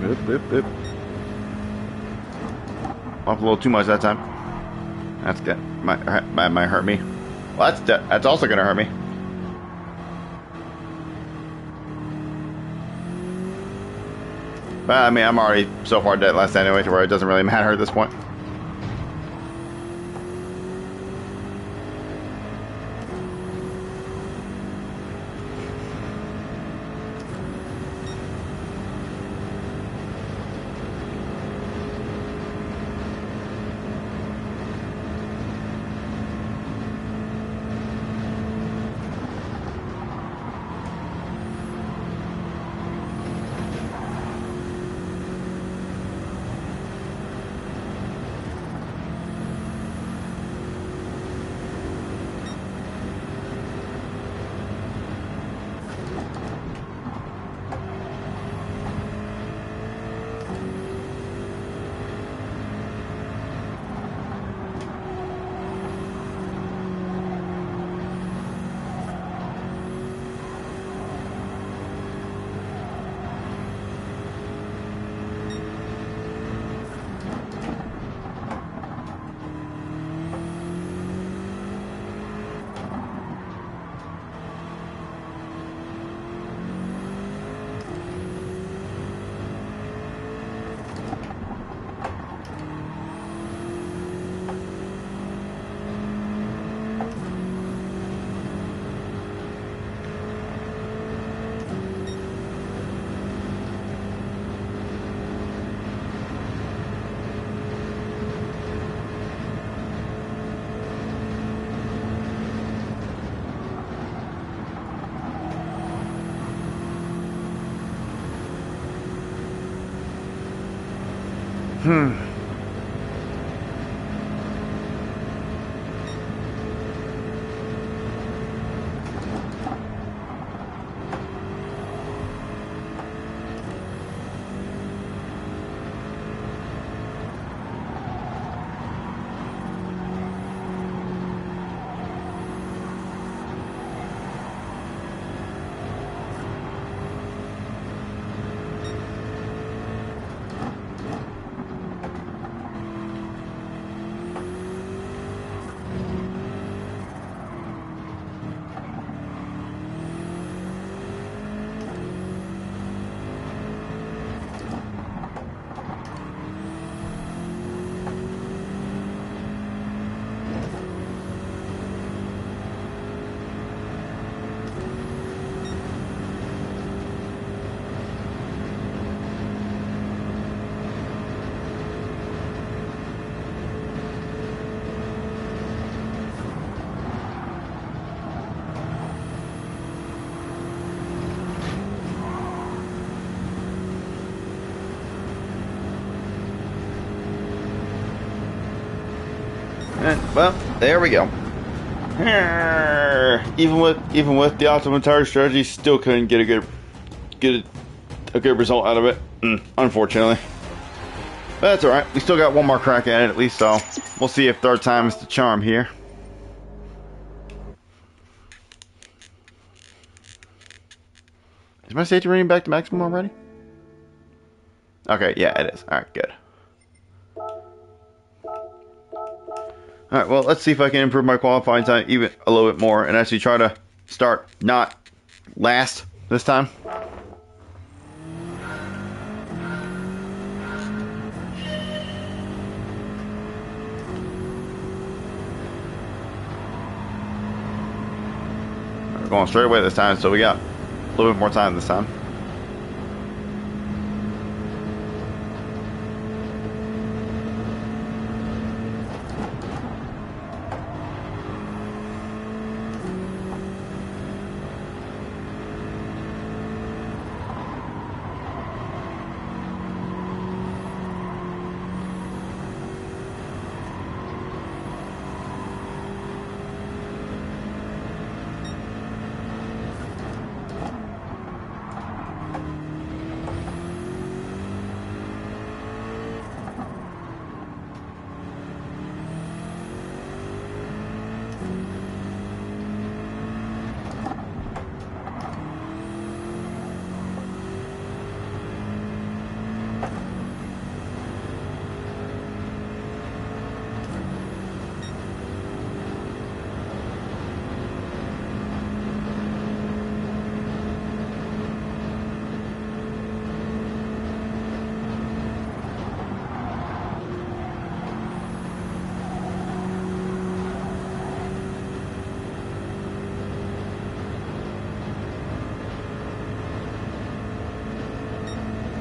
Oop, oop, oop. Off a little too much that time. That's good. Might hurt me. Well, that's also gonna hurt me. But I mean, I'm already so far dead last anyway, to where it doesn't really matter at this point. And, well, there we go. Even with the optimum tire strategy, still couldn't get a good result out of it. Unfortunately. But that's alright. We still got one more crack at it at least, so we'll see if third time is the charm here. Is my safety rating back to maximum already? Okay, yeah, it is. Alright, good. Alright, well, let's see if I can improve my qualifying time even a little bit more and actually try to start not last this time. We're going straight away this time, so we got a little bit more time this time.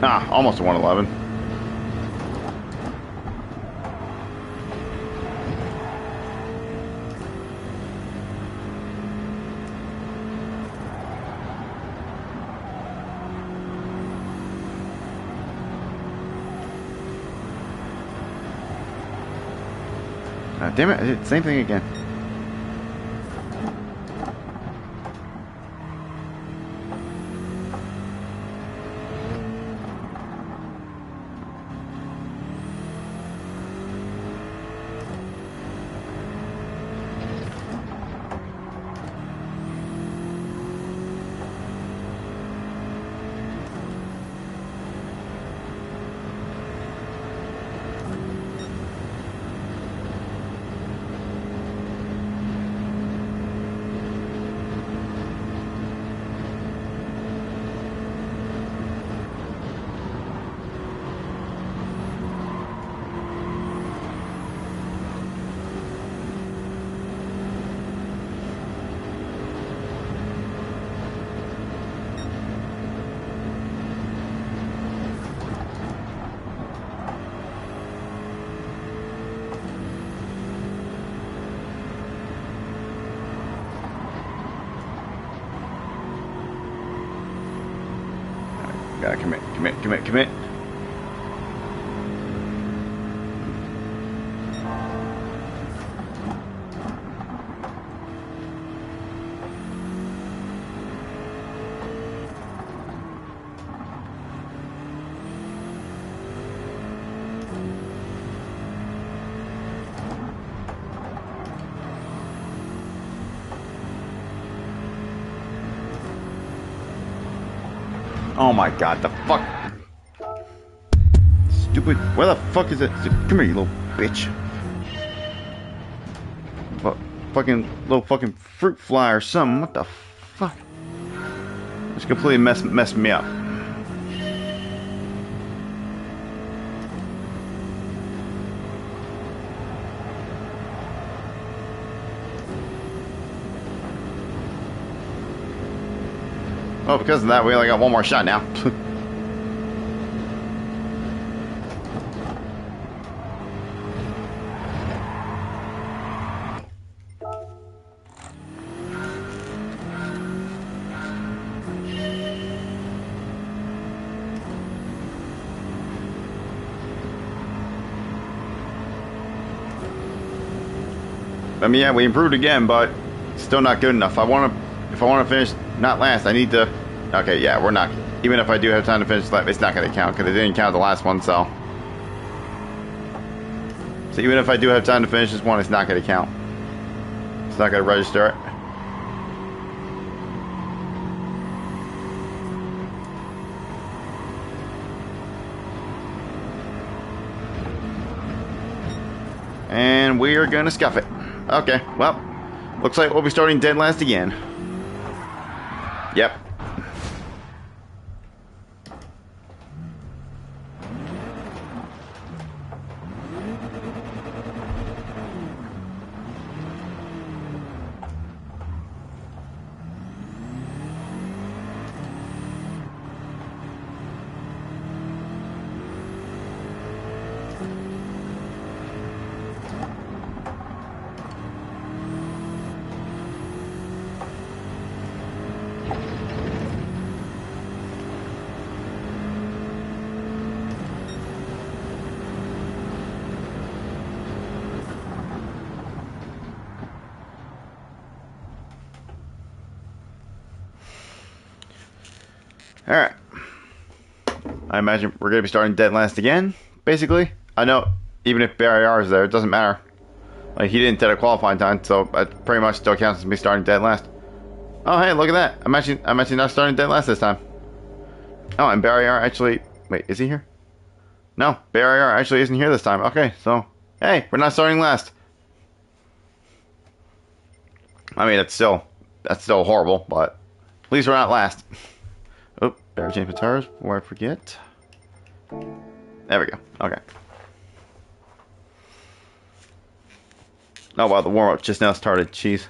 Ah, almost a 111. Damn it, I did the same thing again. Gotta commit. Oh my god, the fuck. Stupid. Where the fuck is it? Come here, you little bitch. Fucking little fucking fruit fly or something. What the fuck? It's completely messed me up. Well, because of that, we only got one more shot now. I mean, yeah, we improved again, but still not good enough. If I want to finish not last, I need to. Okay, yeah, we're not. Even if I do have time to finish lap, it's not going to count because it didn't count the last one. So even if I do have time to finish this one, it's not going to count. It's not going to register it. And we are going to scuff it. Okay, well, looks like we'll be starting dead last again. Yep. Alright. I imagine we're going to be starting dead last again, basically. I know, even if Barrier is there, it doesn't matter. Like, he didn't set a qualifying time, so that pretty much still counts as me starting dead last. Oh, hey, look at that. I'm actually not starting dead last this time. Oh, and Barrier actually... Wait, is he here? No, Barrier actually isn't here this time. Okay, so... Hey, we're not starting last. I mean, that's still horrible, but... At least we're not last. Oh, better change my tires before I forget. There we go. Okay. Oh wow, the warm-up just now started. Jeez.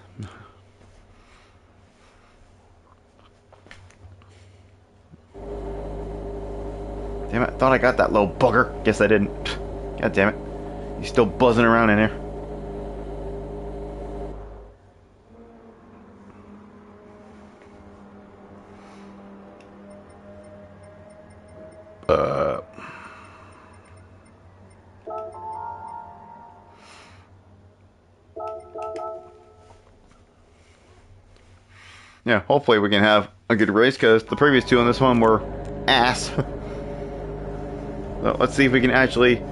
Damn it, I thought I got that little bugger. Guess I didn't. God damn it. He's still buzzing around in here. Yeah, hopefully we can have a good race because the previous two on this one were ass. So let's see if we can actually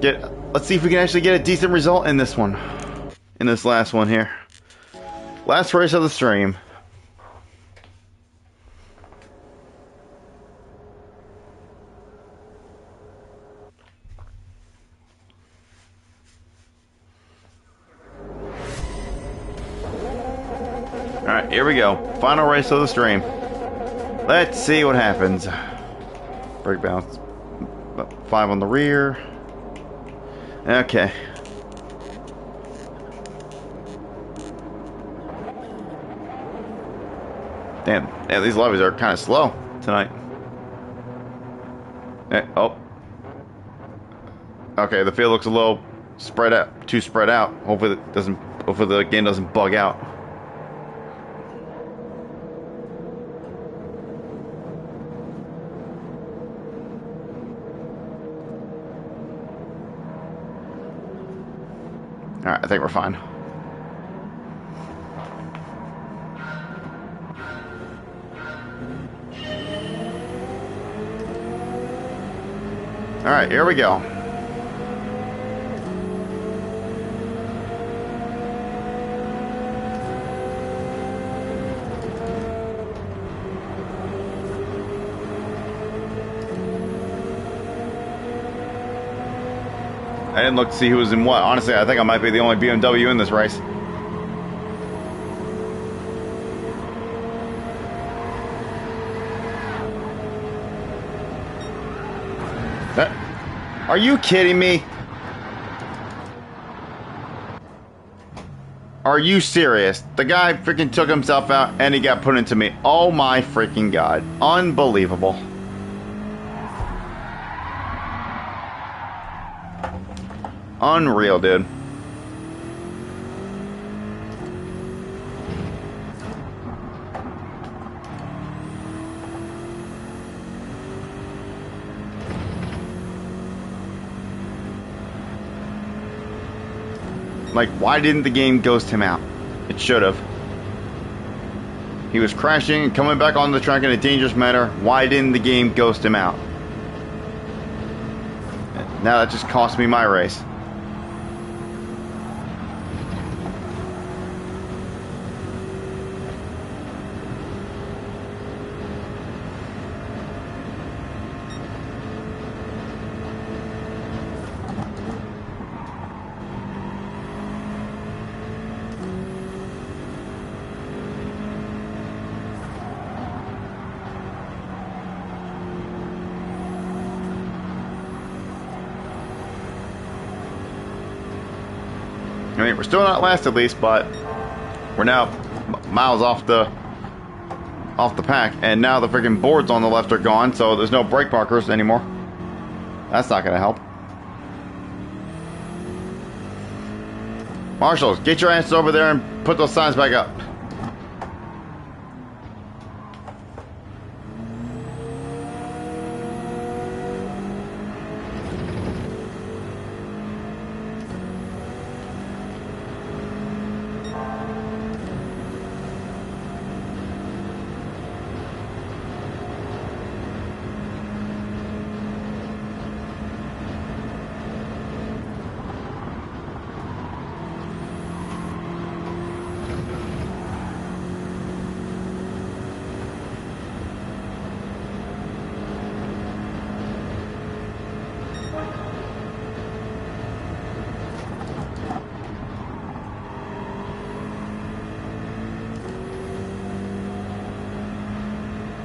get a decent result in this one. In this last one here. Last race of the stream. Alright, here we go. Final race of the stream. Let's see what happens. Brake bounce. 5 on the rear. Okay. Damn, yeah, these levies are kind of slow tonight. Oh. Okay, the field looks a little spread out, too spread out. Hopefully the game doesn't bug out. Alright, I think we're fine. Alright, here we go. I didn't look to see who was in what. Honestly, I think I might be the only BMW in this race. Are you kidding me? Are you serious? The guy freaking took himself out and he got put into me. Oh my freaking god. Unbelievable. Unreal, dude. Like, why didn't the game ghost him out? It should have. He was crashing and coming back on the track in a dangerous manner. Why didn't the game ghost him out? Now that just cost me my race. I mean, we're still not last at least, but we're now miles off the pack, and now the freaking boards on the left are gone, so there's no brake markers anymore. That's not gonna help. Marshals, get your asses over there and put those signs back up.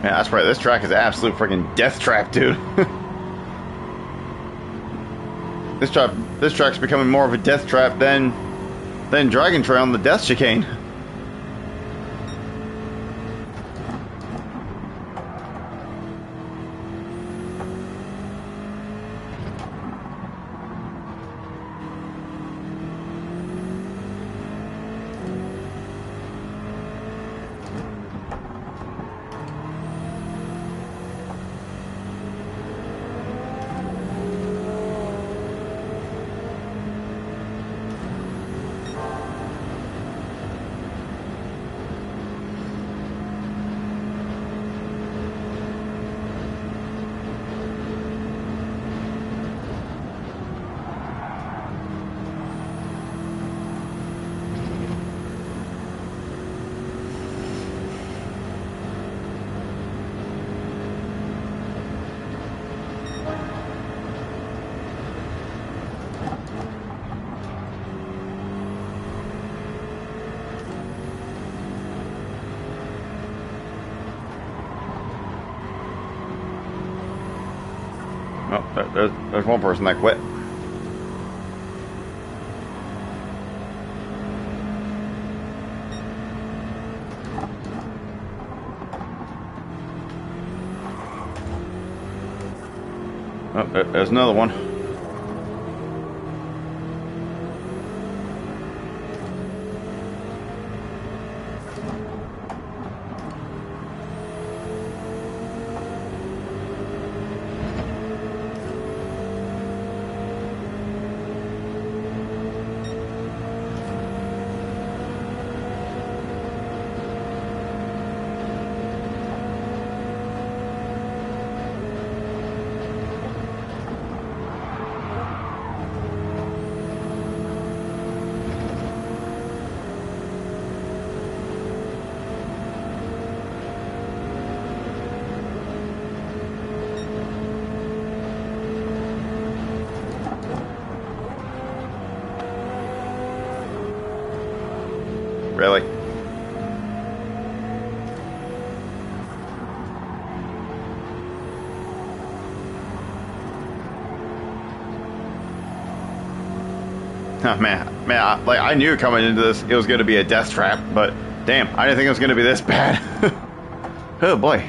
Yeah, that's right. This track is an absolute freaking death trap, dude. This track's becoming more of a death trap than Dragon Trail on the Death Chicane. Oh, there's one person that quit. Oh, there's another one. Really? Oh, man, I knew coming into this it was going to be a death trap, but damn, I didn't think it was going to be this bad. Oh boy.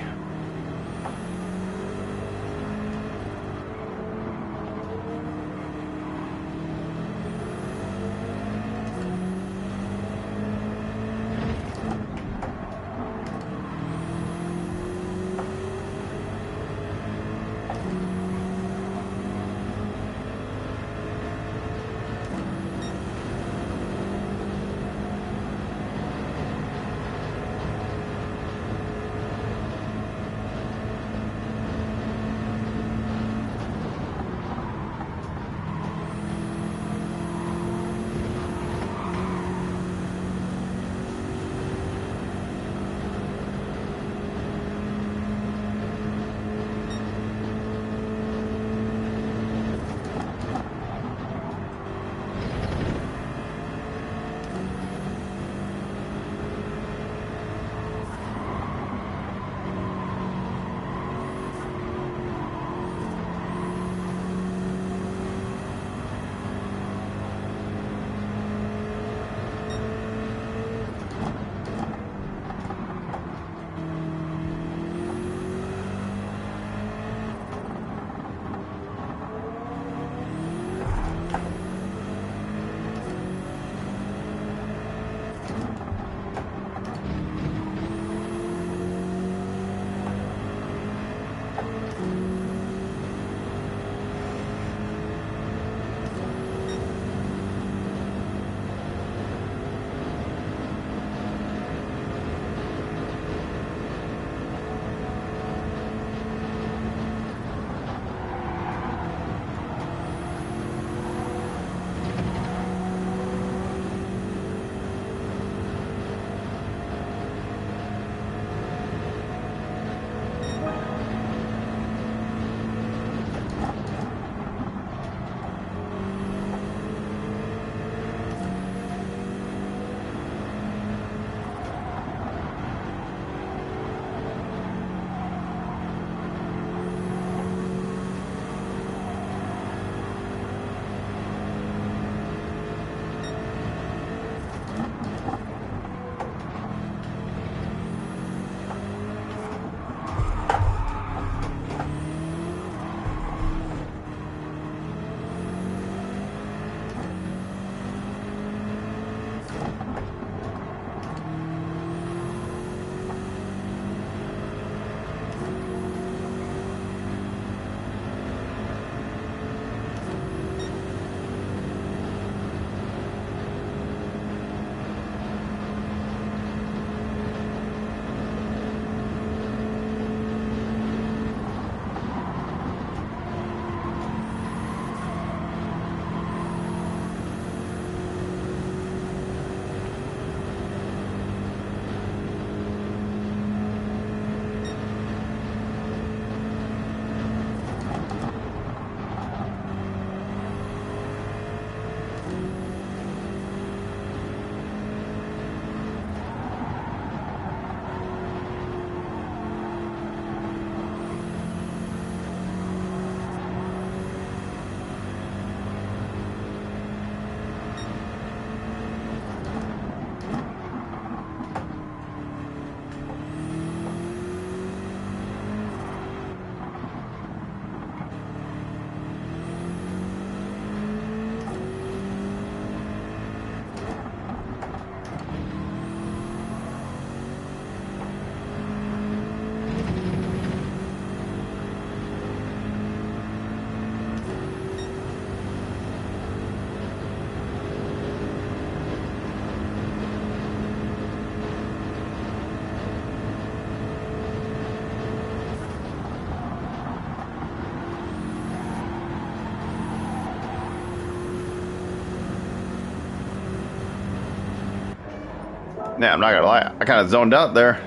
Yeah, I'm not gonna lie. I kind of zoned out there,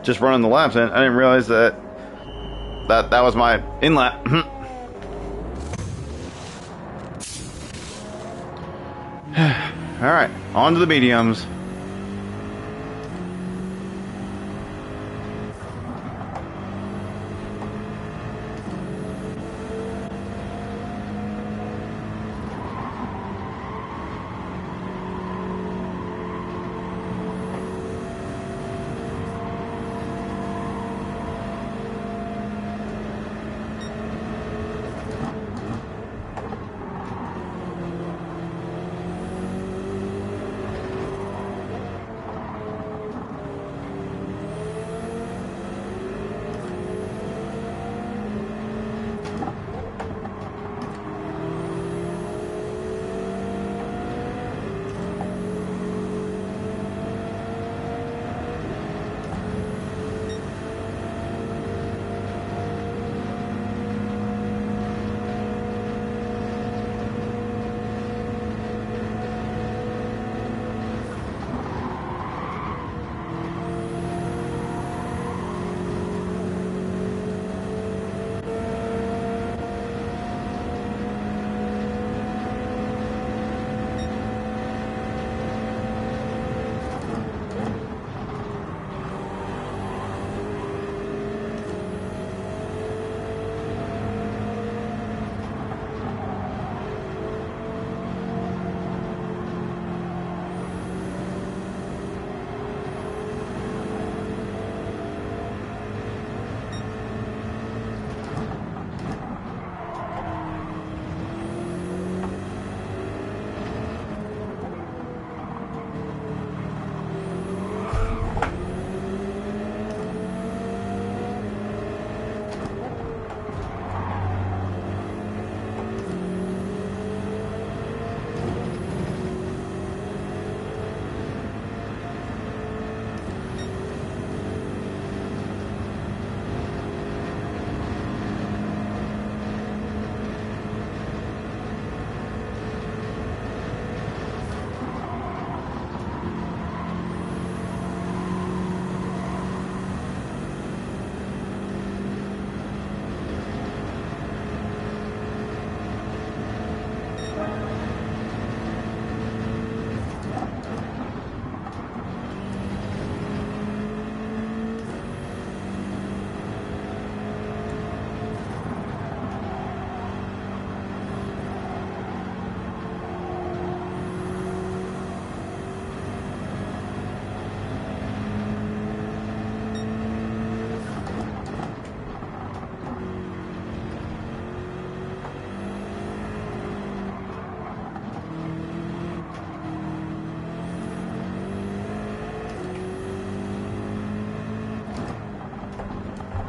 just running the laps, and I didn't realize that was my in lap. All right, on to the mediums.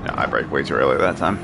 No, I braked way too early that time.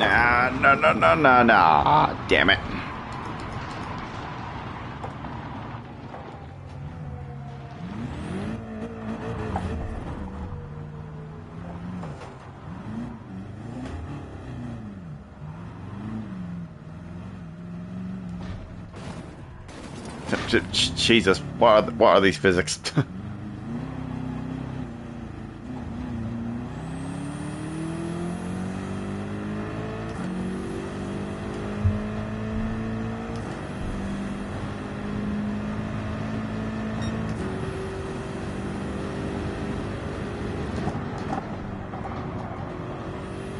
Nah, no, no, no, no, no. Damn it. Jesus, what are these physics?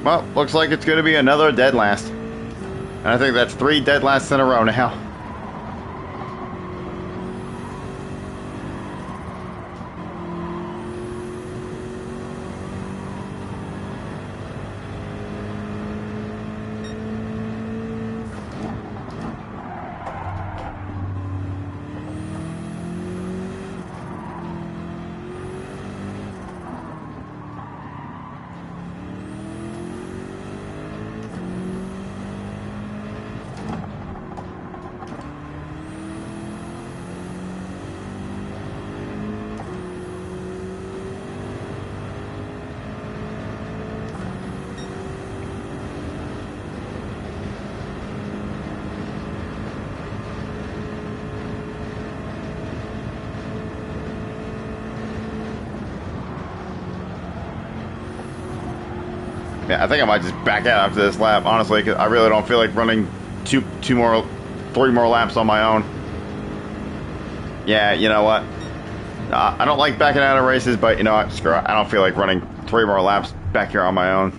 Well, looks like it's going to be another dead last. And I think that's 3 dead lasts in a row now. Yeah, I think I might just back out after this lap, honestly, because I really don't feel like running 3 more laps on my own. Yeah, you know what? I don't like backing out of races, but you know what? Screw it. I don't feel like running 3 more laps back here on my own.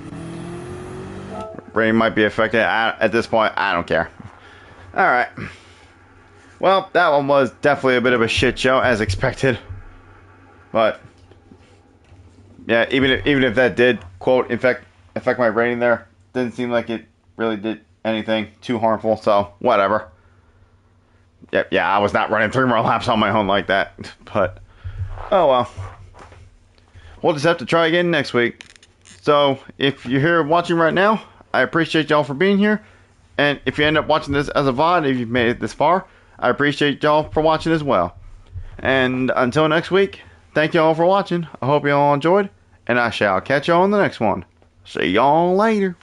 Brain might be affected. At this point, I don't care. Alright. Well, that one was definitely a bit of a shit show, as expected. But, yeah, even if that did, quote, affect my rating there, didn't seem like it really did anything too harmful, so whatever. Yeah, I was not running 3 more laps on my own like that, but oh well. We'll just have to try again next week. So if you're here watching right now, I appreciate y'all for being here, and if you end up watching this as a VOD, if you've made it this far, I appreciate y'all for watching as well. And until next week, thank y'all for watching. I hope y'all enjoyed, and I shall catch y'all on the next one. See y'all later.